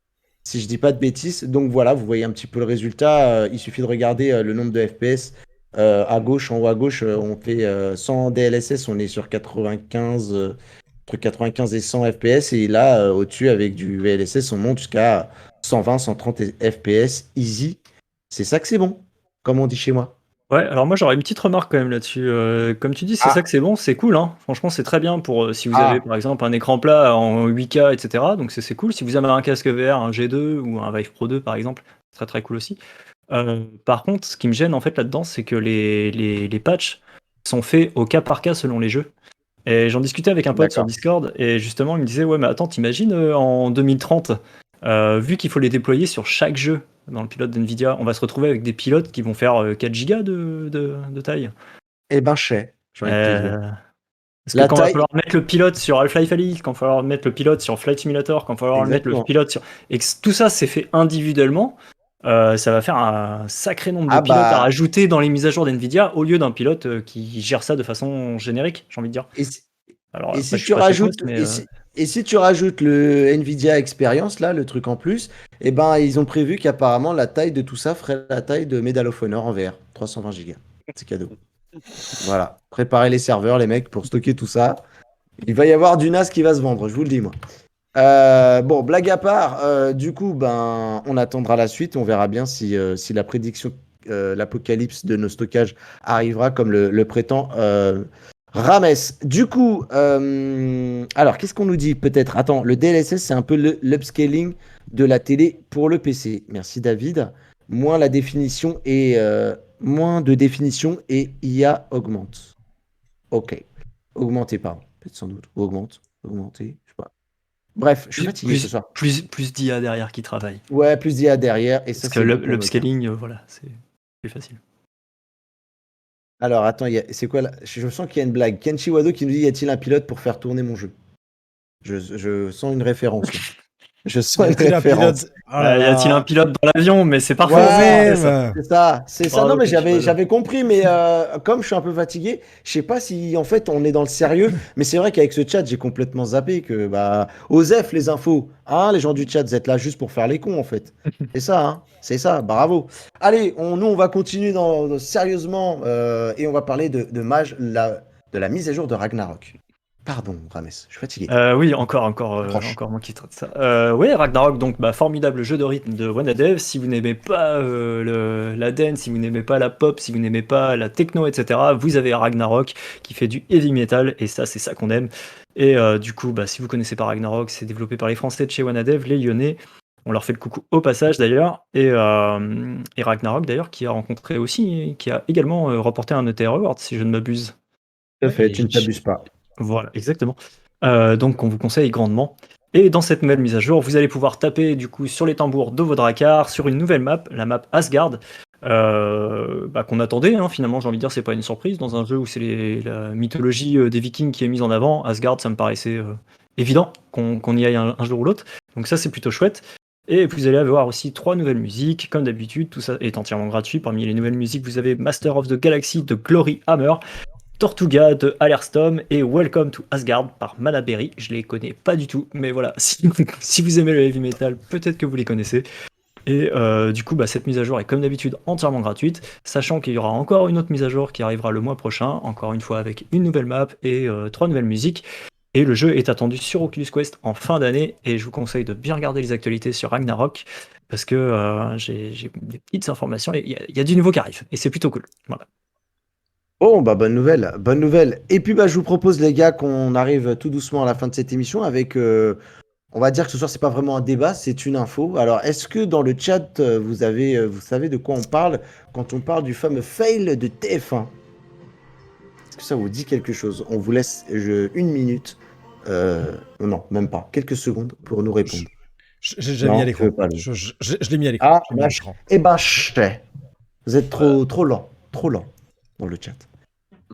Si je dis pas de bêtises. Donc voilà, vous voyez un petit peu le résultat. Il suffit de regarder le nombre de FPS. À gauche, en haut à gauche, on fait sans DLSS, on est sur 95, entre 95 et 100 FPS. Et là, au-dessus, avec du VLSS, on monte jusqu'à 120, 130 FPS easy. C'est ça que c'est bon, comme on dit chez moi. Ouais, alors moi j'aurais une petite remarque quand même là-dessus. Comme tu dis, c'est ça que c'est bon, c'est cool, hein. Franchement, c'est très bien pour si vous avez par exemple un écran plat en 8K, etc. Donc c'est cool. Si vous avez un casque VR, un G2 ou un Vive Pro 2 par exemple, c'est très très cool aussi. Par contre, ce qui me gêne en fait là-dedans, c'est que les patchs sont faits au cas par cas selon les jeux. Et j'en discutais avec un pote sur D'accord. Discord et justement il me disait ouais mais attends t'imagines en 2030 vu qu'il faut les déployer sur chaque jeu dans le pilote d'NVIDIA, on va se retrouver avec des pilotes qui vont faire 4 gigas de taille. Eh ben, j'ai envie de te dire. Euh, Parce que La quand il va taille, falloir mettre le pilote sur Half-Life Alyx, quand il va falloir mettre le pilote sur Flight Simulator, quand il va falloir mettre le exactement. pilote sur... Et que tout ça c'est fait individuellement, ça va faire un sacré nombre de Ah pilotes à bah, rajouter dans les mises à jour d'NVIDIA au lieu d'un pilote qui gère ça de façon générique, j'ai envie de dire. et, si Alors et après si je suis tu pas technos, rajoutes, mais... et si tu rajoutes le Nvidia Experience, là, le truc en plus, eh ben, ils ont prévu qu'apparemment, la taille de tout ça ferait la taille de Medal of Honor en VR. 320 Go. C'est cadeau. Voilà. Préparez les serveurs, les mecs, pour stocker tout ça. Il va y avoir du NAS qui va se vendre, je vous le dis, moi. Bon, blague à part, du coup, on attendra la suite. On verra bien si la prédiction, l'apocalypse de nos stockages arrivera comme le prétend Rames. Du coup, alors, qu'est-ce qu'on nous dit peut-être? Attends, le DLSS, c'est un peu l'upscaling de la télé pour le PC. Merci, David. Moins de définition et IA augmente. Ok. Augmenter, pardon. Peut-être sans doute. Ou augmente. Augmenter. Je sais pas. Bref, je suis fatigué ce soir. Plus d'IA derrière qui travaille. Ouais, plus d'IA derrière, et ça, Parce que c'est bon pour nous. l'upscaling, voilà, c'est plus facile. Alors, attends, c'est quoi là? Je sens qu'il y a une blague. Kenshi Wado qui nous dit: y a-t-il un pilote pour faire tourner mon jeu? Je sens une référence là. Je sens une Y a-t-il un référence. pilote? Oh là Y a-t-il un là. pilote dans l'avion? Mais c'est parfait. Ouais, C'est ça. Troisième. c'est ça, c'est ça. Bravo, Non, mais Kenshi Wado. j'avais compris, mais comme je suis un peu fatigué, je sais pas si en fait on est dans le sérieux, mais c'est vrai qu'avec ce chat, j'ai complètement zappé que Osef les infos, hein, les gens du chat, vous êtes là juste pour faire les cons en fait. C'est ça, hein, c'est ça. Bravo. Allez, nous on va continuer sérieusement et on va parler de Mage, de la mise à jour de Ragnarok. Pardon, Rames, je suis fatigué. Oui, encore Proche. moi qui traite ça. Oui, Ragnarok, donc formidable jeu de rythme de Wanadev. Si vous n'aimez pas la dance, si vous n'aimez pas la pop, si vous n'aimez pas la techno, etc., vous avez Ragnarok qui fait du heavy metal et ça, c'est ça qu'on aime. Et du coup, si vous connaissez pas Ragnarok, c'est développé par les Français de chez Wanadev, les Lyonnais. On leur fait le coucou au passage d'ailleurs. Et Ragnarok d'ailleurs qui a rencontré aussi, qui a également remporté un ETR Award si je ne m'abuse. Tout à fait, Et tu ne t'abuses pas. Voilà, exactement. Donc on vous conseille grandement. Et dans cette nouvelle mise à jour, vous allez pouvoir taper du coup sur les tambours de vos dracars, sur une nouvelle map, la map Asgard, qu'on attendait, hein, finalement j'ai envie de dire, c'est pas une surprise, dans un jeu où c'est la mythologie des Vikings qui est mise en avant, Asgard ça me paraissait évident qu'on y aille un jour ou l'autre, donc ça c'est plutôt chouette. Et vous allez avoir aussi 3 nouvelles musiques, comme d'habitude, tout ça est entièrement gratuit. Parmi les nouvelles musiques, vous avez Master of the Galaxy de Glory Hammer, Tortuga de Alerstom et Welcome to Asgard par Manaberry. Je les connais pas du tout, mais voilà, si vous aimez le heavy metal, peut-être que vous les connaissez. Et du coup, cette mise à jour est comme d'habitude entièrement gratuite, sachant qu'il y aura encore une autre mise à jour qui arrivera le mois prochain, encore une fois avec une nouvelle map et 3 nouvelles musiques. Et le jeu est attendu sur Oculus Quest en fin d'année, et je vous conseille de bien regarder les actualités sur Ragnarok, parce que j'ai des petites informations, et il y a du nouveau qui arrive, et c'est plutôt cool. Voilà. Bon, bonne nouvelle, bonne nouvelle. Et puis, je vous propose, les gars, qu'on arrive tout doucement à la fin de cette émission avec, on va dire que ce soir, c'est pas vraiment un débat, c'est une info. Alors, est-ce que dans le chat, vous savez de quoi on parle quand on parle du fameux fail de TF1? Est-ce que ça vous dit quelque chose? On vous laisse une minute, non, même pas, quelques secondes pour nous répondre. J'ai déjà mis à l'écran. Je l'ai mis à l'écran. Ah, Je l'ai mis à l'écran. vous êtes trop lent dans le chat.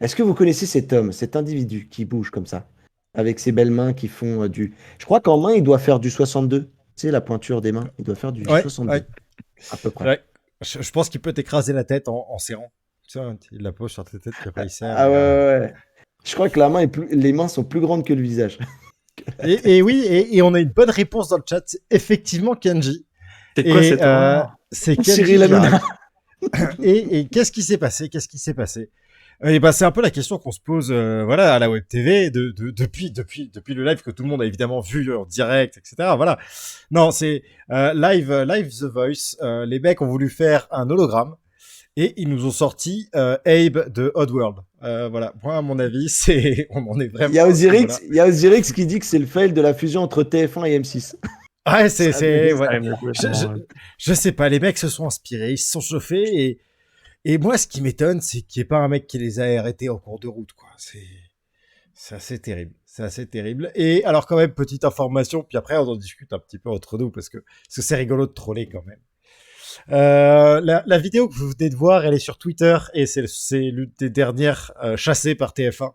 Est-ce que vous connaissez cet homme, cet individu qui bouge comme ça, avec ses belles mains qui font du... Je crois qu'en main, il doit faire du 62. Tu sais, la pointure des mains, il doit faire du 62. Ouais. À peu près. Ouais. Je pense qu'il peut t'écraser la tête en serrant. Tu sais, il la pose sur ta tête, puis après il serre. Ah ouais. Je crois que les mains sont plus grandes que le visage. Et oui, et on a une bonne réponse dans le chat. C'est effectivement Kenji. C'est quoi cette horreur? C'est Kenji. Cyril Hanouna. Et qu'est-ce qui s'est passé? Et c'est un peu la question qu'on se pose à la web TV depuis le live que tout le monde a évidemment vu en direct, etc. Voilà. Non, c'est live The Voice. Les mecs ont voulu faire un hologramme et ils nous ont sorti Abe de Oddworld. Voilà. Moi, à mon avis, on en est vraiment. Il y a Osiris qui dit que c'est le fail de la fusion entre TF1 et M6. Ouais, Ouais. Je sais pas. Les mecs se sont inspirés, ils se sont chauffés et moi, ce qui m'étonne, c'est qu'il n'y ait pas un mec qui les a arrêtés en cours de route, quoi. C'est assez terrible. C'est assez terrible. Et alors, quand même, petite information, puis après, on en discute un petit peu entre nous, parce que c'est rigolo de troller quand même. La vidéo que vous venez de voir, elle est sur Twitter, et c'est l'une des dernières chassées par TF1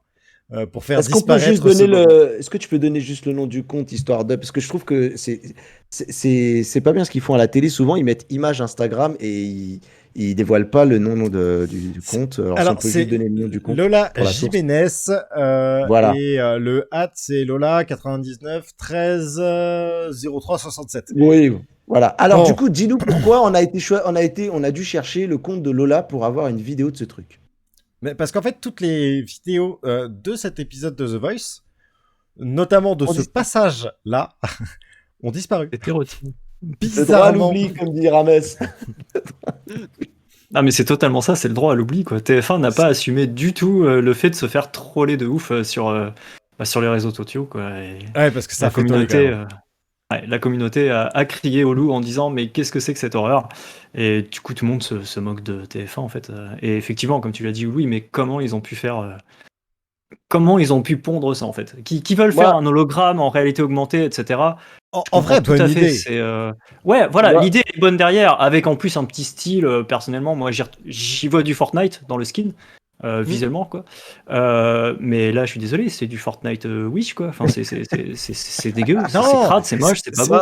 pour faire disparaître. Est-ce que tu peux donner juste le nom du compte, histoire de... Parce que je trouve que c'est pas bien ce qu'ils font à la télé. Souvent, ils mettent image Instagram et ils dévoilent pas le nom du compte. Alors, si on peut juste donner le nom du compte. Lola Jiménez. Voilà. Et le c'est Lola 99 13 03 67. Oui, voilà. Alors, du coup, dis-nous pourquoi on a dû chercher le compte de Lola pour avoir une vidéo de ce truc. Mais parce qu'en fait, toutes les vidéos de cet épisode de The Voice, notamment de ce passage-là, ont disparu. C'est érotique. Le droit à l'oubli, comme dit Rames. Non, mais c'est totalement ça, c'est le droit à l'oubli, quoi. TF1 n'a pas assumé du tout le fait de se faire troller de ouf sur les réseaux sociaux, quoi. Ouais, parce que ça fait tourner, la communauté a crié au loup en disant mais qu'est-ce que c'est que cette horreur? Et du coup tout le monde se moque de TF1 en fait. Et effectivement, comme tu l'as dit Louis, mais comment ils ont pu pondre ça en fait? Qui veulent faire un hologramme en réalité augmentée, etc. En vrai, bonne idée. Ouais, voilà, l'idée est bonne derrière, avec en plus un petit style. Personnellement, moi j'y vois du Fortnite dans le skin. Visuellement quoi, mais là je suis désolé, c'est du Fortnite Wish quoi. Enfin c'est dégueu, c'est crade, c'est moche, c'est pas beau.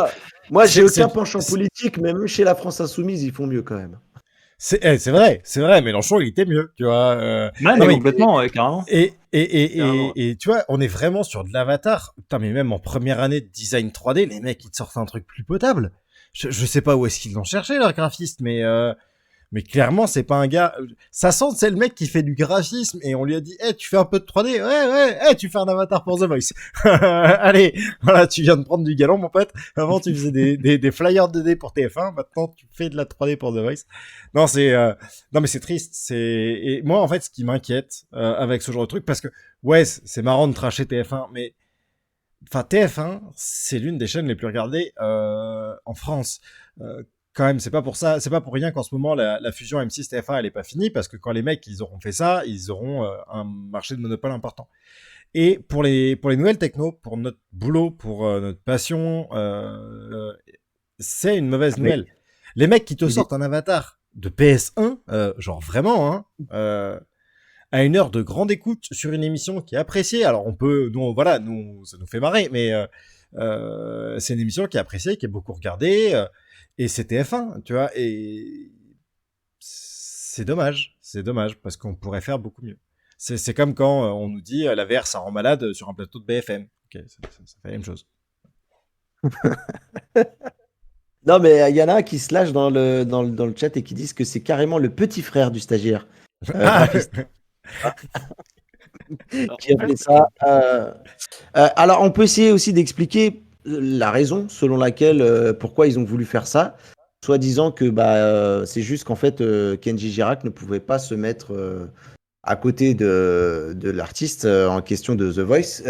Moi j'ai aucun penchant politique, mais même chez la France Insoumise ils font mieux quand même. C'est vrai, Mélenchon il était mieux, tu vois. Mais complètement, carrément. Et tu vois, on est vraiment sur de l'avatar. Putain, mais même en première année de design 3D, les mecs ils te sortent un truc plus potable. Je sais pas où est-ce qu'ils l'ont cherché leur graphiste, mais clairement, c'est pas un gars. Ça sent, c'est le mec qui fait du graphisme et on lui a dit, tu fais un peu de 3D, ouais, tu fais un avatar pour The Voice. Allez, voilà, tu viens de prendre du galon, mon pote. Avant, tu faisais des flyers 2D pour TF1, maintenant tu fais de la 3D pour The Voice. Non, mais c'est triste. Et moi, en fait, ce qui m'inquiète avec ce genre de truc, parce que c'est marrant de tracher TF1, mais enfin TF1, c'est l'une des chaînes les plus regardées en France. Quand même, c'est pas pour rien qu'en ce moment la fusion M6 TF1 elle est pas finie, parce que quand les mecs ils auront fait ça, ils auront un marché de monopole important. Et pour les nouvelles techno, pour notre boulot, pour notre passion, c'est une mauvaise nouvelle. Les mecs qui te sortent un avatar de PS1, genre vraiment, à une heure de grande écoute sur une émission qui est appréciée. Alors nous ça nous fait marrer, mais c'est une émission qui est appréciée, qui est beaucoup regardée. Et c'est TF1, tu vois, et c'est dommage, parce qu'on pourrait faire beaucoup mieux. C'est comme quand on nous dit la VR ça rend malade sur un plateau de BFM. Ok, ça fait la même chose. Non, mais il y en a un qui se lâche dans le chat et qui disent que c'est carrément le petit frère du stagiaire. Graphiste. Qui a fait ça. Alors, on peut essayer aussi d'expliquer la raison selon laquelle, pourquoi ils ont voulu faire ça, soit disant que c'est juste qu'en fait, Kenji Girac ne pouvait pas se mettre à côté de l'artiste en question de The Voice,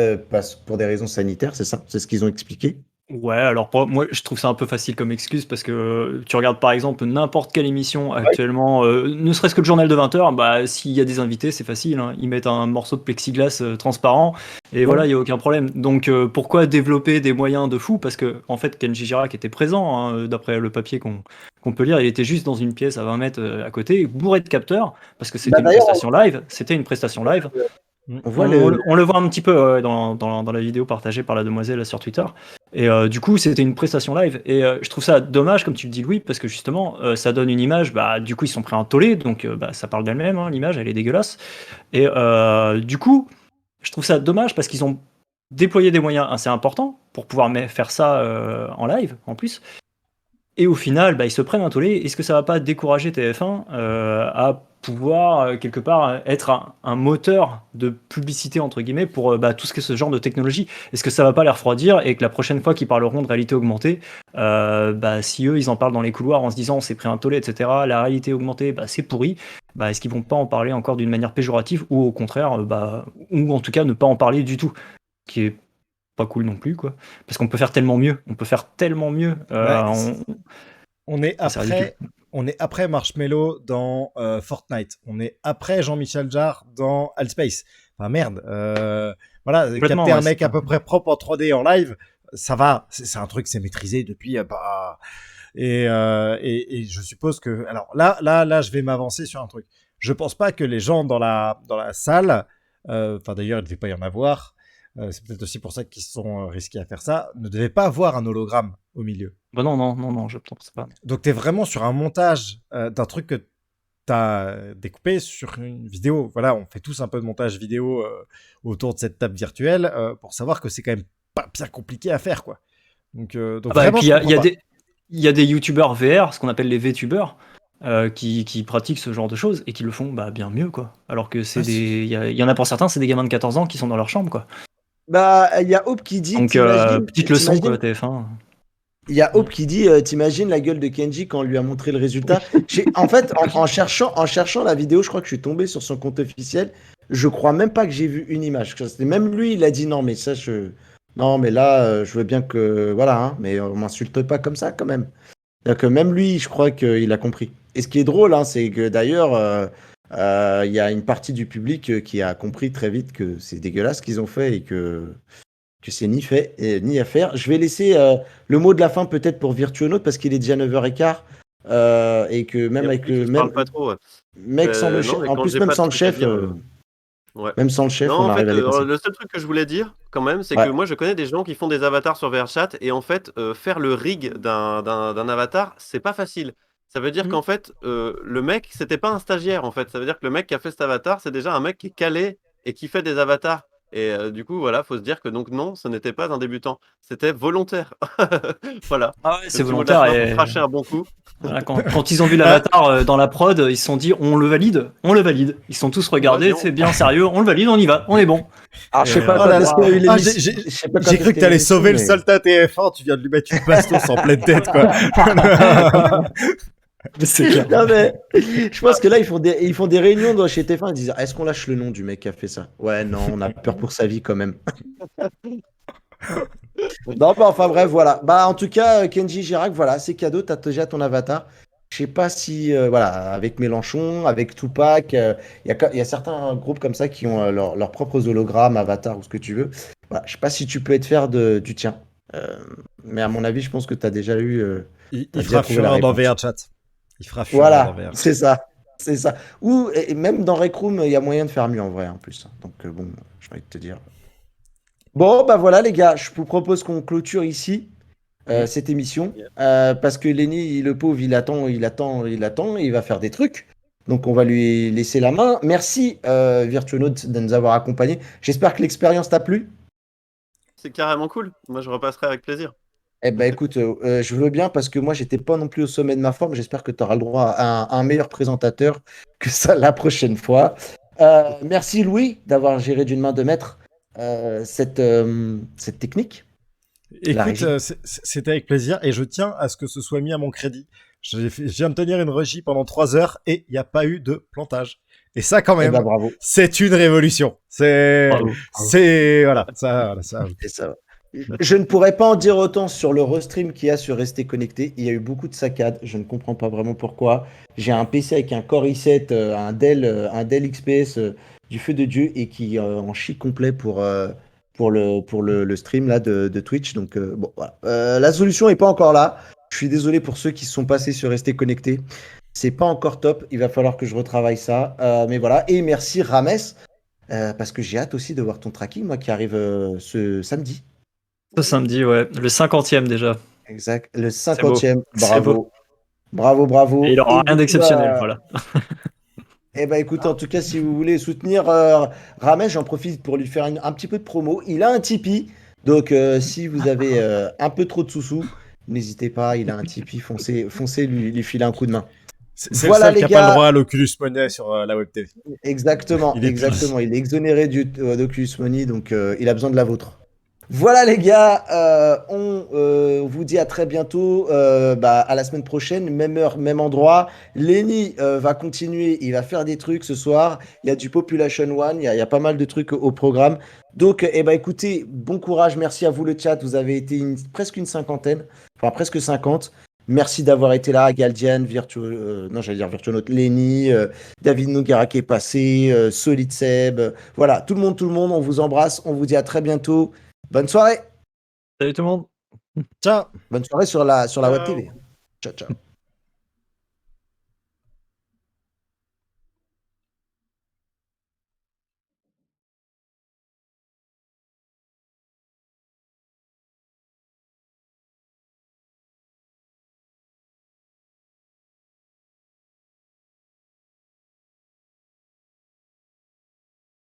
pour des raisons sanitaires, c'est ça? C'est ce qu'ils ont expliqué? Ouais, alors moi je trouve ça un peu facile comme excuse parce que tu regardes par exemple n'importe quelle émission actuellement, ne serait-ce que le journal de 20h, bah s'il y a des invités, c'est facile, hein. Ils mettent un morceau de plexiglas transparent et voilà, il y a aucun problème. Donc pourquoi développer des moyens de fou? Parce que en fait Kenji Girac était présent, hein, d'après le papier qu'on peut lire, il était juste dans une pièce à 20 mètres à côté, bourré de capteurs, parce que c'était une d'ailleurs, prestation live. C'était une prestation live. on voit On le voit un petit peu dans la vidéo partagée par la demoiselle là, sur Twitter. Et du coup, c'était une prestation live. Et je trouve ça dommage, comme tu le dis, Louis, parce que justement, ça donne une image. Du coup, ils sont pris un tollé, donc ça parle d'elle-même. Hein, l'image, elle est dégueulasse. Et du coup, je trouve ça dommage parce qu'ils ont déployé des moyens assez importants pour pouvoir faire ça en live, en plus. Et au final, ils se prennent un tollé. Est-ce que ça va pas décourager TF1 à pouvoir, quelque part, être un moteur de publicité, entre guillemets, pour tout ce que ce genre de technologie? Est-ce que ça va pas les refroidir et que la prochaine fois qu'ils parleront de réalité augmentée, si eux, ils en parlent dans les couloirs en se disant on s'est pris un tollé, etc., la réalité augmentée, c'est pourri, est-ce qu'ils vont pas en parler encore d'une manière péjorative ou au contraire, ou en tout cas ne pas en parler du tout, qui est pas cool non plus, quoi. Parce qu'on peut faire tellement mieux. On peut faire tellement mieux. On est c'est ridicule. après Marshmello dans Fortnite. On est après Jean-Michel Jarre dans Altspace. Enfin merde. Voilà, Complètement, capter un ouais, mec c'est à peu près propre en 3D en live, ça va. C'est un truc, c'est maîtrisé depuis. Et je suppose que. Alors là, je vais m'avancer sur un truc. Je pense pas que les gens dans la salle, enfin d'ailleurs, il ne devait pas y en avoir. C'est peut-être aussi pour ça qu'ils se sont risqués à faire ça. Ne devaient pas avoir un hologramme au milieu. Non, je pense pas. Donc tu es vraiment sur un montage d'un truc que tu as découpé sur une vidéo. Voilà, on fait tous un peu de montage vidéo autour de cette table virtuelle pour savoir que c'est quand même pas bien compliqué à faire, quoi. Donc et vraiment, puis il y a des youtubeurs VR, ce qu'on appelle les VTubers, qui pratiquent ce genre de choses et qui le font bien mieux, quoi. Alors que il y en a pour certains, c'est des gamins de 14 ans qui sont dans leur chambre, quoi. Il y a Hope qui dit, Donc petite leçon, quoi, TF1. Il y a Hope qui dit, t'imagines la gueule de Kenji quand on lui a montré le résultat. En fait, en cherchant la vidéo, je crois que je suis tombé sur son compte officiel. Je crois même pas que j'ai vu une image. Même lui, il a dit non, mais ça, non, mais là, je veux bien que, voilà, hein, mais on m'insulte pas comme ça, quand même. C'est-à-dire que même lui, je crois qu'il a compris. Et ce qui est drôle, hein, c'est que d'ailleurs, il y a une partie du public qui a compris très vite que c'est dégueulasse ce qu'ils ont fait et que c'est ni fait ni à faire. Je vais laisser le mot de la fin peut-être pour Virtuonaut parce qu'il est déjà 9h15 et que même avec le même pas trop, ouais. mec sans le chef, en plus même sans le chef, ouais. même sans le chef, non, on en fait, arrive à les passer. le seul truc que je voulais dire quand même, c'est Ouais. que moi je connais des gens qui font des avatars sur VRChat et en fait faire le rig d'un avatar, c'est pas facile. Ça veut dire qu'en fait le mec, c'était pas un stagiaire en fait. Ça veut dire que le mec qui a fait cet avatar, c'est déjà un mec qui est calé et qui fait des avatars. Et du coup, voilà, faut se dire que donc non, ce n'était pas un débutant, c'était volontaire. Voilà. Ah ouais, c'est Le petit mot de la volontaire. fin Et pour cracher un bon coup. voilà, quand ils ont vu l'avatar dans la prod, ils se sont dit on le valide. Ils se sont tous regardés, Vas-y, c'est bien sérieux, on le valide, on y va, on est bon. Alors, je sais pas oh quand là est-ce là. qu'il y a eu Ah, l'émission. Je sais pas quand j'ai est-ce cru que qu'il y a eu t'allais sauver le l'émission, soldat TF1, tu viens de lui mettre une bastos en pleine tête, quoi. C'est clair. Non, mais je pense que là, ils font des réunions chez TF1, ils disent est-ce qu'on lâche le nom du mec qui a fait ça? Ouais, non, on a peur pour sa vie quand même. Non, enfin bref, voilà. En tout cas, Kenji Girac, voilà, c'est cadeau, t'as déjà ton avatar. Je sais pas si, voilà, avec Mélenchon, avec Tupac, il y a certains groupes comme ça qui ont leurs propres hologrammes, avatars ou ce que tu veux. Voilà, je sais pas si tu peux être fier du tien. Mais à mon avis, je pense que t'as déjà eu. Il T'as fera déjà trouvé la fureur dans réponse. VRChat. Il fera fureur dans Voilà, VR. c'est ça. C'est ça. Ou et même dans Rec Room, il y a moyen de faire mieux en vrai en plus. Donc bon, j'ai envie de te dire. Bon, voilà les gars, je vous propose qu'on clôture ici cette émission Yeah. parce que Lenny, le pauvre, il attend, et il va faire des trucs. Donc, on va lui laisser la main. Merci, Virtuonaut, de nous avoir accompagnés. J'espère que l'expérience t'a plu. C'est carrément cool. Moi, je repasserai avec plaisir. Eh ben, écoute, je veux bien parce que moi, j'étais pas non plus au sommet de ma forme. J'espère que tu auras le droit à un meilleur présentateur que ça la prochaine fois. Merci, Louis, d'avoir géré d'une main de maître cette technique. La Écoute, régie. c'était avec plaisir et je tiens à ce que ce soit mis à mon crédit. Je viens de tenir une régie pendant 3 heures et il n'y a pas eu de plantage. Et ça, quand Eh ben, même, bravo. c'est une révolution. Bravo. Voilà, ça. Et ça va. Je ne pourrais pas en dire autant sur le restream qu'il y a sur Rester Connecté. Il y a eu beaucoup de saccades. Je ne comprends pas vraiment pourquoi. J'ai un PC avec un Core i7, un Dell XPS du feu de Dieu et qui en chie complet pour le stream là, de Twitch. Donc, bon, voilà. La solution n'est pas encore là. Je suis désolé pour ceux qui se sont passés sur Rester Connecté. C'est pas encore top. Il va falloir que je retravaille ça. Mais voilà. Et merci Rames. Parce que j'ai hâte aussi de voir ton tracking, moi, qui arrive ce samedi. Ce samedi, ouais. Le 50e déjà. Exact. Le C'est beau. 50e. C'est beau. Bravo. Bravo. Et il aura Et rien du coup, d'exceptionnel, voilà. eh ben, écoute, en tout cas, si vous voulez soutenir Ramesh, j'en profite pour lui faire un petit peu de promo. Il a un Tipeee. Donc, si vous avez un peu trop de sous-sous, n'hésitez pas. Il a un Tipeee. Foncez lui filer un coup de main. C'est Voilà, le seul les qui n'a pas le gars. droit à l'Oculus Money sur la Web TV. Exactement. Il est puni. Il est exonéré d'Oculus Money. Donc, il a besoin de la vôtre. Voilà les gars, on vous dit à très bientôt, à la semaine prochaine, même heure, même endroit. Lenny va continuer, il va faire des trucs ce soir. Il y a du Population One, il y a pas mal de trucs au programme. Donc, écoutez, bon courage, merci à vous le chat. Vous avez été presque une cinquantaine, enfin presque 50. Merci d'avoir été là, Galdian, Virtuonaut, Lenny, David Noguera qui est passé, Solid Seb. Voilà, tout le monde, on vous embrasse, on vous dit à très bientôt. Bonne soirée. Salut tout le monde. Ciao. Bonne soirée sur la Web Ciao. TV. Ciao, ciao.